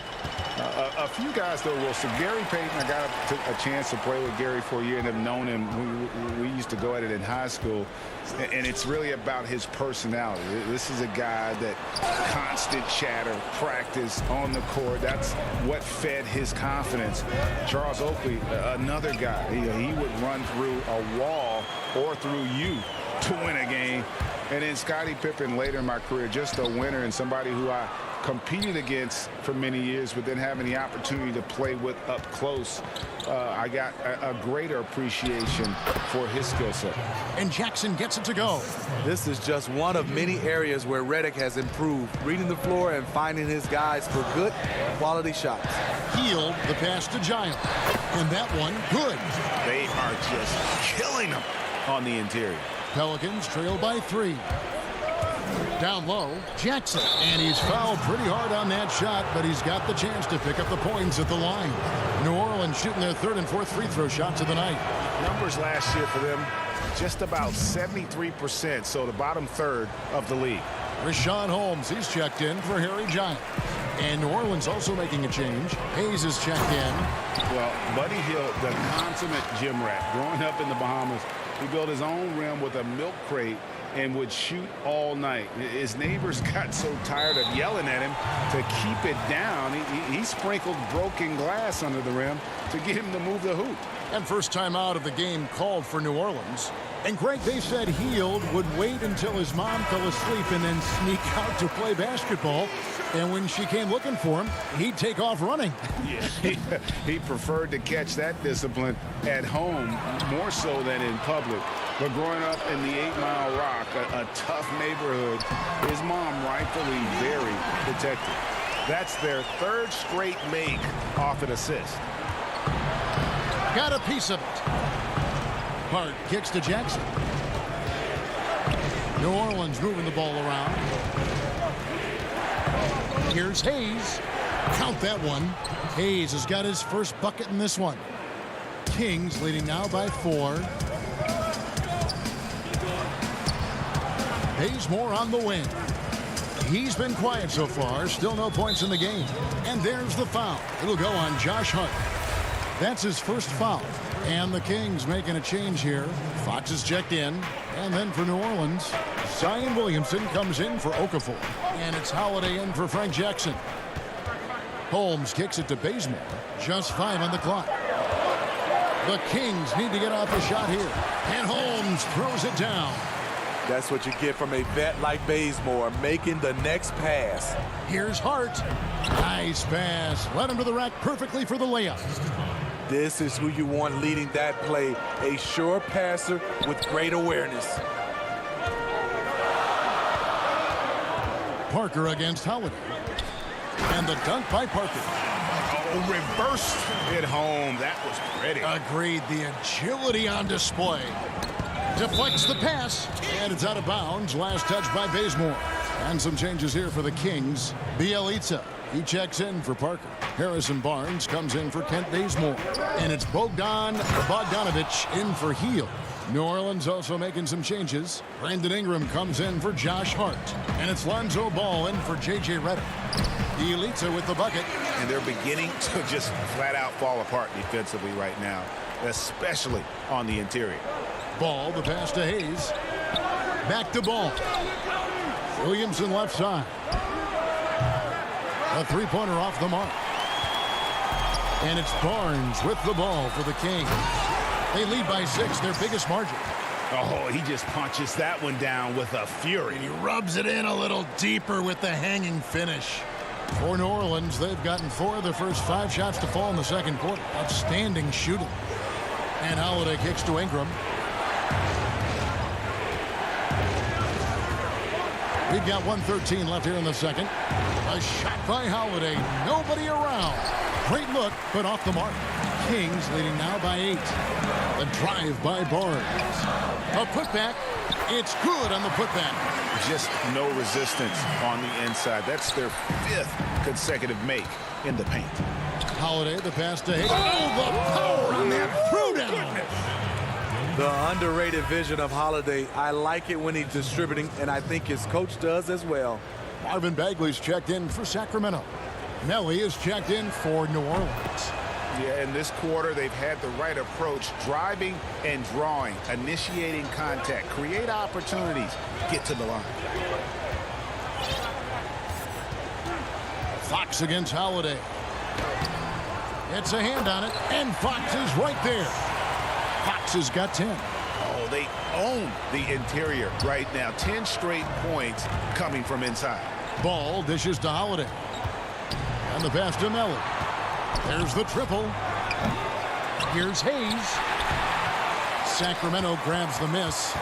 Speaker 2: A few guys, though, Wilson. Gary Payton, I got a chance to play with Gary for a year and have known him. We used to go at it in high school, and it's really about his personality. This is a guy that constant chatter, practice on the court. That's what fed his confidence. Charles Oakley, another guy. He would run through a wall or through you to win a game. And then Scottie Pippen later in my career, just a winner and somebody who I competed against for many years, but then having the opportunity to play with up close, I got a greater appreciation for his skill set.
Speaker 1: And Jackson gets it to go.
Speaker 12: This is just one of many areas where Redick has improved, reading the floor and finding his guys for good quality shots.
Speaker 1: Hield the pass to Giles. And that one, good.
Speaker 2: They are just killing them on the interior.
Speaker 1: Pelicans trail by 3. Down low, Jackson. And he's fouled pretty hard on that shot, but he's got the chance to pick up the points at the line. New Orleans shooting their 3rd and 4th free throw shots of the night.
Speaker 2: Numbers last year for them, just about 73%, so the bottom third of the league.
Speaker 1: Richaun Holmes, he's checked in for Harry Giles. And New Orleans also making a change. Hayes is checked in.
Speaker 2: Well, Buddy Hield, the consummate gym rat, growing up in the Bahamas, he built his own rim with a milk crate and would shoot all night. His neighbors got so tired of yelling at him to keep it down. He sprinkled broken glass under the rim to get him to move the hoop.
Speaker 1: And first time out of the game called for New Orleans. And Greg, they said Hield would wait until his mom fell asleep and then sneak out to play basketball. And when she came looking for him, he'd take off running.
Speaker 2: Yeah, he preferred to catch that discipline at home more so than in public. But growing up in the 8 Mile Rock, a tough neighborhood, his mom rightfully very protected. That's their 3rd straight make off an assist.
Speaker 1: Got a piece of it. Hart kicks to Jackson. New Orleans moving the ball around. Here's Hayes. Count that one. Hayes has got his first bucket in this one. Kings leading now by 4. Bazemore on the wing. He's been quiet so far. Still no points in the game. And there's the foul. It'll go on Josh Hart. That's his first foul. And the Kings making a change here. Fox is checked in. And then for New Orleans, Zion Williamson comes in for Okafor. And it's Holiday in for Frank Jackson. Holmes kicks it to Bazemore. Just 5 on the clock. The Kings need to get off a shot here. And Holmes throws it down.
Speaker 12: That's what you get from a vet like Bazemore, making the next pass.
Speaker 1: Here's Hart. Nice pass. Led him to the rack perfectly for the layup.
Speaker 12: This is who you want leading that play. A sure passer with great awareness.
Speaker 1: Parker against Holiday. And the dunk by Parker.
Speaker 2: Oh, reversed it home. That was pretty.
Speaker 1: Agreed. The agility on display. Deflects the pass. And it's out of bounds. Last touch by Bazemore. And some changes here for the Kings. Bielitsa. He checks in for Parker. Harrison Barnes comes in for Kent Bazemore. And it's Bogdanovich in for Heel. New Orleans also making some changes. Brandon Ingram comes in for Josh Hart. And it's Lonzo Ball in for J.J. Redick. Bielitsa with the bucket.
Speaker 2: And they're beginning to just flat out fall apart defensively right now, especially on the interior.
Speaker 1: Ball, the pass to Hayes. Back to Ball. Williamson left side. A three-pointer off the mark. And it's Barnes with the ball for the Kings. They lead by 6, their biggest margin.
Speaker 2: Oh, he just punches that one down with a fury.
Speaker 1: And he rubs it in a little deeper with the hanging finish. For New Orleans, they've gotten 4 of their first 5 shots to fall in the second quarter. Outstanding shooting. And Holiday kicks to Ingram. We've got 1:13 left here in the second. A shot by Holiday. Nobody around. Great look, but off the mark. Kings leading now by 8. The drive by Barnes. A putback. It's good on the putback.
Speaker 2: Just no resistance on the inside. That's their 5th consecutive make in the paint.
Speaker 1: Holiday, the pass to Hayes. Oh, the power on that throwdown.
Speaker 12: The underrated vision of Holiday. I like it when he's distributing, and I think his coach does as well.
Speaker 1: Marvin Bagley's checked in for Sacramento. Melly is checked in for New Orleans.
Speaker 2: Yeah, in this quarter, they've had the right approach, driving and drawing, initiating contact, create opportunities, get to the line.
Speaker 1: Fox against Holiday. It's a hand on it, and Fox is right there. Fox has got 10.
Speaker 2: Oh, they own the interior right now. 10 straight points coming from inside.
Speaker 1: Ball dishes to Holiday. And the pass to Melly. There's the triple. Here's Hayes. Sacramento grabs the miss.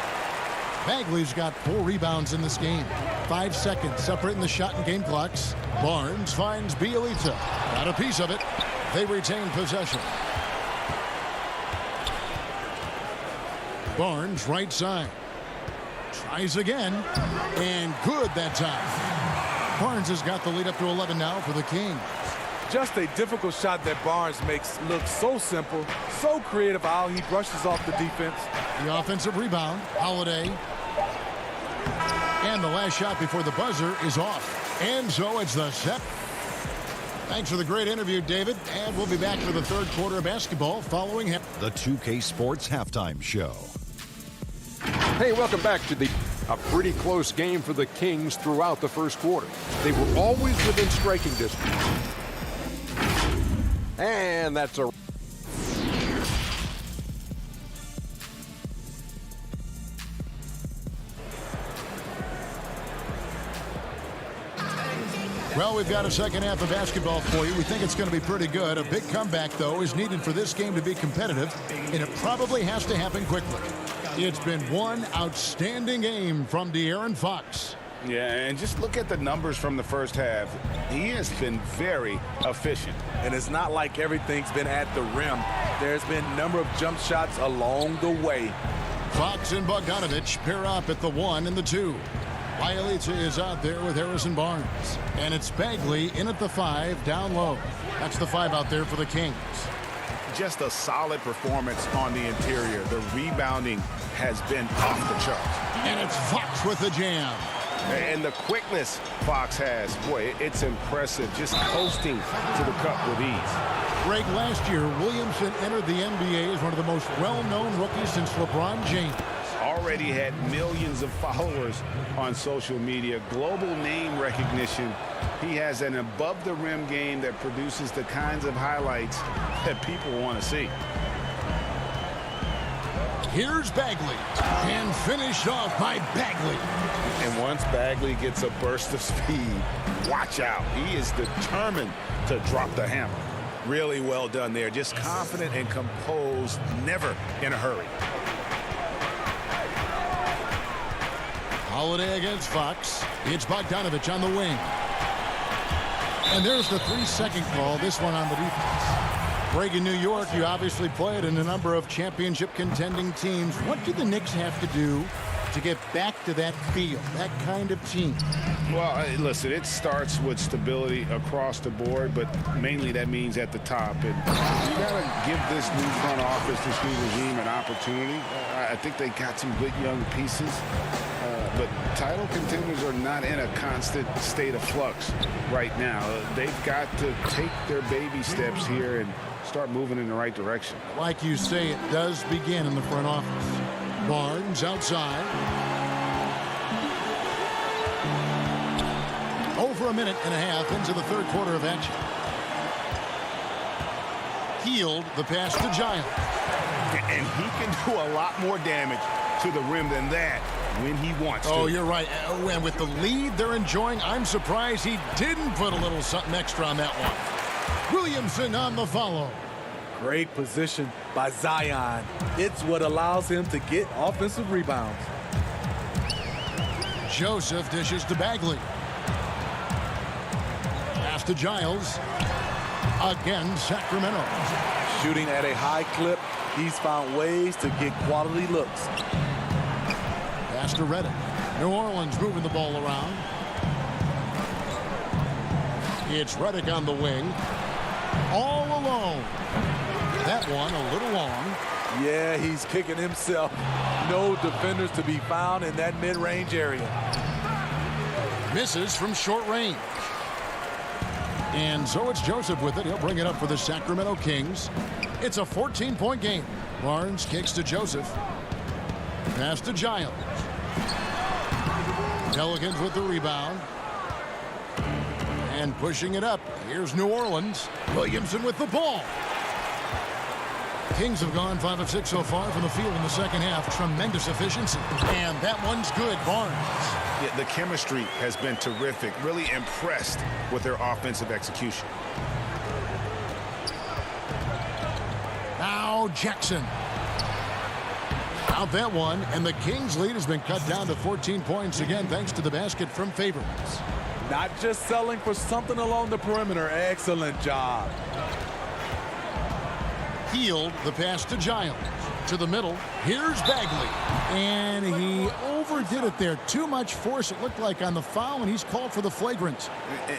Speaker 1: Bagley's got 4 rebounds in this game. 5 seconds separating the shot and game clocks. Barnes finds Bielitsa. Got a piece of it. They retain possession. Barnes right side. Tries again. And good that time. Barnes has got the lead up to 11 now for the Kings.
Speaker 12: Just a difficult shot that Barnes makes look so simple, so creative how he brushes off the defense.
Speaker 1: The offensive rebound, Holiday. And the last shot before the buzzer is off. And so it's the set. Thanks for the great interview, David. And we'll be back for the third quarter of basketball following him.
Speaker 5: The 2K Sports Halftime Show.
Speaker 6: Hey, welcome back to a pretty close game for the Kings throughout the first quarter. They were always within striking distance. And that's a...
Speaker 1: Well, we've got a second half of basketball for you. We think it's going to be pretty good. A big comeback, though, is needed for this game to be competitive, and it probably has to happen quickly. It's been one outstanding game from De'Aaron Fox.
Speaker 2: Yeah, and just look at the numbers from the first half. He has been very efficient.
Speaker 12: And it's not like everything's been at the rim. There's been a number of jump shots along the way.
Speaker 1: Fox and Bogdanovich pair up at the 1 and the 2. Bielitsa is out there with Harrison Barnes. And it's Bagley in at the 5 down low. That's the 5 out there for the Kings.
Speaker 2: Just a solid performance on the interior. The rebounding has been off the charts.
Speaker 1: And it's Fox with the jam.
Speaker 2: And the quickness Fox has, boy, it's impressive. Just coasting to the cup with ease.
Speaker 1: Greg, last year, Williamson entered the NBA as one of the most well-known rookies since LeBron James.
Speaker 3: Already had millions of followers on social media, global name recognition. He has an above-the-rim game that produces the kinds of highlights that people want to see.
Speaker 1: Here's Bagley, and finished off by Bagley.
Speaker 3: And once Bagley gets a burst of speed, watch out. He is determined to drop the hammer. Really well done there. Just confident and composed, never in a hurry.
Speaker 1: Holiday against Fox. It's Bogdanovich on the wing. And there's the 3-second call, this one on the defense. Greg, in New York, you obviously played in a number of championship contending teams. What do the Knicks have to do to get back to that feel, that kind of team?
Speaker 3: Well, listen, it starts with stability across the board, but mainly that means at the top. And you got to give this new front office, this new regime, an opportunity. I think they got some good young pieces. But title contenders are not in a constant state of flux right now. They've got to take their baby steps here and start moving in the right direction.
Speaker 1: Like you say, it does begin in the front office. Barnes outside. Over a minute and a half into the third quarter of action. Hield the pass to Giles.
Speaker 3: And he can do a lot more damage to the rim than that when he wants to.
Speaker 1: Oh, you're right. And with the lead they're enjoying, I'm surprised he didn't put a little something extra on that one. Williamson on the follow.
Speaker 12: Great position by Zion. It's what allows him to get offensive rebounds.
Speaker 1: Joseph dishes to Bagley. Pass to Giles. Again, Sacramento.
Speaker 12: Shooting at a high clip, he's found ways to get quality looks.
Speaker 1: Pass to Redick. New Orleans moving the ball around. It's Redick on the wing. All alone. That one a little long.
Speaker 12: Yeah, he's kicking himself. No defenders to be found in that mid-range area.
Speaker 1: Misses from short range. And so it's Joseph with it. He'll bring it up for the Sacramento Kings. It's a 14-point game. Barnes kicks to Joseph. Pass to Giles. Pelicans with the rebound. And pushing it up. Here's New Orleans. Williamson with the ball. Kings have gone 5 of 6 so far from the field in the second half. Tremendous efficiency. And that one's good. Barnes.
Speaker 3: Yeah, the chemistry has been terrific. Really impressed with their offensive execution.
Speaker 1: Now Jackson. Out that one, and the Kings lead has been cut down to 14 points again thanks to the basket from Favorites.
Speaker 12: Not just selling for something along the perimeter. Excellent job.
Speaker 1: Hield the pass to Giles. To the middle. Here's Bagley. And he overdid it there. Too much force, it looked like, on the foul, and he's called for the flagrant.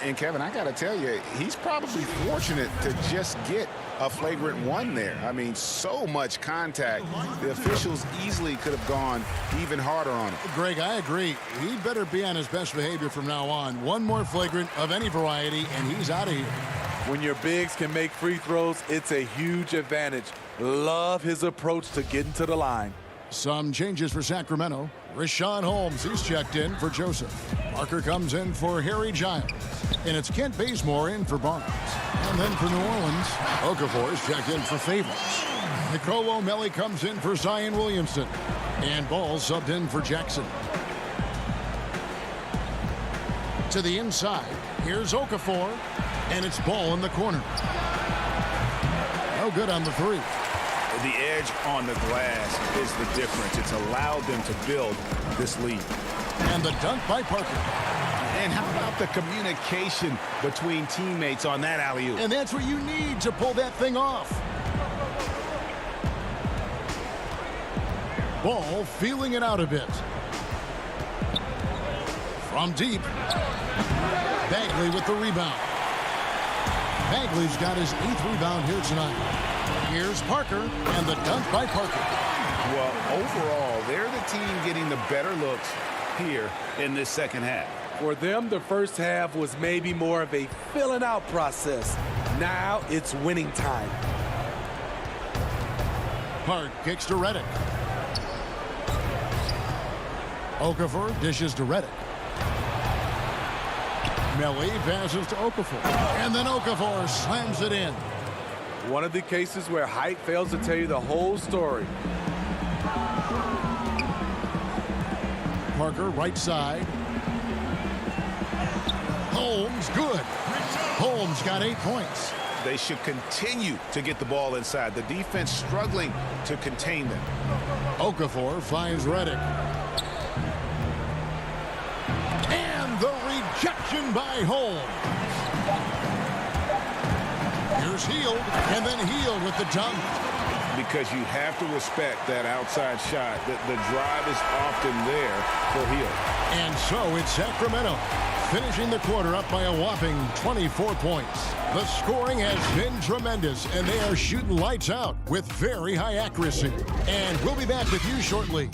Speaker 3: And Kevin, I got to tell you, he's probably fortunate to just get a flagrant one there. I mean, so much contact. The officials easily could have gone even harder on him.
Speaker 1: Greg, I agree. He better be on his best behavior from now on. One more flagrant of any variety, and he's out of here.
Speaker 12: When your bigs can make free throws, it's a huge advantage. Love his approach to getting to the line.
Speaker 1: Some changes for Sacramento. Rashawn Holmes, he's checked in for Joseph. Parker comes in for Harry Giles. And it's Kent Bazemore in for Barnes. And then for New Orleans, Okafor's checked in for Favors. Nicolo Melli comes in for Zion Williamson. And Ball subbed in for Jackson. To the inside, here's Okafor. And it's Ball in the corner. No good on the three.
Speaker 3: The edge on the glass is the difference. It's allowed them to build this lead.
Speaker 1: And the dunk by Parker.
Speaker 3: And how about the communication between teammates on that alley-oop?
Speaker 1: And that's what you need to pull that thing off. Ball feeling it out a bit. From deep. Bagley with the rebound. Bagley's got his 8th rebound here tonight. Here's Parker, and the dunk by Parker.
Speaker 3: Well, overall, they're the team getting the better looks here in this second half.
Speaker 12: For them, the first half was maybe more of a filling out process. Now it's winning time.
Speaker 1: Park kicks to Redick. Okafor dishes to Redick. Melly passes to Okafor. And then Okafor slams it in.
Speaker 12: One of the cases where height fails to tell you the whole story.
Speaker 1: Parker, right side. Holmes, good. Holmes got 8 points.
Speaker 2: They should continue to get the ball inside. The defense struggling to contain them.
Speaker 1: Okafor finds Redick. And the rejection by Holmes. Here's Hield, and then Hield with the dunk.
Speaker 2: Because you have to respect that outside shot. The drive is often there for Hield.
Speaker 1: And so it's Sacramento finishing the quarter up by a whopping 24 points. The scoring has been tremendous, and they are shooting lights out with very high accuracy. And we'll be back with you shortly.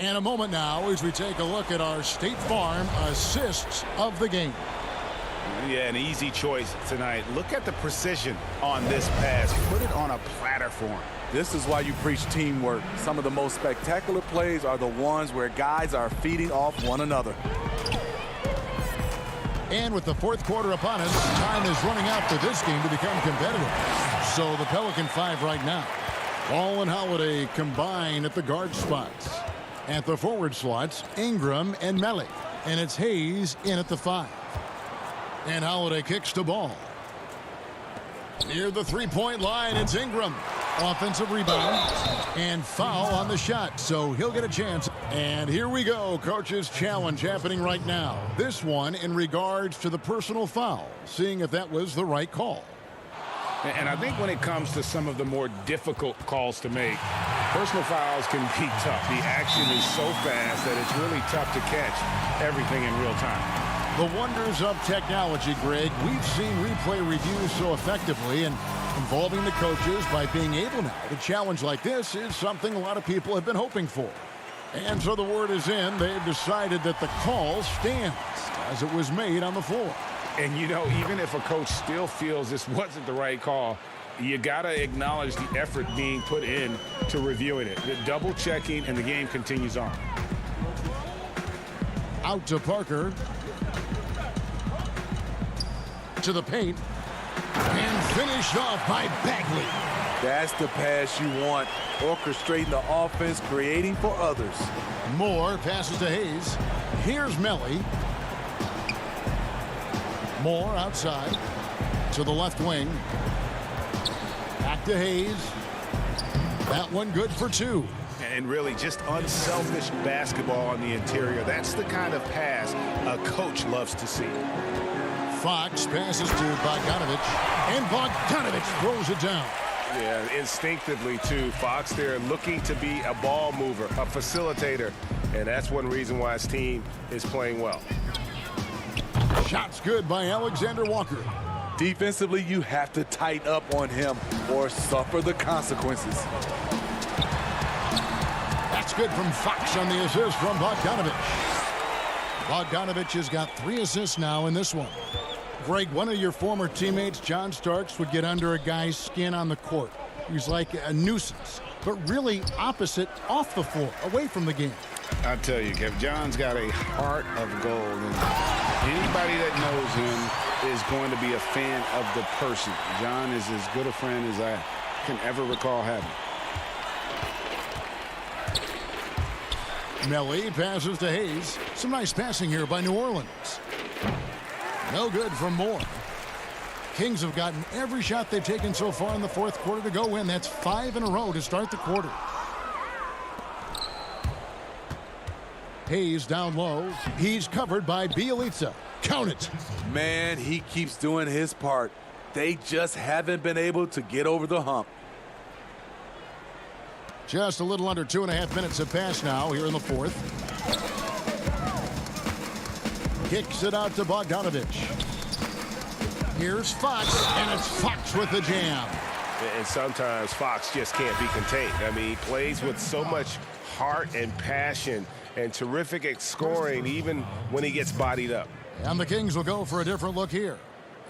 Speaker 1: And a moment now as we take a look at our State Farm assists of the game.
Speaker 2: Yeah, an easy choice tonight. Look at the precision on this pass. Put it on a platter for him.
Speaker 12: This is why you preach teamwork. Some of the most spectacular plays are the ones where guys are feeding off one another.
Speaker 1: And with the fourth quarter upon us, time is running out for this game to become competitive. So the Pelican 5 right now. Ball and Holiday combine at the guard spots. At the forward slots, Ingram and Melly. And it's Hayes in at the 5. And Holiday kicks the ball. Near the three-point line, it's Ingram. Offensive rebound and foul on the shot, so he'll get a chance. And here we go, coach's challenge happening right now. This one in regards to the personal foul, seeing if that was the right call.
Speaker 2: And I think when it comes to some of the more difficult calls to make, personal fouls can be tough. The action is so fast that it's really tough to catch everything in real time.
Speaker 1: The wonders of technology, Greg. We've seen replay reviews so effectively, and involving the coaches by being able now to challenge like this is something a lot of people have been hoping for. And so the word is in. They've decided that the call stands as it was made on the floor.
Speaker 2: And, you know, even if a coach still feels this wasn't the right call, you got to acknowledge the effort being put in to reviewing it. The double checking, and the game continues on.
Speaker 1: Out to Parker. To the paint. And finished off by Bagley.
Speaker 12: That's the pass you want. Orchestrating the offense, creating for others.
Speaker 1: Moore passes to Hayes. Here's Melly. Moore outside to the left wing. Back to Hayes. That one good for 2.
Speaker 2: And really just unselfish basketball on the interior. That's the kind of pass a coach loves to see.
Speaker 1: Fox passes to Bogdanovich. And Bogdanovich throws it down.
Speaker 2: Yeah, instinctively, too. Fox there looking to be a ball mover, a facilitator. And that's one reason why his team is playing well.
Speaker 1: Shots good by Alexander Walker.
Speaker 12: Defensively, you have to tighten up on him or suffer the consequences.
Speaker 1: That's good from Fox on the assist from Bogdanovich. Bogdanovich has got 3 assists now in this one. Greg, one of your former teammates, John Starks, would get under a guy's skin on the court. He's like a nuisance, but really opposite off the floor, away from the game.
Speaker 3: I tell you, Kev, John's got a heart of gold. And anybody that knows him is going to be a fan of the person. John is as good a friend as I can ever recall having.
Speaker 1: Melly passes to Hayes. Some nice passing here by New Orleans. No good from Moore. Kings have gotten every shot they've taken so far in the fourth quarter to go in. That's 5 in a row to start the quarter. Hayes down low. He's covered by Bielitsa. Count it.
Speaker 12: Man, he keeps doing his part. They just haven't been able to get over the hump.
Speaker 1: Just a little under 2.5 minutes have passed now here in the fourth. Kicks it out to Bogdanovich. Here's Fox, and it's Fox with the jam.
Speaker 2: And sometimes Fox just can't be contained. I mean, he plays with so much heart and passion and terrific at scoring even when he gets bodied up.
Speaker 1: And the Kings will go for a different look here.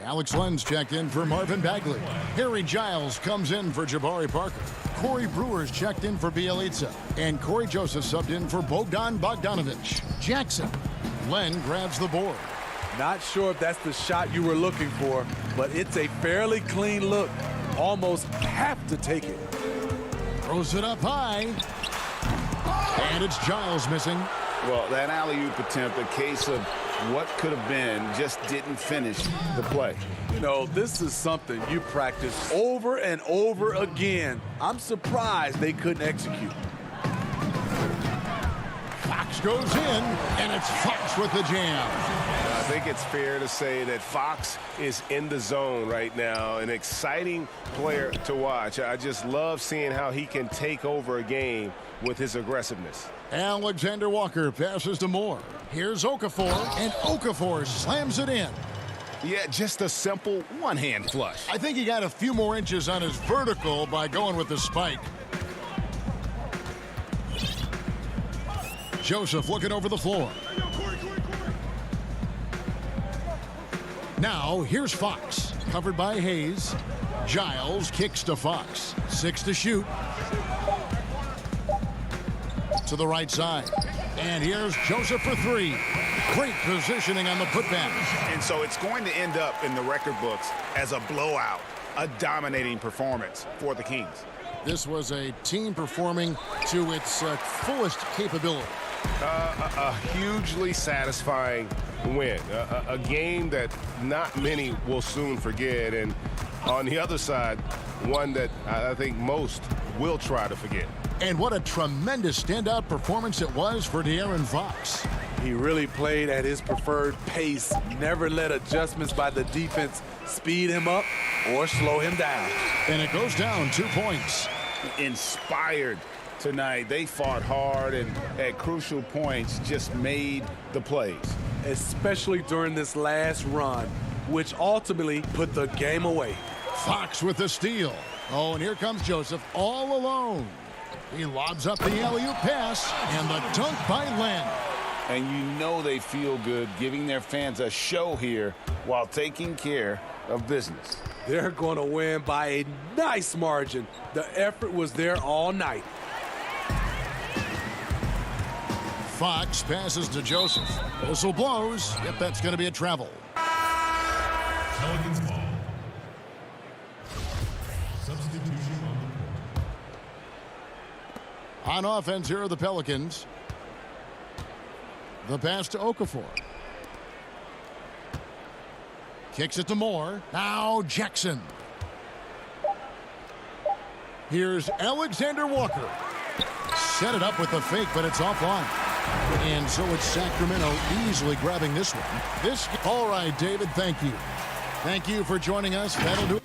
Speaker 1: Alex Len's checked in for Marvin Bagley. Harry Giles comes in for Jabari Parker. Corey Brewer's checked in for Bielitsa. And Corey Joseph subbed in for Bogdan Bogdanovich. Jackson. Len grabs the board.
Speaker 12: Not sure if that's the shot you were looking for, but it's a fairly clean look. Almost have to take it.
Speaker 1: Throws it up high. And it's Giles missing.
Speaker 3: Well, that alley-oop attempt, a case of what could have been, just didn't finish the play.
Speaker 12: You know, this is something you practice over and over again. I'm surprised they couldn't execute.
Speaker 1: Fox goes in, and it's Fox with the jam.
Speaker 2: I think it's fair to say that Fox is in the zone right now, an exciting player to watch. I just love seeing how he can take over a game with his aggressiveness.
Speaker 1: Alexander Walker passes to Moore. Here's Okafor, and Okafor slams it in.
Speaker 3: Yeah, just a simple one-hand flush.
Speaker 1: I think he got a few more inches on his vertical by going with the spike. Joseph looking over the floor. Now, here's Fox, covered by Hayes. Giles kicks to Fox. 6 to shoot. To the right side. And here's Joseph for 3. Great positioning on the putback.
Speaker 3: And so it's going to end up in the record books as a blowout, a dominating performance for the Kings.
Speaker 1: This was a team performing to its fullest capability.
Speaker 2: A hugely satisfying win. A game that not many will soon forget. And on the other side, one that I think most will try to forget.
Speaker 1: And what a tremendous standout performance it was for De'Aaron Fox.
Speaker 12: He really played at his preferred pace, never let adjustments by the defense speed him up or slow him down.
Speaker 1: And it goes down 2 points.
Speaker 3: Inspired tonight. They fought hard and at crucial points just made the plays.
Speaker 12: Especially during this last run, which ultimately put the game away.
Speaker 1: Fox with the steal. Oh, and here comes Joseph all alone. He lobs up the alley-oop pass, and the dunk by Len.
Speaker 3: And you know they feel good giving their fans a show here while taking care of business.
Speaker 12: They're going to win by a nice margin. The effort was there all night.
Speaker 1: Fox passes to Joseph. Whistle blows. Yep, that's going to be a travel.
Speaker 8: Pelicans ball. Substitution on the court.
Speaker 1: On offense, here are the Pelicans. The pass to Okafor. Kicks it to Moore. Now Jackson. Here's Alexander Walker. Set it up with the fake, but it's offline. And so it's Sacramento easily grabbing this one. All right, David, thank you. Thank you for joining us. That'll do it.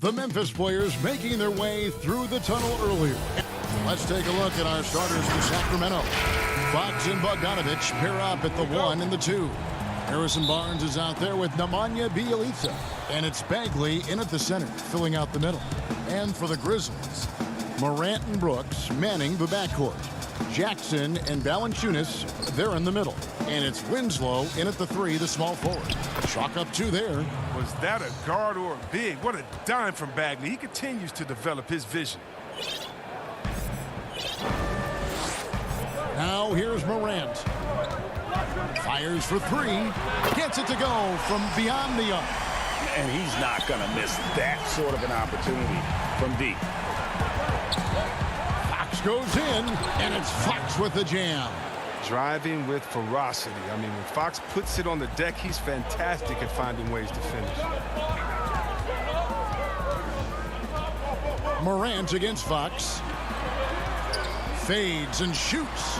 Speaker 1: The Memphis players making their way through the tunnel earlier. Let's take a look at our starters for Sacramento. Fox and Bogdanovich pair up at the 1 and the 2. Harrison Barnes is out there with Nemanja Bjelica. And it's Bagley in at the center, filling out the middle. And for the Grizzlies, Morant and Brooks manning the backcourt. Jackson and Valanciunas, they're in the middle. And it's Winslow in at the 3, the small forward. Chalk up 2 there.
Speaker 7: Was that a guard or a big? What a dime from Bagley. He continues to develop his vision.
Speaker 1: Now here's Morant. Fires for 3. Gets it to go from beyond the arc.
Speaker 2: And he's not going to miss that sort of an opportunity from deep.
Speaker 1: Fox goes in, and it's Fox with the jam.
Speaker 7: Driving with ferocity. I mean, when Fox puts it on the deck, he's fantastic at finding ways to finish.
Speaker 1: Morant against Fox. Fades and shoots.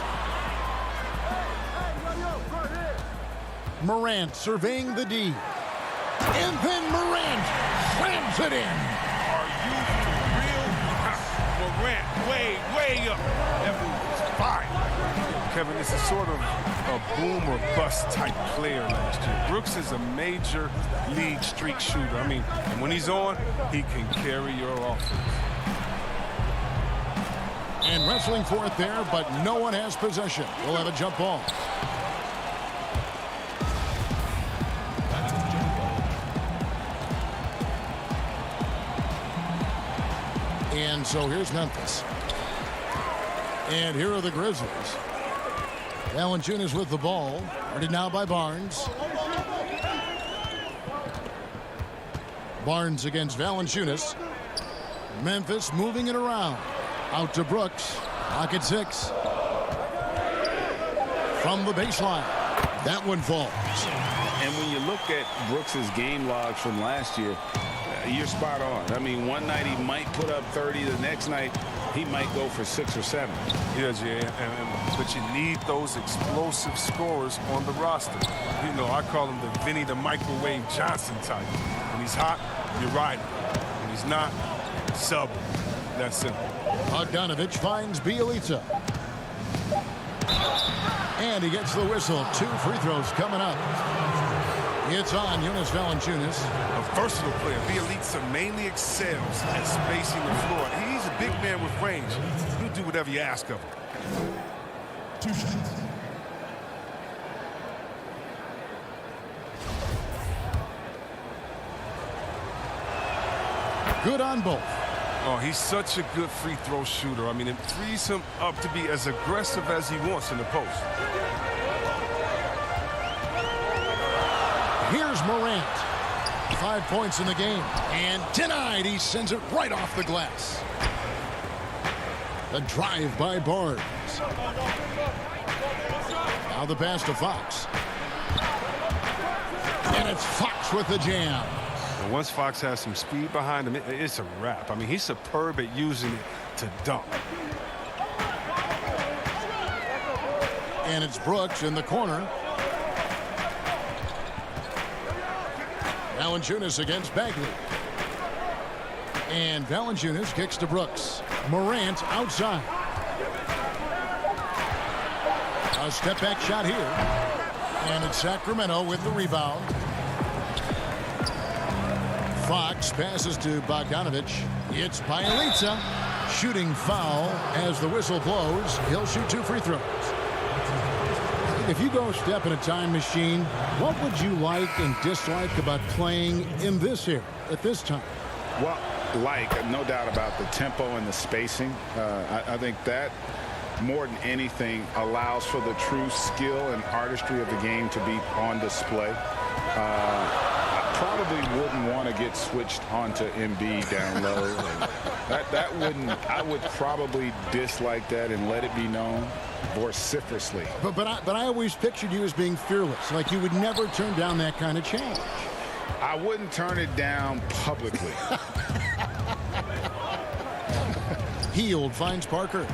Speaker 1: Morant surveying the D. And then Morant slams it in.
Speaker 7: Are you for real? Morant, way up. That move was fine. Kevin, this is sort of a boom or bust type player last year. Brooks is a major league streak shooter. I mean, when he's on, he can carry your offense.
Speaker 1: And wrestling for it there, but no one has possession. We'll have a jump ball. And so here's Memphis. And here are the Grizzlies. Valanciunas with the ball. Guarded now by Barnes. Barnes against Valanciunas. Memphis moving it around. Out to Brooks. Pocket 6. From the baseline. That one falls.
Speaker 2: And when you look at Brooks's game logs from last year, you're spot on. I mean, one night he might put up 30. The next night he might go for 6 or 7.
Speaker 7: Yeah, Jay, but you need those explosive scorers on the roster. You know, I call him the Vinny the Microwave Johnson type. When he's hot, you're riding. When he's not, sub. That's simple.
Speaker 1: Bogdanovich finds Bjelica. And he gets the whistle. 2 free throws coming up. It's on Jonas Valanciunas.
Speaker 7: A versatile player. Bjelica mainly excels at spacing the floor. He's a big man with range. He'll do whatever you ask of him.
Speaker 8: 2 shots.
Speaker 1: Good on both.
Speaker 7: Oh, he's such a good free throw shooter. I mean, it frees him up to be as aggressive as he wants in the post.
Speaker 1: Here's Morant. 5 points in the game. And denied. He sends it right off the glass. The drive by Barnes. Now the pass to Fox. And it's Fox with the jam.
Speaker 7: And once Fox has some speed behind him, it's a wrap. I mean, he's superb at using it to dunk.
Speaker 1: And it's Brooks in the corner. Valanciunas against Bagley. And Valanciunas kicks to Brooks. Morant outside. A step back shot here. And it's Sacramento with the rebound. Fox passes to Bogdanovich. It's Bjelica. Shooting foul as the whistle blows. He'll shoot 2 free throws. If you go step in a time machine, what would you like and dislike about playing in this era at this time?
Speaker 3: Well, no doubt about the tempo and the spacing. I think that more than anything allows for the true skill and artistry of the game to be on display. I probably wouldn't want to get switched onto Embiid down low. I would probably dislike that and let it be known vociferously.
Speaker 1: But I always pictured you as being fearless, like you would never turn down that kind of challenge.
Speaker 3: I wouldn't turn it down publicly.
Speaker 1: Hield finds Parker.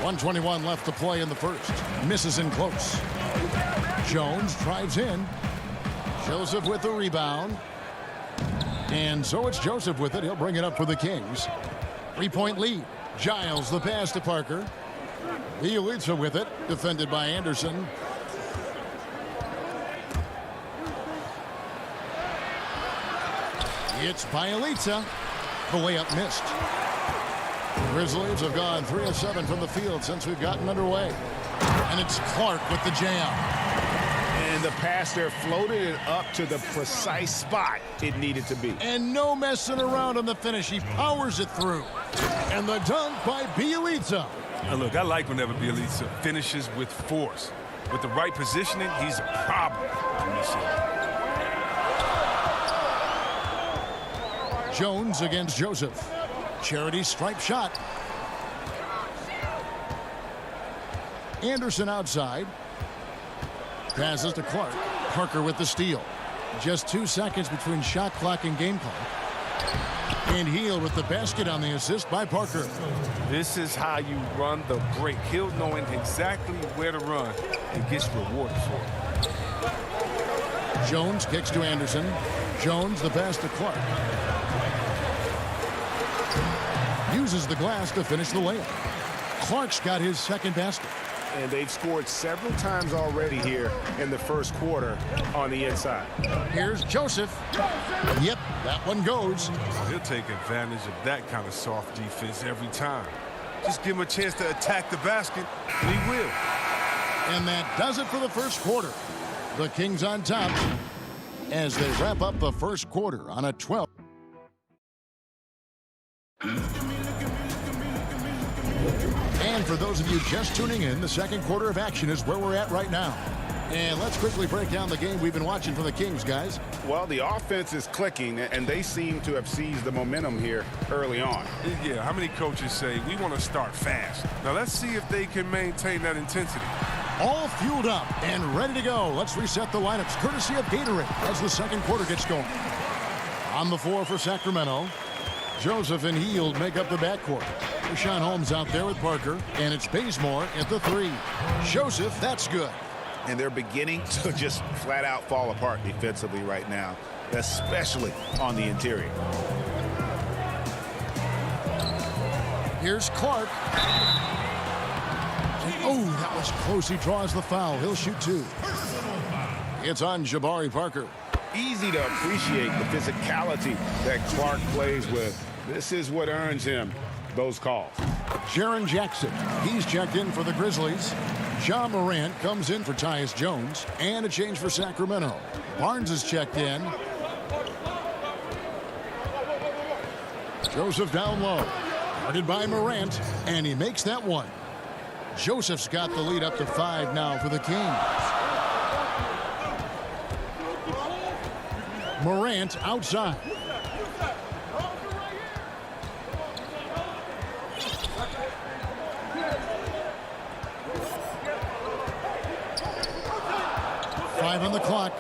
Speaker 1: 1:21 left to play in the first. Misses in close. Jones drives in. Joseph with the rebound. And so it's Joseph with it. He'll bring it up for the Kings. 3-point lead. Giles the pass to Parker. Bielitsa with it. Defended by Anderson. It's Bielitsa. The layup missed. Grizzlies have gone 3 of 7 from the field since we've gotten underway. And it's Clark with the jam.
Speaker 2: And the pass there floated it up to the precise spot it needed to be.
Speaker 1: And no messing around on the finish. He powers it through. And the dunk by Bielitsa.
Speaker 7: Now look, I like whenever Bielitsa finishes with force. With the right positioning, he's a problem in this area.
Speaker 1: Jones against Joseph. Charity stripe shot. Anderson outside. Passes to Clark. Parker with the steal. Just 2 seconds between shot clock and game clock. And Hield with the basket on the assist by Parker.
Speaker 7: This is how you run the break. Hield knowing exactly where to run and gets rewarded for it.
Speaker 1: Jones kicks to Anderson. Jones the pass to Clark. Uses the glass to finish the layup. Clark's got his second basket.
Speaker 2: And they've scored several times already here in the first quarter on the inside.
Speaker 1: Here's Joseph. Yep, that one goes.
Speaker 7: He'll take advantage of that kind of soft defense every time. Just give him a chance to attack the basket, and he will.
Speaker 1: And that does it for the first quarter. The Kings on top as they wrap up the first quarter on a 12. And for those of you just tuning in, the second quarter of action is where we're at right now. And let's quickly break down the game we've been watching for the Kings, guys.
Speaker 2: Well, the offense is clicking, and they seem to have seized the momentum here early on.
Speaker 7: Yeah, how many coaches say, we want to start fast? Now, let's see if they can maintain that intensity.
Speaker 1: All fueled up and ready to go. Let's reset the lineups, courtesy of Gatorade, as the second quarter gets going. On the floor for Sacramento, Joseph and Hield make up the backcourt. Rashawn Holmes out there with Parker, and it's Bazemore at the 3. Joseph, that's good.
Speaker 2: And they're beginning to just flat out fall apart defensively right now, especially on the interior.
Speaker 1: Here's Clark. And, oh, that was close. He draws the foul. He'll shoot 2. It's on Jabari Parker.
Speaker 2: Easy to appreciate the physicality that Clark plays with. This is what earns him those calls.
Speaker 1: Jaren Jackson, he's checked in for the Grizzlies. Ja Morant comes in for Tyus Jones. And a change for Sacramento. Barnes is checked in. Joseph down low. Guarded by Morant. And he makes that one. Joseph's got the lead up to 5 now for the Kings. Morant outside. Five on the clock.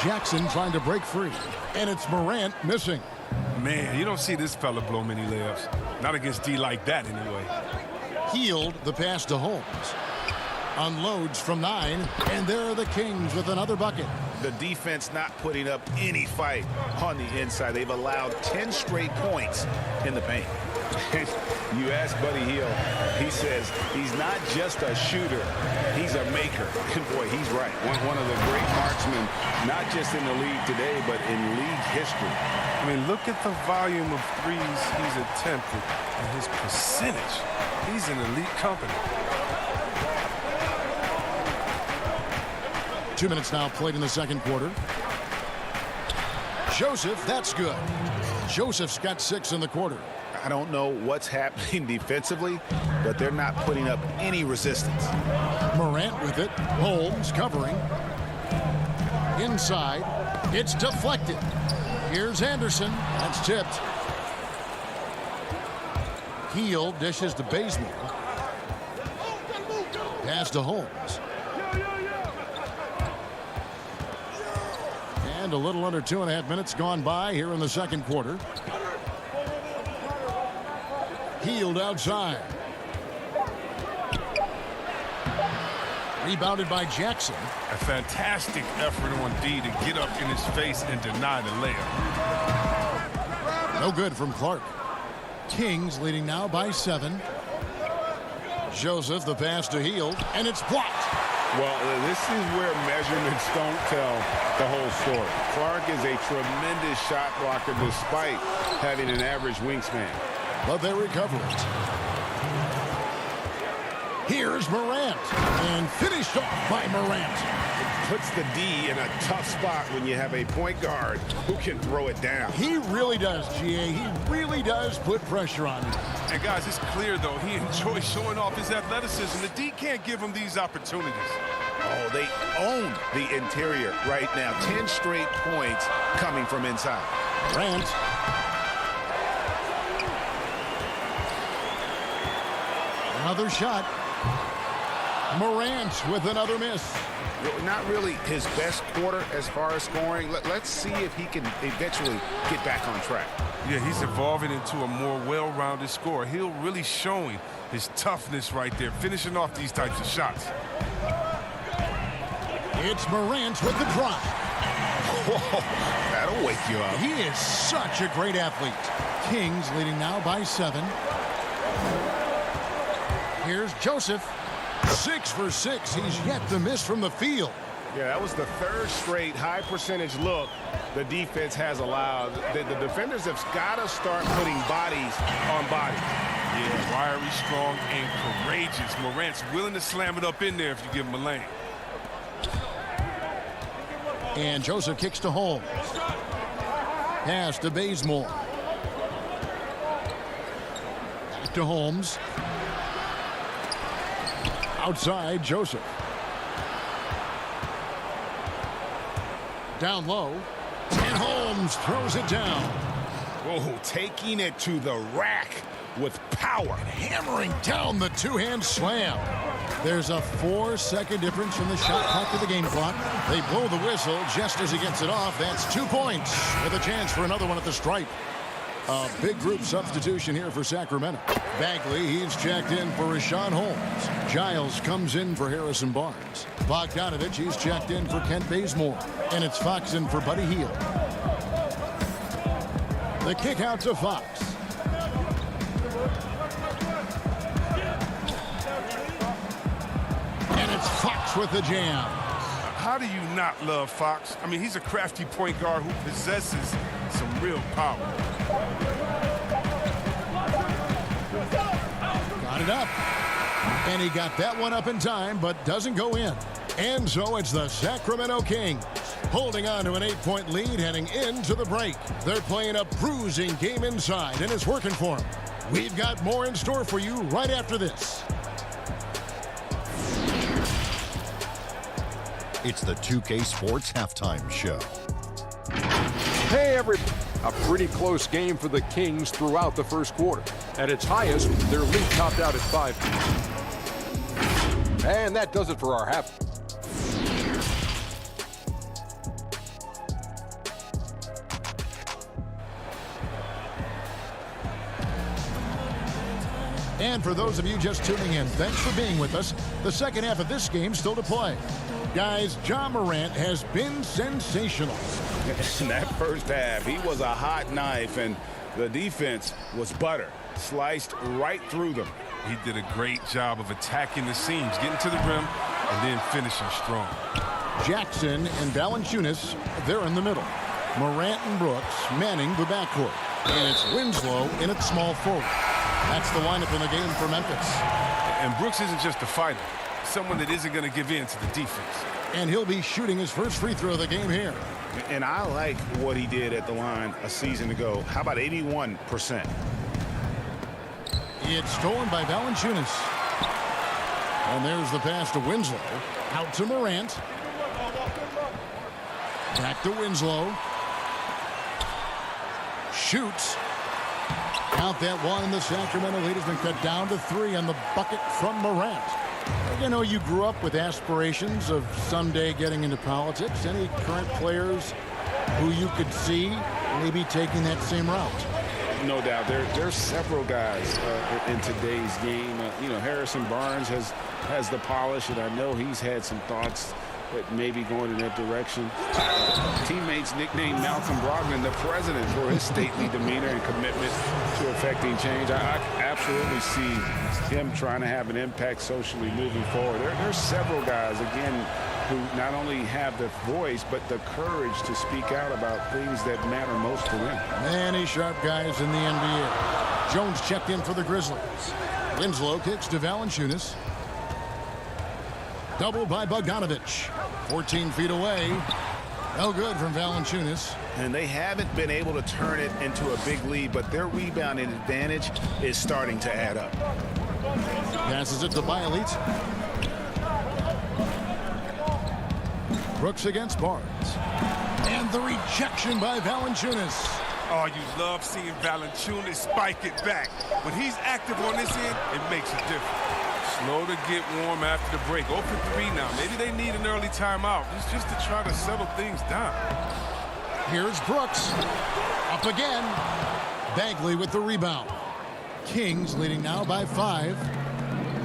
Speaker 1: Jackson trying to break free. And it's Morant missing.
Speaker 7: Man, you don't see this fella blow many layups. Not against D like that, anyway.
Speaker 1: Hield the pass to Holmes. Unloads from 9. And there are the Kings with another bucket.
Speaker 2: The defense not putting up any fight on the inside. They've allowed 10 straight points in the paint. You ask Buddy Hield, he says he's not just a shooter, he's a maker. And boy, he's right. One of the great marksmen, not just in the league today, but in league history.
Speaker 7: I mean, look at the volume of threes he's attempted and his percentage. He's in elite company.
Speaker 1: 2 minutes now played in the second quarter. Joseph, that's good. Joseph's got 6 in the quarter.
Speaker 2: I don't know what's happening defensively, but they're not putting up any resistance.
Speaker 1: Morant with it. Holmes covering. Inside. It's deflected. Here's Anderson. That's tipped. Hield dishes to Bazemore. Pass to Holmes. And a little under 2.5 minutes gone by here in the second quarter. Hield outside. Rebounded by Jackson.
Speaker 7: A fantastic effort on D to get up in his face and deny the layup.
Speaker 1: No good from Clark. Kings leading now by 7. Joseph, the pass to Hield, and it's blocked.
Speaker 2: Well, this is where measurements don't tell the whole story. Clark is a tremendous shot blocker despite having an average wingspan.
Speaker 1: But they recover it. Here's Morant, and finished off by Morant.
Speaker 2: Puts the D in a tough spot when you have a point guard who can throw it down.
Speaker 1: He really does, GA. He really does put pressure on you.
Speaker 7: And guys, it's clear, though, he enjoys showing off his athleticism. The D can't give him these opportunities.
Speaker 2: Oh, they own the interior right now. 10 straight points coming from inside.
Speaker 1: Morant. Another shot. Morant with another miss.
Speaker 2: Not really his best quarter as far as scoring. Let's see if he can eventually get back on track.
Speaker 7: Yeah, he's evolving into a more well-rounded scorer. He'll really showing his toughness right there, finishing off these types of shots.
Speaker 1: It's Morant with the drive.
Speaker 2: Whoa, that'll wake you up.
Speaker 1: He is such a great athlete. Kings leading now by 7. Here's Joseph. 6 for 6. He's yet to miss from the field.
Speaker 2: Yeah, that was the 3rd straight high percentage look the defense has allowed. The defenders have got to start putting bodies on bodies.
Speaker 7: Yeah, wiry, strong, and courageous. Morant's willing to slam it up in there if you give him a lane.
Speaker 1: And Joseph kicks to Holmes. Pass to Bazemore. Back to Holmes. Outside, Joseph. Down low. And Holmes throws it down.
Speaker 2: Whoa, taking it to the rack with power.
Speaker 1: Hammering down the two-hand slam. There's a 4-second difference from the shot clock to the game clock. They blow the whistle just as he gets it off. That's 2 points with a chance for another one at the stripe. A big group substitution here for Sacramento. Bagley, he's checked in for Rashawn Holmes. Giles comes in for Harrison Barnes. Bogdanovich, he's checked in for Kent Bazemore. And it's Fox in for Buddy Hield. The kick out to Fox. And it's Fox with the jam.
Speaker 7: How do you not love Fox? I mean, he's a crafty point guard who possesses some real power.
Speaker 1: Got it up. And he got that one up in time, but doesn't go in. And so it's the Sacramento Kings holding on to an 8-point lead heading into the break. They're playing a bruising game inside, and it's working for them. We've got more in store for you right after this.
Speaker 5: It's the 2K Sports Halftime Show.
Speaker 6: Hey, everybody. A pretty close game for the Kings throughout the first quarter. At its highest, their lead topped out at 5. And that does it for our half.
Speaker 1: And for those of you just tuning in, thanks for being with us. The second half of this game still to play. Guys, Ja Morant has been sensational.
Speaker 2: In that first half, he was a hot knife, and the defense was butter. Sliced right through them.
Speaker 7: He did a great job of attacking the seams, getting to the rim, and then finishing strong.
Speaker 1: Jackson and Valanciunas, they're in the middle. Morant and Brooks manning the backcourt. And it's Winslow in at small forward. That's the lineup in the game for Memphis.
Speaker 7: And Brooks isn't just a fighter. Someone that isn't going to give in to the defense.
Speaker 1: And he'll be shooting his first free throw of the game here.
Speaker 2: And I like what he did at the line a season ago. How about 81%?
Speaker 1: It's stolen by Valanciunas. And there's the pass to Winslow. Out to Morant. Back to Winslow. Shoots. Count that one, and the Sacramento lead has been cut down to 3 on the bucket from Morant. You know, you grew up with aspirations of someday getting into politics. Any current players who you could see maybe taking that same route?
Speaker 3: No doubt. There's several guys in today's game. Harrison Barnes has the polish, and I know he's had some thoughts that maybe going in that direction. Teammates nicknamed Malcolm Brogdon the president for his stately demeanor and commitment to effecting change. I absolutely see him trying to have an impact socially moving forward. There's several guys, again, who not only have the voice, but the courage to speak out about things that matter most to them.
Speaker 1: Many sharp guys in the NBA. Jones checked in for the Grizzlies. Winslow kicks to Valanciunas. Double by Bogdanovich. 14 feet away. No good from Valanciunas.
Speaker 2: And they haven't been able to turn it into a big lead, but their rebounding advantage is starting to add up.
Speaker 1: Passes it to Bielitz. Brooks against Barnes. And the rejection by Valanciunas.
Speaker 7: Oh, you love seeing Valanciunas spike it back. When he's active on this end, it makes a difference. Slow to get warm after the break. 0 for 3 now. Maybe they need an early timeout. It's just to try to settle things down.
Speaker 1: Here's Brooks. Up again. Bagley with the rebound. Kings leading now by 5.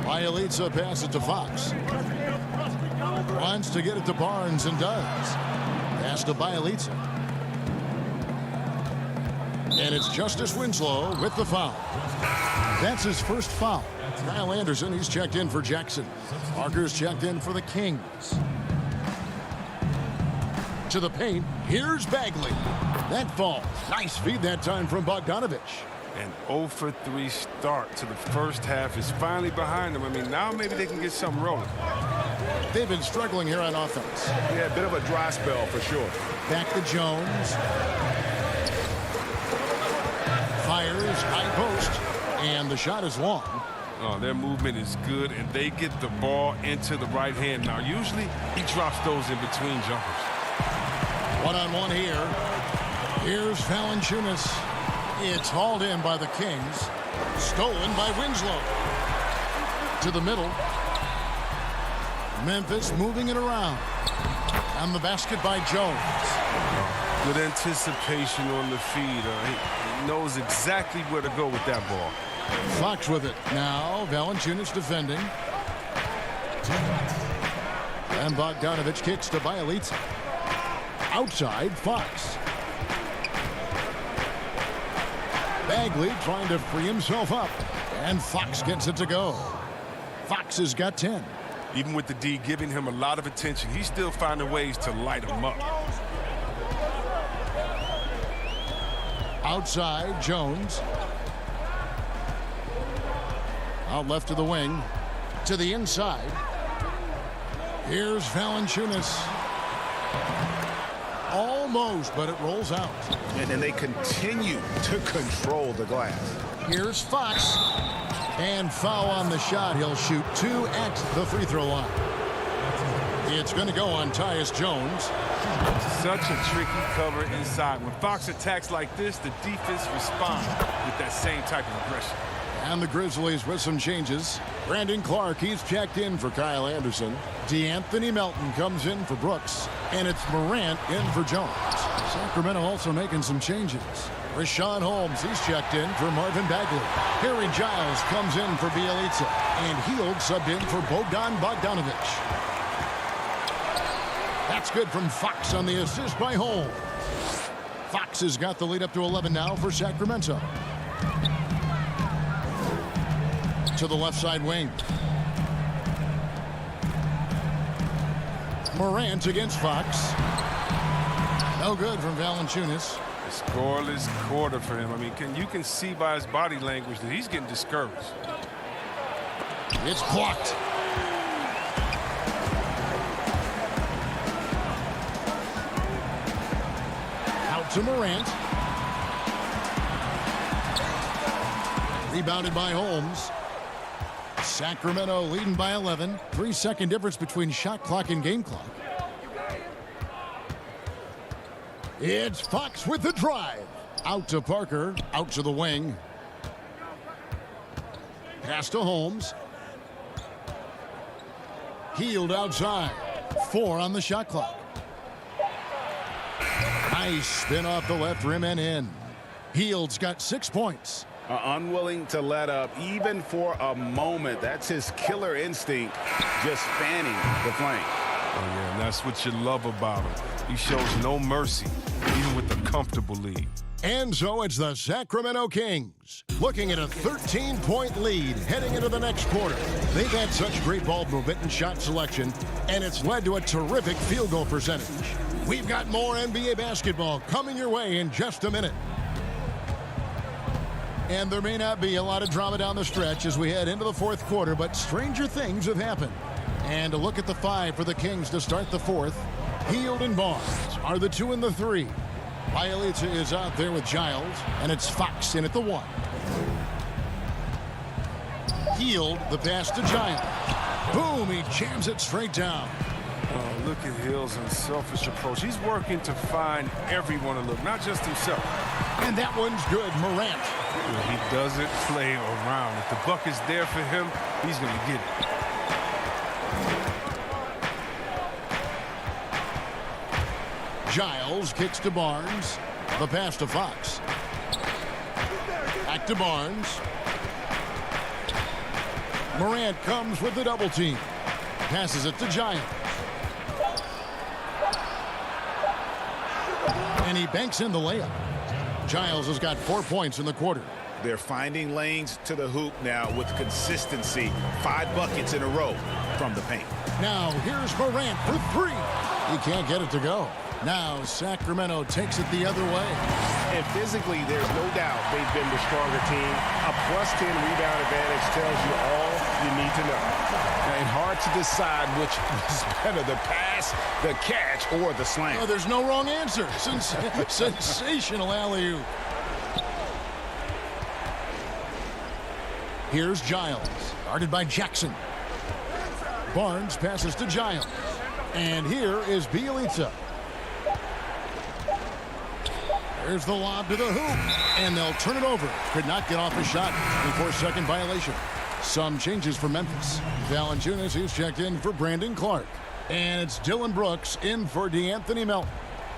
Speaker 1: Bielitsa passes it to Fox. Wants to get it to Barnes and does. Pass to Bielitsa. And it's Justice Winslow with the foul. That's his first foul. Kyle Anderson, he's checked in for Jackson. Parker's checked in for the Kings. To the paint, here's Bagley. That falls. Nice feed that time from Bogdanovich.
Speaker 7: An 0 for 3 start to the first half is finally behind them. I mean, now maybe they can get something rolling.
Speaker 1: They've been struggling here on offense.
Speaker 2: Yeah, a bit of a dry spell for sure.
Speaker 1: Back to Jones. Fires, high post, and the shot is long.
Speaker 7: Oh, their movement is good, and they get the ball into the right hand. Now, usually he drops those in between jumpers.
Speaker 1: One-on-one here. Here's Valanciunas. It's hauled in by the Kings. Stolen by Winslow. To the middle. Memphis moving it around. And the basket by Jones.
Speaker 7: Good anticipation on the feed. He knows exactly where to go with that ball.
Speaker 1: Fox with it. Now Valanciunas defending. And Bogdanovich kicks to Bielitsa. Outside, Fox. Bagley trying to free himself up. And Fox gets it to go. Fox has got 10.
Speaker 7: Even with the D giving him a lot of attention, he's still finding ways to light him up.
Speaker 1: Outside, Jones. Out left to the wing. To the inside. Here's Valanciunas. Almost, but it rolls out.
Speaker 2: And they continue to control the glass.
Speaker 1: Here's Fox. And foul on the shot. He'll shoot 2 at the free throw line. It's going to go on Tyus Jones.
Speaker 7: Such a tricky cover inside. When Fox attacks like this, the defense responds with that same type of aggression.
Speaker 1: And the Grizzlies with some changes. Brandon Clark, he's checked in for Kyle Anderson. DeAnthony Melton comes in for Brooks. And it's Morant in for Jones. Sacramento also making some changes. Rashawn Holmes, he's checked in for Marvin Bagley. Harry Giles comes in for Bielitsa. And Hield subbed in for Bogdanovich. That's good from Fox on the assist by Holmes. Fox has got the lead up to 11 now for Sacramento. To the left side wing. Morant against Fox. No good from Valanciunas.
Speaker 7: A scoreless quarter for him. I mean, you can see by his body language that he's getting discouraged.
Speaker 1: It's blocked. Out to Morant. Rebounded by Holmes. Sacramento leading by 11. 3-second difference between shot clock and game clock. It's Fox with the drive. Out to Parker. Out to the wing. Pass to Holmes. Hield outside. 4 on the shot clock. Nice spin off the left rim and in. Hield's got 6 points.
Speaker 3: Unwilling to let up even for a moment. That's his killer instinct, just fanning the flame.
Speaker 7: Oh, yeah, and that's what you love about him. He shows no mercy, even with a comfortable lead.
Speaker 1: And so it's the Sacramento Kings looking at a 13-point lead heading into the next quarter. They've had such great ball movement and shot selection, and it's led to a terrific field goal percentage. We've got more NBA basketball coming your way in just a minute. And there may not be a lot of drama down the stretch as we head into the fourth quarter, but stranger things have happened. And a look at the 5 for the Kings to start the fourth. Hield and Barnes are the 2 and the 3. Bielitsa is out there with Giles, and it's Fox in at the 1. Hield, the pass to Giles. Boom, he jams it straight down.
Speaker 7: Oh, look at Hill's unselfish approach. He's working to find everyone to look, not just himself.
Speaker 1: And that one's good, Morant.
Speaker 7: He doesn't play around. If the bucket's there for him, he's going to get it.
Speaker 1: Giles kicks to Barnes. The pass to Fox. Back to Barnes. Morant comes with the double team. Passes it to Giles. And he banks in the layup. Giles has got 4 points in the quarter.
Speaker 2: They're finding lanes to the hoop now with consistency. 5 buckets in a row from the paint.
Speaker 1: Now here's Morant for 3. He can't get it to go. Now Sacramento takes it the other way.
Speaker 2: And physically, there's no doubt they've been the stronger team. A +10 rebound advantage tells you all you need to know. And hard to decide which was better, the pass, the catch, or the slam.
Speaker 1: Oh, there's no wrong answer. Sensational alley-oop. Here's Giles, guarded by Jackson. Barnes passes to Giles. And here is Bielitsa. There's the lob to the hoop, and they'll turn it over. Could not get off a shot before second violation. Some changes for Memphis. Valanciunas, he's checked in for Brandon Clark. And it's Dylan Brooks in for DeAnthony Melton.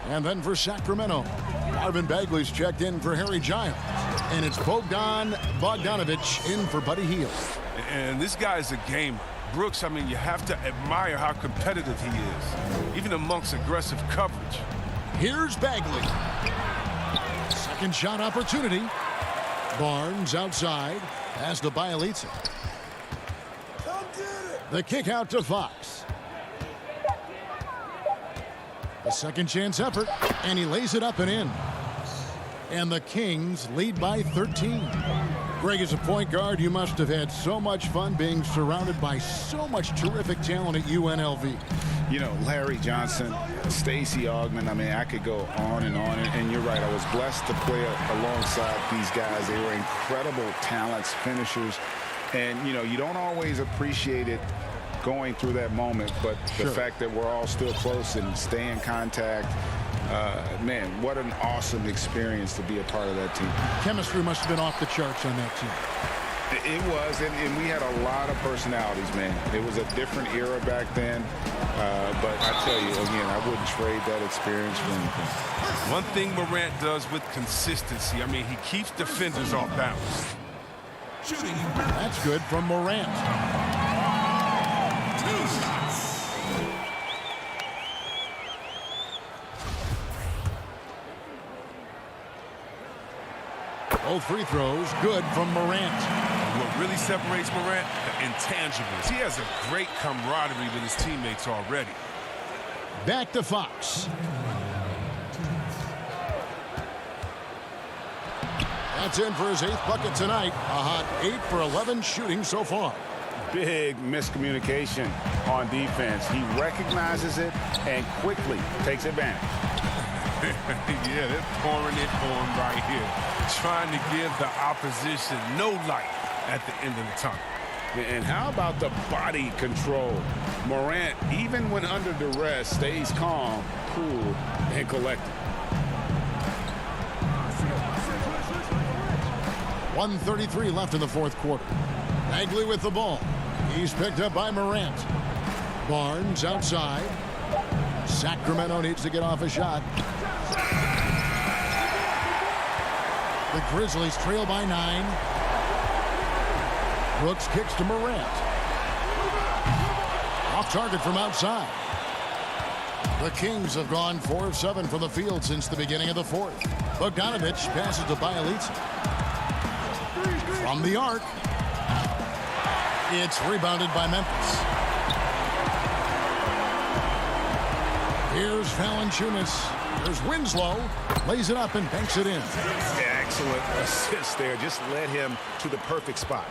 Speaker 1: And then for Sacramento, Marvin Bagley's checked in for Harry Giles. And it's Bogdan Bogdanovic in for Buddy Hield.
Speaker 7: And this guy's a gamer. Brooks, I mean, you have to admire how competitive he is, even amongst aggressive coverage.
Speaker 1: Here's Bagley. Second shot opportunity. Barnes outside. Pass to Bielitsa. The kick out to Fox. A second chance effort, and he lays it up and in. And the Kings lead by 13. Greg, as a point guard, you must have had so much fun being surrounded by so much terrific talent at UNLV.
Speaker 3: You know, Larry Johnson, Stacey Augmon, I mean, I could go on. And you're right, I was blessed to play alongside these guys. They were incredible talents, finishers. And, you know, you don't always appreciate it going through that moment, but the fact that we're all still close and stay in contact, man, what an awesome experience to be a part of that team.
Speaker 1: Chemistry must have been off the charts on that team.
Speaker 3: It was, and we had a lot of personalities, man. It was a different era back then, but I tell you, again, I wouldn't trade that experience for anything.
Speaker 7: One thing Morant does with consistency, I mean, he keeps defenders off balance.
Speaker 8: Shooting.
Speaker 1: That's good from Morant.
Speaker 8: 2 shots.
Speaker 1: Both free throws good from Morant.
Speaker 7: What really separates Morant? The intangibles. He has a great camaraderie with his teammates already.
Speaker 1: Back to Fox. That's in for his 8th bucket tonight. A hot 8 for 11 shooting so far.
Speaker 2: Big miscommunication on defense. He recognizes it and quickly takes advantage.
Speaker 7: Yeah, they're pouring it on right here, trying to give the opposition no light at the end of the tunnel.
Speaker 2: And how about the body control? Morant, even when under duress, stays calm, cool, and collected.
Speaker 1: 1:33 left in the fourth quarter. Bagley with the ball. He's picked up by Morant. Barnes outside. Sacramento needs to get off a shot. The Grizzlies trail by 9. Brooks kicks to Morant. Off target from outside. The Kings have gone 4 of 7 from the field since the beginning of the fourth. Bogdanovich passes to Bialica. From the arc. It's rebounded by Memphis. Here's Valanciunas. There's Winslow. Lays it up and banks it in.
Speaker 2: Excellent assist there. Just led him to the perfect spot.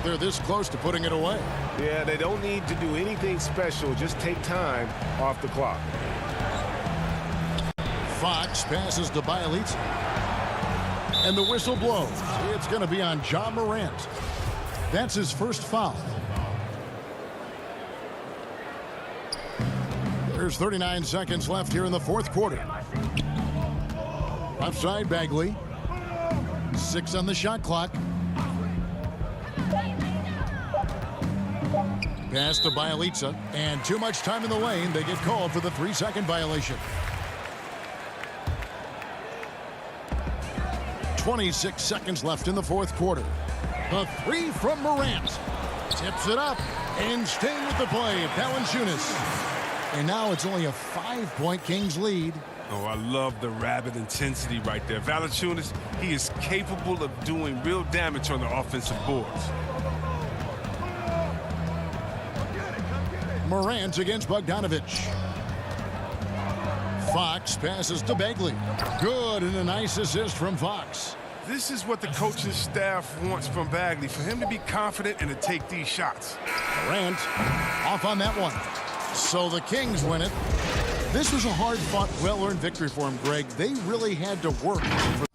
Speaker 1: They're this close to putting it away.
Speaker 2: Yeah, they don't need to do anything special. Just take time off the clock.
Speaker 1: Fox passes to Bialica. And the whistle blows. It's going to be on Ja Morant. That's his first foul. There's 39 seconds left here in the fourth quarter. Left side, Bagley. 6 on the shot clock. Pass to Bialica, and too much time in the lane. They get called for the 3-second violation. 26 seconds left in the fourth quarter. The 3 from Morant. Tips it up, and staying with the play, Valanciunas. And now it's only a 5-point Kings lead.
Speaker 7: Oh, I love the rabid intensity right there. Valanciunas, he is capable of doing real damage on the offensive boards.
Speaker 1: Morant against Bogdanovich. Fox passes to Bagley. Good, and a nice assist from Fox.
Speaker 7: This is what the coaching staff wants from Bagley, for him to be confident and to take these shots.
Speaker 1: Morant off on that one. So the Kings win it. This was a hard-fought, well-earned victory for him, Greg. They really had to work for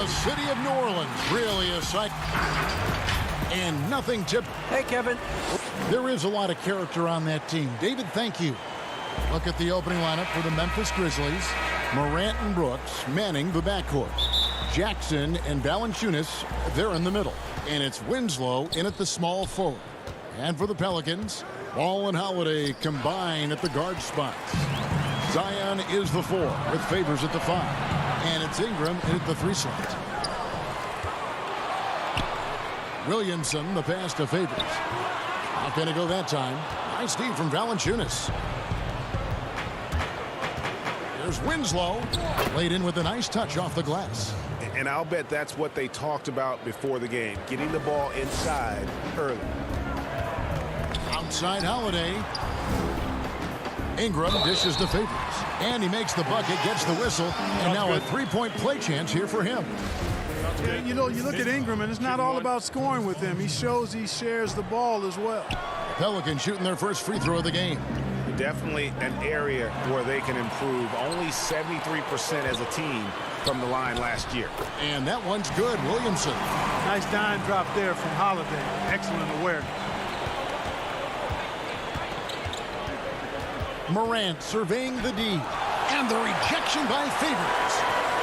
Speaker 1: The city of New Orleans, really a sight. And nothing typical.
Speaker 9: Hey, Kevin.
Speaker 1: There is a lot of character on that team. David, thank you. Look at the opening lineup for the Memphis Grizzlies. Morant and Brooks manning the backcourt. Jackson and Valanciunas, they're in the middle. And it's Winslow in at the small forward. And for the Pelicans, Ball and Holiday combine at the guard spots. Zion is the 4 with Favors at the 5. And it's Ingram in at the 3 slot. Williamson, the pass to Favors. Not going to go that time. Nice D from Valanciunas. There's Winslow. Laid in with a nice touch off the glass.
Speaker 2: And I'll bet that's what they talked about before the game. Getting the ball inside early.
Speaker 1: Outside Holiday. Ingram dishes to Favors. And he makes the bucket, gets the whistle. And now a 3-point play chance here for him.
Speaker 4: Yeah, you know, you look at Ingram, and it's not all about scoring with him. He shows he shares the ball as well.
Speaker 1: Pelicans shooting their first free throw of the game.
Speaker 2: Definitely an area where they can improve. Only 73% as a team from the line last year.
Speaker 1: And that one's good. Williamson.
Speaker 4: Nice dime drop there from Holiday. Excellent awareness.
Speaker 1: Morant surveying the D. And the rejection by Favors.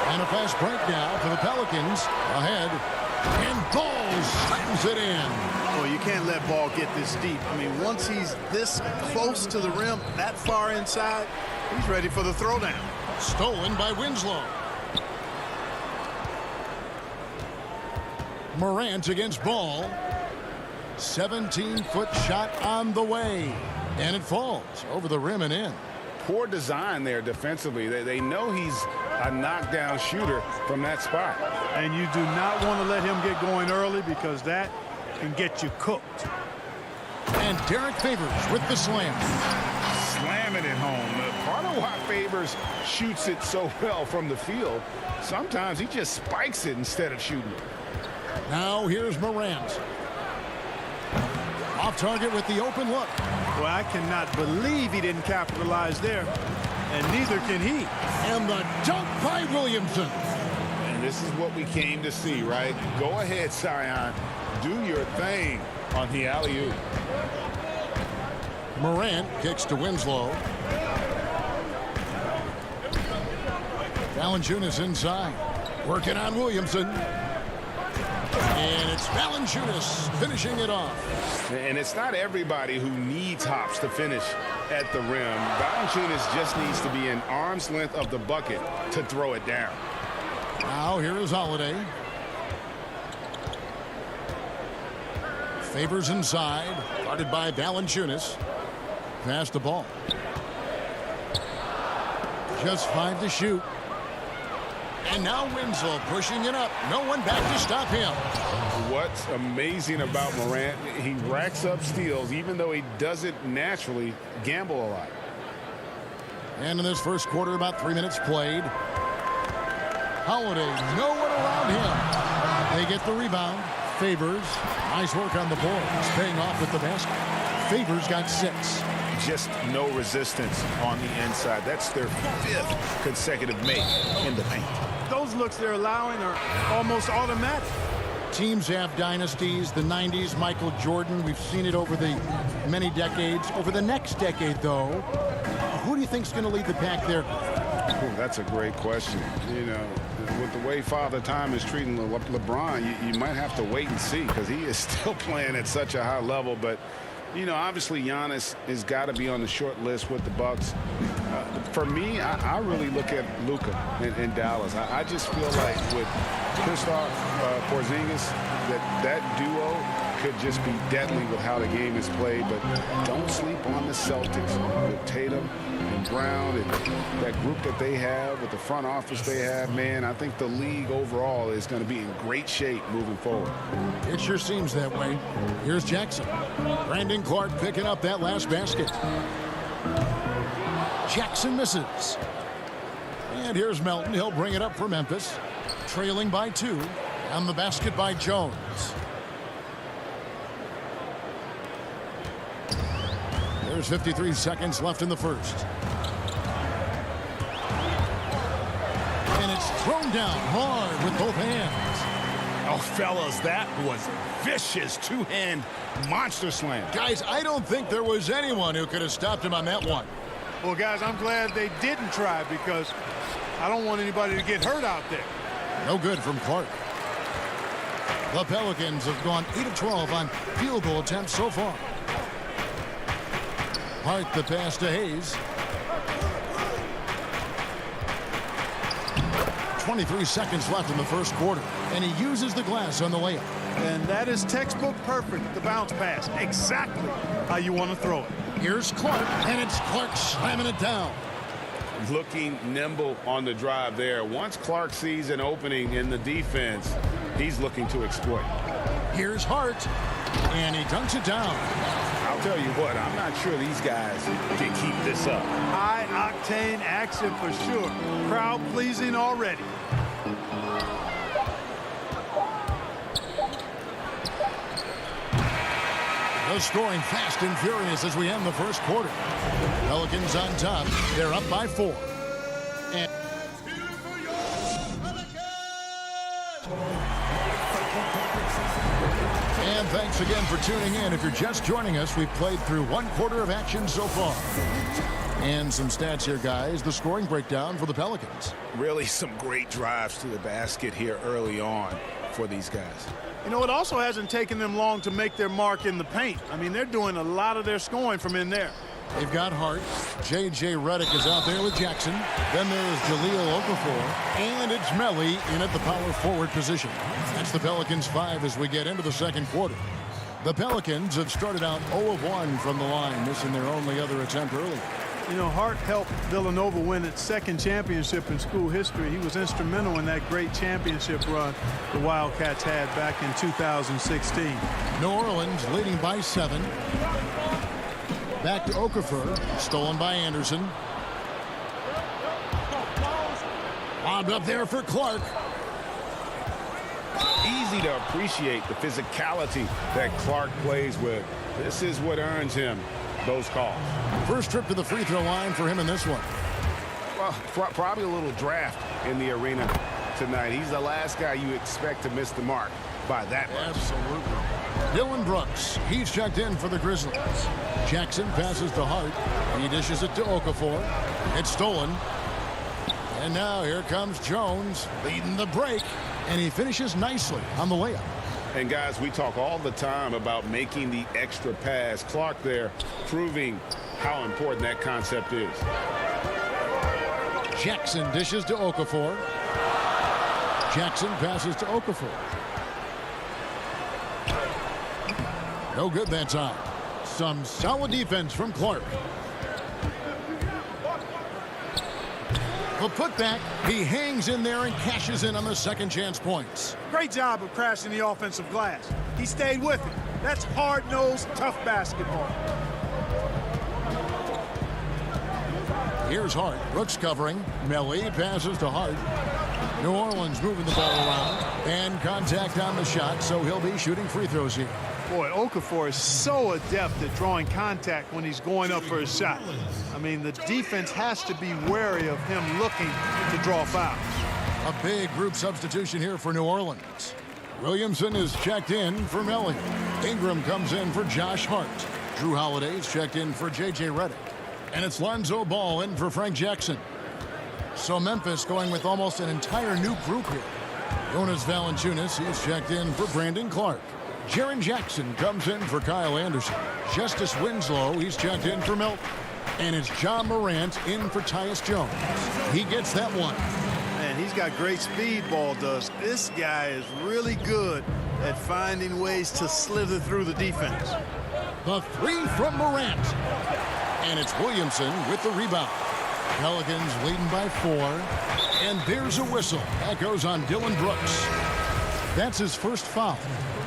Speaker 1: And a fast break now for the Pelicans. Ahead. And Ball slams it in.
Speaker 4: Well, you can't let Ball get this deep. I mean, once he's this close to the rim, that far inside, he's ready for the throwdown.
Speaker 1: Stolen by Winslow. Morant against Ball. 17-foot shot on the way. And it falls over the rim and in.
Speaker 2: Poor design there defensively. They know he's a knockdown shooter from that spot.
Speaker 4: And you do not want to let him get going early because that can get you cooked.
Speaker 1: And Derek Favors with the slam.
Speaker 2: Slamming it home. Part of why Favors shoots it so well from the field, sometimes he just spikes it instead of shooting it.
Speaker 1: Now here's Morant. Off target with the open look.
Speaker 4: Well, I cannot believe he didn't capitalize there. And neither can he.
Speaker 1: And the dunk by Williamson.
Speaker 2: And this is what we came to see, right? Go ahead, Zion. Do your thing on the alley-oop.
Speaker 1: Morant kicks to Winslow. Valanciunas inside. Working on Williamson. And it's Valanciunas finishing it off.
Speaker 2: And it's not everybody who needs hops to finish at the rim. Valanciunas just needs to be an arm's length of the bucket to throw it down.
Speaker 1: Now here is Holiday. Favors inside. Guarded by Valanciunas. Pass the ball. Just 5 to shoot. And now Winslow pushing it up. No one back to stop him.
Speaker 2: What's amazing about Morant, he racks up steals, even though he doesn't naturally gamble a lot.
Speaker 1: And in this first quarter, about 3 minutes played. Holiday, no one around him. They get the rebound. Favors, nice work on the boards, paying off with the basket. Favors got 6.
Speaker 2: Just no resistance on the inside. That's their 5th consecutive make in the paint.
Speaker 4: Those looks they're allowing are almost automatic.
Speaker 1: Teams have dynasties. The 90s, Michael Jordan. We've seen it over the many decades. Over the next decade, though, who do you think is going to lead the pack there?
Speaker 3: Oh, that's a great question. You know, with the way Father Time is treating LeBron, you might have to wait and see because he is still playing at such a high level. But, you know, obviously Giannis has got to be on the short list with the Bucks. For me, I really look at Luka in Dallas. I just feel like with Kristaps Porzingis, that duo could just be deadly with how the game is played. But don't sleep on the Celtics with Tatum and Brown and that group that they have with the front office they have. Man, I think the league overall is going to be in great shape moving forward.
Speaker 1: It sure seems that way. Here's Jackson. Brandon Clark picking up that last basket. Jackson misses. And here's Melton. He'll bring it up for Memphis. Trailing by 2. On the basket by Jones. There's 53 seconds left in the first. And it's thrown down hard with both hands.
Speaker 2: Oh, fellas, that was vicious two-hand monster slam.
Speaker 1: Guys, I don't think there was anyone who could have stopped him on that one.
Speaker 4: Well, guys, I'm glad they didn't try because I don't want anybody to get hurt out there.
Speaker 1: No good from Clark. The Pelicans have gone 8 of 12 on field goal attempts so far. Hart the pass to Hayes. 23 seconds left in the first quarter, and he uses the glass on the layup.
Speaker 4: And that is textbook perfect, the bounce pass. Exactly how you want to throw it.
Speaker 1: Here's Clark, and it's Clark slamming it down.
Speaker 2: Looking nimble on the drive there. Once Clark sees an opening in the defense, he's looking to exploit.
Speaker 1: Here's Hart, and he dunks it down.
Speaker 2: I'll tell you what, I'm not sure these guys can keep this up.
Speaker 4: High-octane action for sure. Crowd-pleasing already.
Speaker 1: The scoring fast and furious as we end the first quarter. Pelicans on top. They're up by 4. And thanks again for tuning in. If you're just joining us, we've played through 1 quarter of action so far. And some stats here, guys. The scoring breakdown for the Pelicans.
Speaker 2: Really some great drives to the basket here early on for these guys.
Speaker 4: You know, it also hasn't taken them long to make their mark in the paint. I mean, they're doing a lot of their scoring from in there.
Speaker 1: They've got Hart. J.J. Redick is out there with Jackson. Then there's Jahlil Okafor. And it's Melly in at the power forward position. That's the Pelicans 5 as we get into the second quarter. The Pelicans have started out 0 of 1 from the line, missing their only other attempt early.
Speaker 4: You know, Hart helped Villanova win its 2nd championship in school history. He was instrumental in that great championship run the Wildcats had back in 2016.
Speaker 1: New Orleans leading by 7. Back to Okafor, stolen by Anderson. Lobbed up there for Clark.
Speaker 2: Easy to appreciate the physicality that Clark plays with. This is what earns him those calls.
Speaker 1: First trip to the free throw line for him in this one.
Speaker 2: Well, probably a little draft in the arena tonight. He's the last guy you expect to miss the mark by that much.
Speaker 1: Absolutely. Dillon Brooks, he's checked in for the Grizzlies. Jackson passes to Hart. He dishes it to Okafor. It's stolen. And now here comes Jones leading the break. And he finishes nicely on the layup.
Speaker 2: And guys, we talk all the time about making the extra pass. Clark there proving how important that concept is.
Speaker 1: Jackson dishes to Okafor. Jackson passes to Okafor. No good that time. Some solid defense from Clark. The putback, he hangs in there and cashes in on the second chance points.
Speaker 4: Great job of crashing the offensive glass. He stayed with it. That's hard-nosed, tough basketball.
Speaker 1: Here's Hart. Brooks covering. Melly passes to Hart. New Orleans moving the ball around. And contact on the shot, so he'll be shooting free throws here.
Speaker 4: Boy, Okafor is so adept at drawing contact when he's going up for a shot. I mean, the defense has to be wary of him looking to draw fouls.
Speaker 1: A big group substitution here for New Orleans. Williamson is checked in for Melly. Ingram comes in for Josh Hart. Drew Holiday's checked in for J.J. Redick. And it's Lonzo Ball in for Frank Jackson. So Memphis going with almost an entire new group here. Jonas Valanciunas, he's checked in for Brandon Clark. Jaren Jackson comes in for Kyle Anderson. Justice Winslow, he's checked in for Milton. And it's John Morant in for Tyus Jones. He gets that one.
Speaker 4: Man, he's got great speed, Ball does. This guy is really good at finding ways to slither through the defense.
Speaker 1: The 3 from Morant. And it's Williamson with the rebound. Pelicans leading by 4. And there's a whistle. That goes on Dillon Brooks. That's his first foul.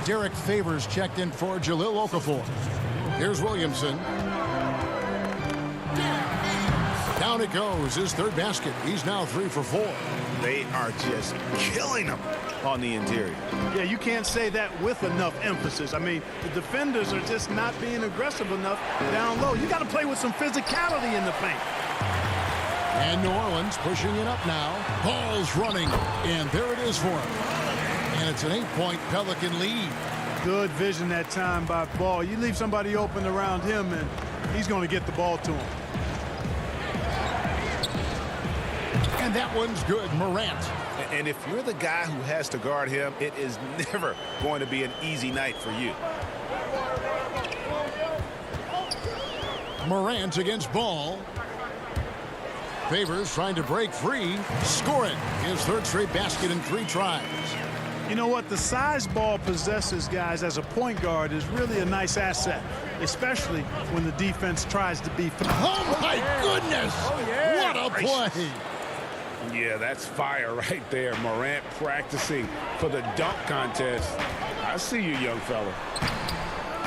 Speaker 1: Derek Favors checked in for Jahlil Okafor. Here's Williamson. Down it goes, his third basket. He's now 3 for 4.
Speaker 2: They are just killing him on the interior.
Speaker 4: Yeah, you can't say that with enough emphasis. I mean, the defenders are just not being aggressive enough down low. You got to play with some physicality in the paint.
Speaker 1: And New Orleans pushing it up now. Ball's running, and there it is for him. And it's an 8-point Pelican lead.
Speaker 4: Good vision that time by Ball. You leave somebody open around him, and he's going to get the ball to him.
Speaker 1: And that one's good, Morant.
Speaker 2: And if you're the guy who has to guard him, it is never going to be an easy night for you.
Speaker 1: Morant against Ball. Favors trying to break free. Score it. His third straight basket in 3 tries.
Speaker 4: You know what? The size Ball possesses, guys, as a point guard is really a nice asset, especially when the defense tries to be.
Speaker 1: Oh, my goodness.
Speaker 4: Oh, yeah.
Speaker 1: What a play.
Speaker 2: Yeah, that's fire right there. Morant practicing for the dunk contest. I see you, young fella.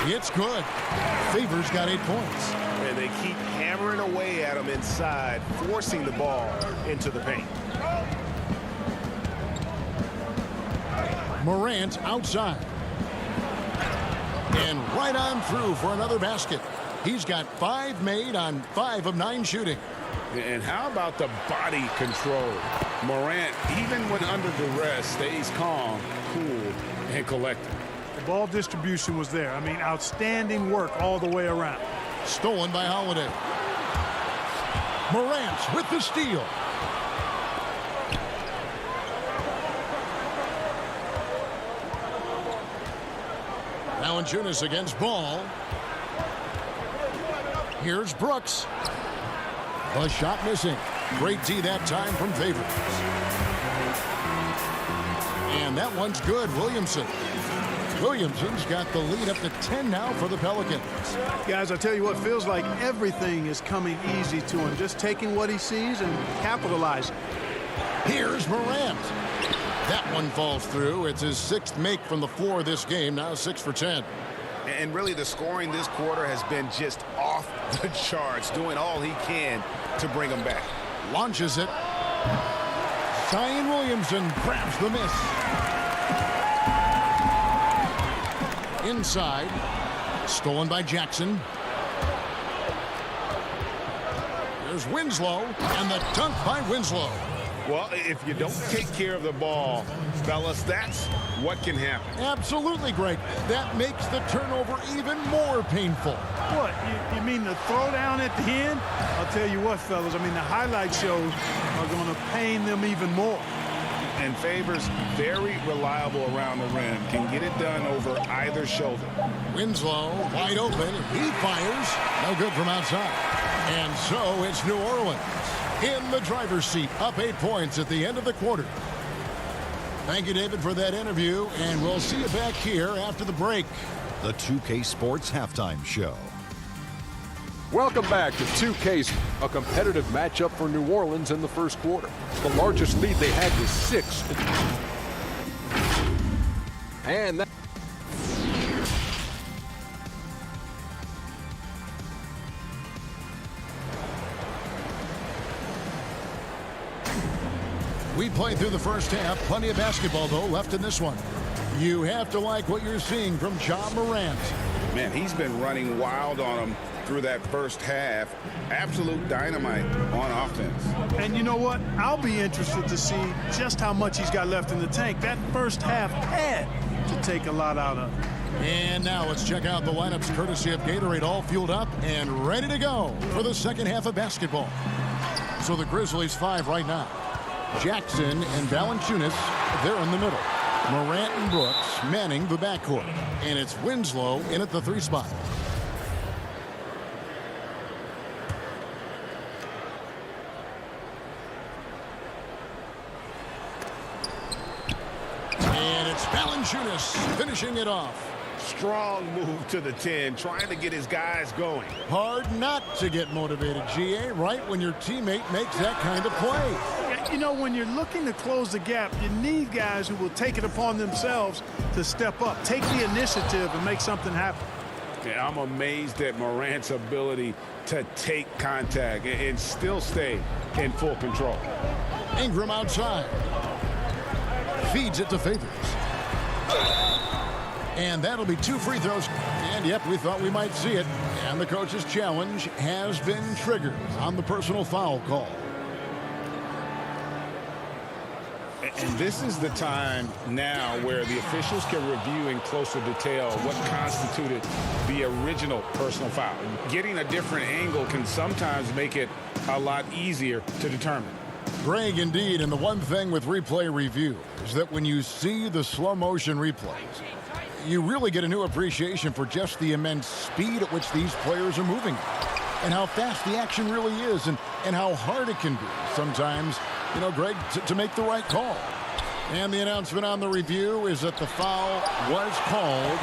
Speaker 1: It's good. Favors got 8 points.
Speaker 2: And they keep hammering away at him inside, forcing the ball into the paint.
Speaker 1: Morant outside. And right on through for another basket. He's got 5 made on 5 of 9 shooting.
Speaker 2: And how about the body control? Morant, even when under duress, stays calm, cool, and collected.
Speaker 4: The ball distribution was there. I mean, outstanding work all the way around.
Speaker 1: Stolen by Holiday. Morant with the steal. Valanciunas against Ball. Here's Brooks. A shot missing. Great D that time from Favors. And that one's good. Williamson's got the lead up to 10 now for the Pelicans.
Speaker 4: Guys, I tell you what, feels like everything is coming easy to him. Just taking what he sees and capitalizing.
Speaker 1: Here's Morant. That one falls through. It's his 6th make from the floor this game. Now 6 for 10.
Speaker 2: And really, the scoring this quarter has been just off the charts, doing all he can to bring them back.
Speaker 1: Launches it. Zion Williamson grabs the miss. Inside. Stolen by Jackson. There's Winslow, and the dunk by Winslow.
Speaker 2: Well, if you don't take care of the ball, fellas, that's what can happen.
Speaker 1: Absolutely, Greg. That makes the turnover even more painful.
Speaker 4: What? You mean the throwdown at the end? I'll tell you what, fellas. I mean, the highlight shows are going to pain them even more.
Speaker 2: And Favors, very reliable around the rim. Can get it done over either shoulder.
Speaker 1: Winslow wide open. He fires. No good from outside. And so it's New Orleans in the driver's seat, up 8 points at the end of the quarter. Thank you, David, for that interview, and we'll see you back here after the break.
Speaker 5: The 2K Sports Halftime Show.
Speaker 6: Welcome back to 2K, a competitive matchup for New Orleans in the first quarter. The largest lead they had was 6. And that
Speaker 1: we played through the first half. Plenty of basketball, though, left in this one. You have to like what you're seeing from Ja Morant.
Speaker 2: Man, he's been running wild on him through that first half. Absolute dynamite on offense.
Speaker 4: And you know what? I'll be interested to see just how much he's got left in the tank. That first half had to take a lot out of him.
Speaker 1: And now let's check out the lineups courtesy of Gatorade, all fueled up and ready to go for the second half of basketball. So the Grizzlies 5 right now. Jackson and Valanciunas, they're in the middle. Morant and Brooks manning the backcourt. And it's Winslow in at the 3 spot. And it's Valanciunas finishing it off.
Speaker 2: Strong move to the 10, trying to get his guys going.
Speaker 1: Hard not to get motivated, GA, right when your teammate makes that kind of play.
Speaker 4: You know, when you're looking to close the gap, you need guys who will take it upon themselves to step up, take the initiative, and make something happen.
Speaker 2: Yeah, I'm amazed at Morant's ability to take contact and still stay in full control.
Speaker 1: Ingram outside. Feeds it to Favors. And that'll be 2 free throws. And, yep, we thought we might see it. And the coach's challenge has been triggered on the personal foul call.
Speaker 3: And this is the time now where the officials can review in closer detail what constituted the original personal foul. Getting a different angle can sometimes make it a lot easier to determine.
Speaker 1: Greg, indeed, and the one thing with replay review is that when you see the slow motion replays, you really get a new appreciation for just the immense speed at which these players are moving and how fast the action really is and how hard it can be sometimes, you know, Greg, to make the right call. And the announcement on the review is that the foul was called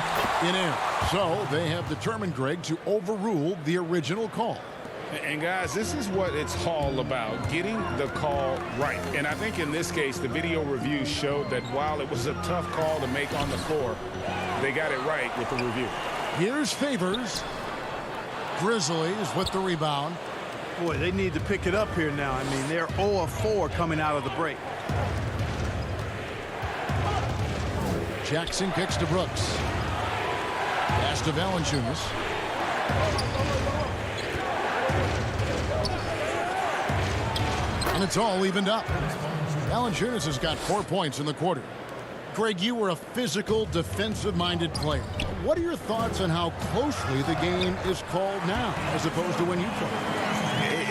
Speaker 1: in error. So they have determined, Greg, to overrule the original call.
Speaker 3: And guys, this is what it's all about, getting the call right. And I think in this case, the video review showed that while it was a tough call to make on the floor, they got it right with the review.
Speaker 1: Here's Favors. Grizzlies with the rebound.
Speaker 4: Boy, they need to pick it up here now. I mean, they're 0 of 4 coming out of the break.
Speaker 1: Jackson kicks to Brooks. Pass to Valanciunas. And it's all evened up. Valanciunas has got 4 points in the quarter. Greg, you were a physical, defensive-minded player. What are your thoughts on how closely the game is called now as opposed to when you played?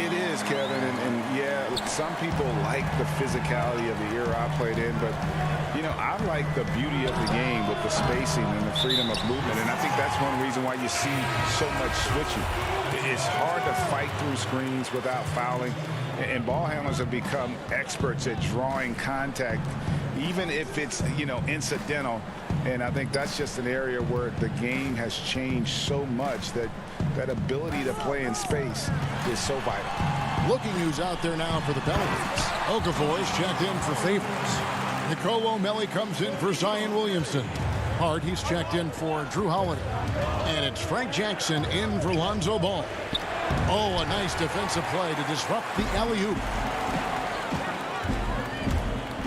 Speaker 3: It is, Kevin, and yeah, some people like the physicality of the era I played in, but, you know, I like the beauty of the game with the spacing and the freedom of movement, and I think that's one reason why you see so much switching. It's hard to fight through screens without fouling, and ball handlers have become experts at drawing contact, even if it's, you know, incidental. And I think that's just an area where the game has changed so much that that ability to play in space is so vital.
Speaker 1: Looking who's out there now for the Pelicans. Okafor is checked in for Favors. Nicolo Melli comes in for Zion Williamson. Hart, he's checked in for Drew Holiday. And it's Frank Jackson in for Lonzo Ball. Oh, a nice defensive play to disrupt the alley-oop.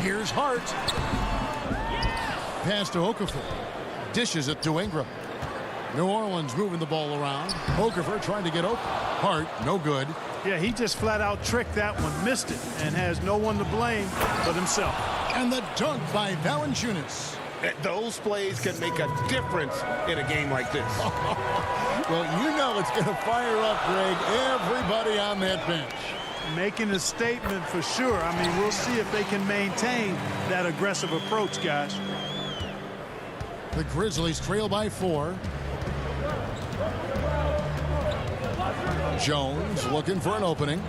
Speaker 1: Here's Hart. Pass to Okafor. Dishes it to Ingram. New Orleans moving the ball around. Okafor trying to get open. Hart, no good.
Speaker 4: Yeah, he just flat out tricked that one, missed it, and has no one to blame but himself.
Speaker 1: And the dunk by Valanciunas.
Speaker 2: Those plays can make a difference in a game like this.
Speaker 1: Well, you know it's going to fire up, Greg, everybody on that bench.
Speaker 4: Making a statement for sure. I mean, we'll see if they can maintain that aggressive approach, guys.
Speaker 1: The Grizzlies trail by 4. Jones looking for an opening.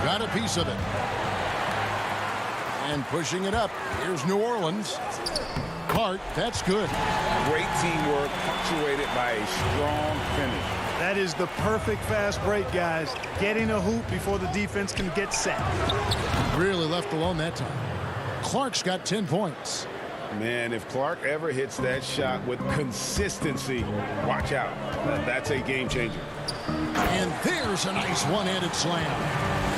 Speaker 1: Got a piece of it. And pushing it up. Here's New Orleans. Hart, that's good.
Speaker 3: Great teamwork punctuated by a strong finish.
Speaker 4: That is the perfect fast break, guys. Getting a hoop before the defense can get set.
Speaker 1: Really left alone that time. Clark's got 10 points.
Speaker 3: Man, if Clark ever hits that shot with consistency, watch out. That's a game changer.
Speaker 1: And there's a nice one-handed slam.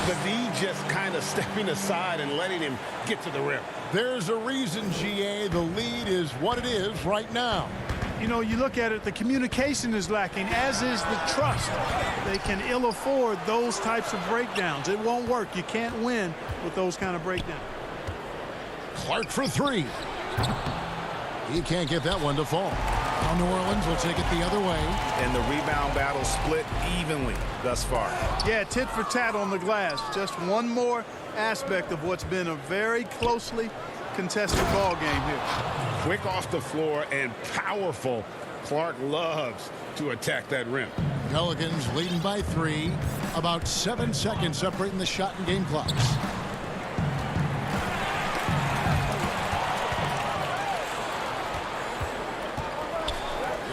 Speaker 2: The D just kind of stepping aside and letting him get to the rim.
Speaker 1: There's a reason, GA, the lead is what it is right now.
Speaker 4: You know, you look at it, the communication is lacking, as is the trust. They can ill afford those types of breakdowns. It won't work. You can't win with those kind of breakdowns.
Speaker 1: Clark for 3. He can't get that one to fall. Now New Orleans will take it the other way.
Speaker 2: And the rebound battle split evenly thus far.
Speaker 4: Yeah, tit for tat on the glass. Just one more aspect of what's been a very closely contested ball game here.
Speaker 3: Quick off the floor and powerful. Clark loves to attack that rim.
Speaker 1: Pelicans leading by 3. About 7 seconds separating the shot and game clocks.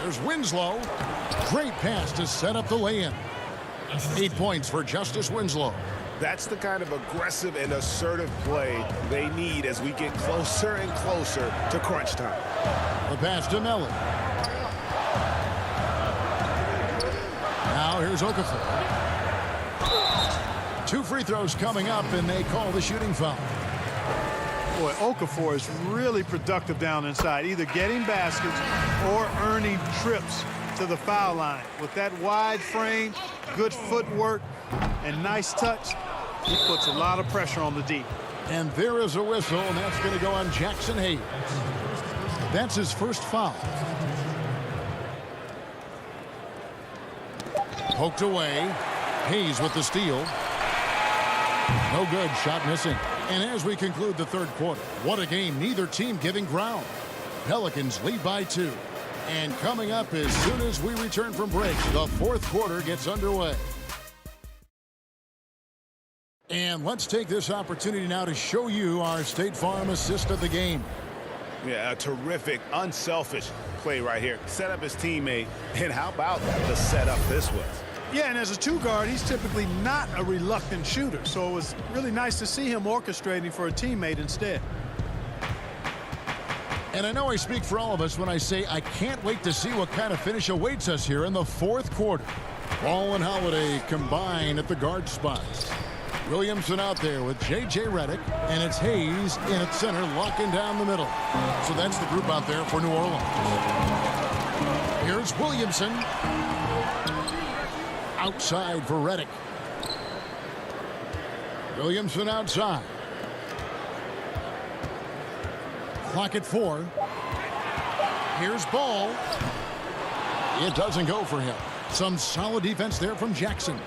Speaker 1: There's Winslow. Great pass to set up the lay-in. 8 points for Justice Winslow.
Speaker 2: That's the kind of aggressive and assertive play they need as we get closer and closer to crunch time.
Speaker 1: The pass to Melli. Now here's Okafor. 2 free throws coming up, and they call the shooting foul.
Speaker 4: Boy, Okafor is really productive down inside, either getting baskets or earning trips to the foul line. With that wide frame, good footwork, and nice touch, He puts a lot of pressure on the D.
Speaker 1: And there is a whistle, and that's going to go on Jackson Hayes. That's his first foul. Poked away. Hayes with the steal. No good. Shot missing. And as we conclude the third quarter, what a game. Neither team giving ground. Pelicans lead by 2. And coming up as soon as we return from break, the fourth quarter gets underway. And let's take this opportunity now to show you our State Farm assist of the game.
Speaker 2: Yeah, a terrific, unselfish play right here. Set up his teammate, and how about the setup this was?
Speaker 4: Yeah, and as a 2-guard, he's typically not a reluctant shooter, so it was really nice to see him orchestrating for a teammate instead.
Speaker 1: And I know I speak for all of us when I say I can't wait to see what kind of finish awaits us here in the fourth quarter. Ball and Holiday combine at the guard spots. Williamson out there with J.J. Redick, and it's Hayes in at center, locking down the middle. So that's the group out there for New Orleans. Here's Williamson. Outside for Redick. Williamson outside. Clock at 4. Here's Ball. It doesn't go for him. Some solid defense there from Jackson.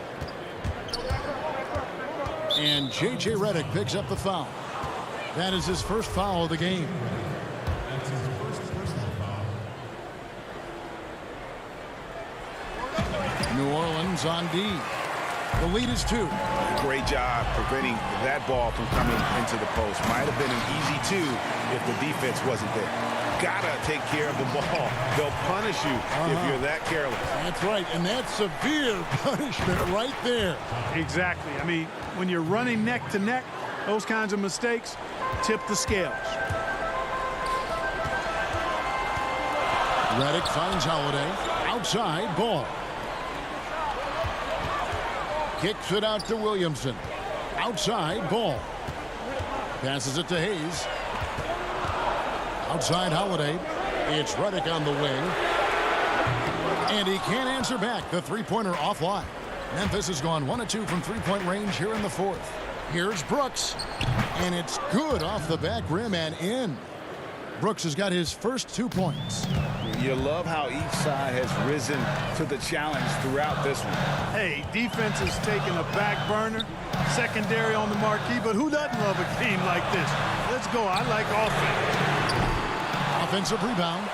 Speaker 1: And J.J. Redick picks up the foul. That is his first foul of the game. New Orleans on D. The lead is 2.
Speaker 2: Great job preventing that ball from coming into the post. Might have been an easy 2 if the defense wasn't there. Gotta take care of the ball. They'll punish you if you're that careless.
Speaker 1: That's right, and that's severe punishment right there.
Speaker 4: Exactly. I mean, when you're running neck to neck, those kinds of mistakes tip the scales.
Speaker 1: Redick finds Holiday. Outside, Ball. Kicks it out to Williamson. Outside, Ball. Passes it to Hayes. Outside Holiday. It's Redick on the wing. And he can't answer back. The three-pointer offline. Memphis has gone 1 of 2 from three-point range here in the fourth. Here's Brooks. And it's good off the back rim and in. Brooks has got his first 2 points.
Speaker 2: You love how each side has risen to the challenge throughout this one.
Speaker 4: Hey, defense is taking a back burner, secondary on the marquee, but who doesn't love a game like this? Let's go. I like offense.
Speaker 1: Offensive rebound.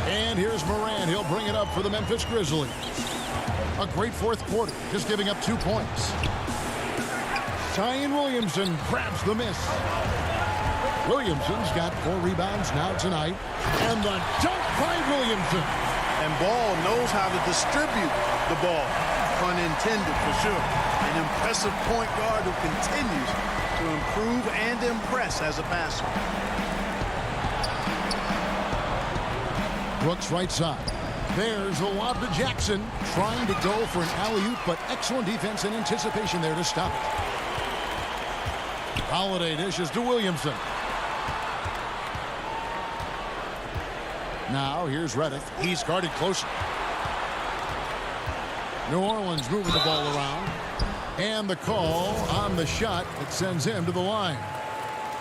Speaker 1: And here's Morant. He'll bring it up for the Memphis Grizzlies. A great fourth quarter, just giving up 2 points. Zion Williamson grabs the miss. Williamson's got 4 rebounds now tonight. And the dunk by Williamson.
Speaker 4: And Ball knows how to distribute the ball. Pun intended for sure. An impressive point guard who continues to improve and impress as a passer.
Speaker 1: Brooks right side. There's a lob to Jackson. Trying to go for an alley-oop, but excellent defense and anticipation there to stop it. Holiday dishes to Williamson. Now here's Redick. He's guarded closely. New Orleans moving the ball around. And the call on the shot that sends him to the line.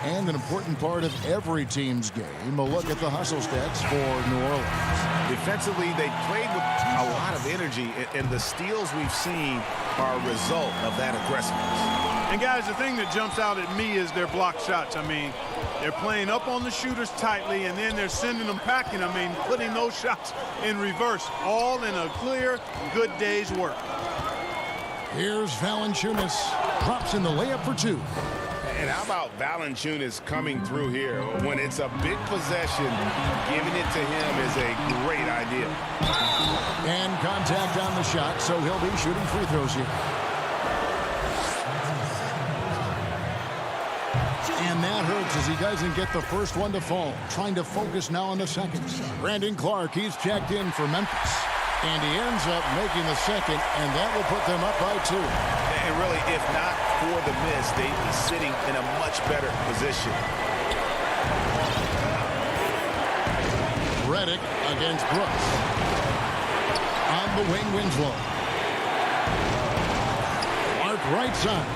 Speaker 1: And an important part of every team's game, a look at the hustle stats for New Orleans.
Speaker 2: Defensively, they played with a lot of energy, and the steals we've seen are a result of that aggressiveness.
Speaker 4: And guys, the thing that jumps out at me is their block shots. I mean, they're playing up on the shooters tightly, and then they're sending them packing. I mean, putting those shots in reverse, all in a clear, good day's work.
Speaker 1: Here's Valanciunas. Drops in the layup for 2.
Speaker 2: And how about Valanciunas coming through here? When it's a big possession, giving it to him is a great idea.
Speaker 1: And contact on the shot, so he'll be shooting free throws here. And that hurts as he doesn't get the first one to fall. Trying to focus now on the seconds. Brandon Clark, he's checked in for Memphis. And he ends up making the second, and that will put them up by 2.
Speaker 2: And really, if not for the miss, they'd be sitting in a much better position.
Speaker 1: Redick against Brooks. On the wing, Winslow. Clark right side.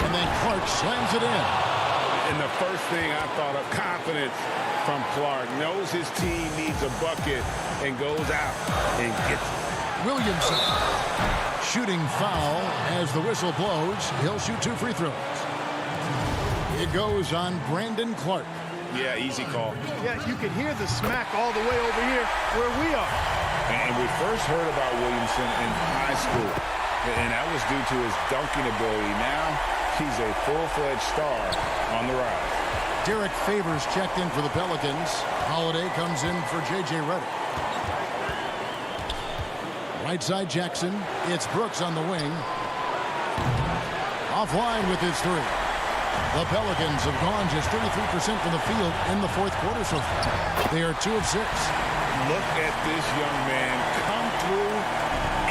Speaker 1: And then Clark slams it in.
Speaker 2: And the first thing I thought of, confidence from Clark. Knows his team needs a bucket and goes out and gets it.
Speaker 1: Williamson. Shooting foul as the whistle blows. He'll shoot 2 free throws. It goes on Brandon Clark.
Speaker 2: Yeah, easy call.
Speaker 4: Yeah, you can hear the smack all the way over here where we are.
Speaker 2: And we first heard about Williamson in high school, and that was due to his dunking ability. Now he's a full-fledged star on the rise.
Speaker 1: Derek Favors checked in for the Pelicans. Holiday comes in for J.J. Redick. Right side Jackson. It's Brooks on the wing. Offline with his 3. The Pelicans have gone just 33% from the field in the fourth quarter so far. They are 2 of 6.
Speaker 2: Look at this young man come through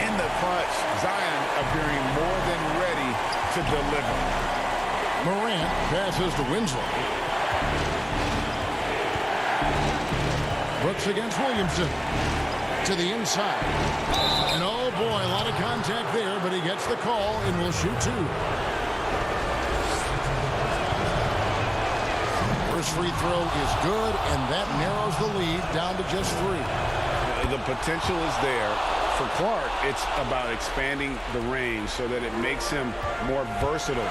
Speaker 2: in the clutch. Zion appearing more than ready to deliver.
Speaker 1: Morant passes to Winslow. Brooks against Williamson. To the inside. And oh boy, a lot of contact there, but he gets the call and will shoot 2. First free throw is good, and that narrows the lead down to just 3.
Speaker 2: The potential is there. For Clark, it's about expanding the range so that it makes him more versatile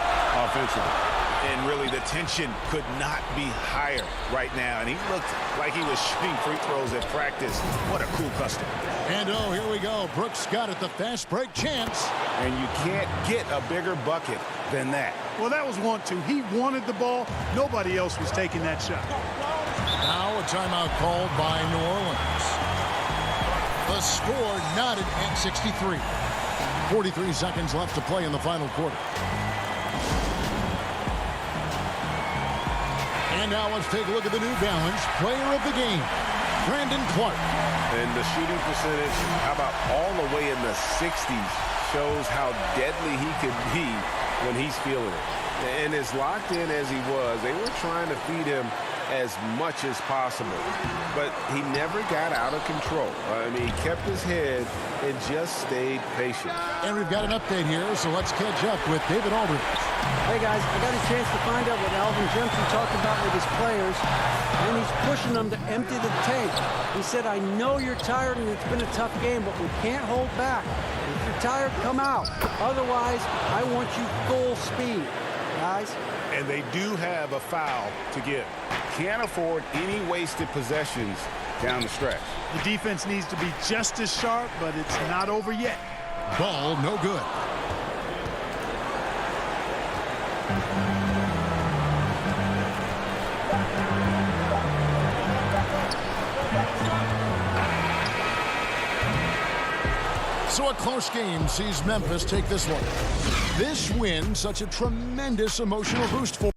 Speaker 2: offensively. And really, the tension could not be higher right now. And he looked like he was shooting free throws at practice. What a cool custom.
Speaker 1: And oh, here we go. Brooks got it, the fast break chance.
Speaker 2: And you can't get a bigger bucket than that.
Speaker 4: Well, that was 1-2. He wanted the ball. Nobody else was taking that shot.
Speaker 1: Now a timeout called by New Orleans. The score knotted at 63. 43 seconds left to play in the final quarter. And now let's take a look at the New Balance player of the game, Brandon Clark.
Speaker 2: And the shooting percentage, how about all the way in the 60s, shows how deadly he could be when he's feeling it. And as locked in as he was, they were trying to feed him as much as possible. But he never got out of control. I mean, he kept his head and just stayed patient.
Speaker 1: And we've got an update here, so let's catch up with David Aldridge.
Speaker 9: Hey guys, I got a chance to find out what Alvin Gentry talked about with his players, and he's pushing them to empty the tank. He said, I know you're tired and it's been a tough game, but we can't hold back. If you're tired, come out. Otherwise, I want you full speed, guys.
Speaker 2: And they do have a foul to give. Can't afford any wasted possessions down the stretch.
Speaker 4: The defense needs to be just as sharp, but it's not over yet.
Speaker 1: Ball no good. So a close game sees Memphis take this one. This win, such a tremendous emotional boost for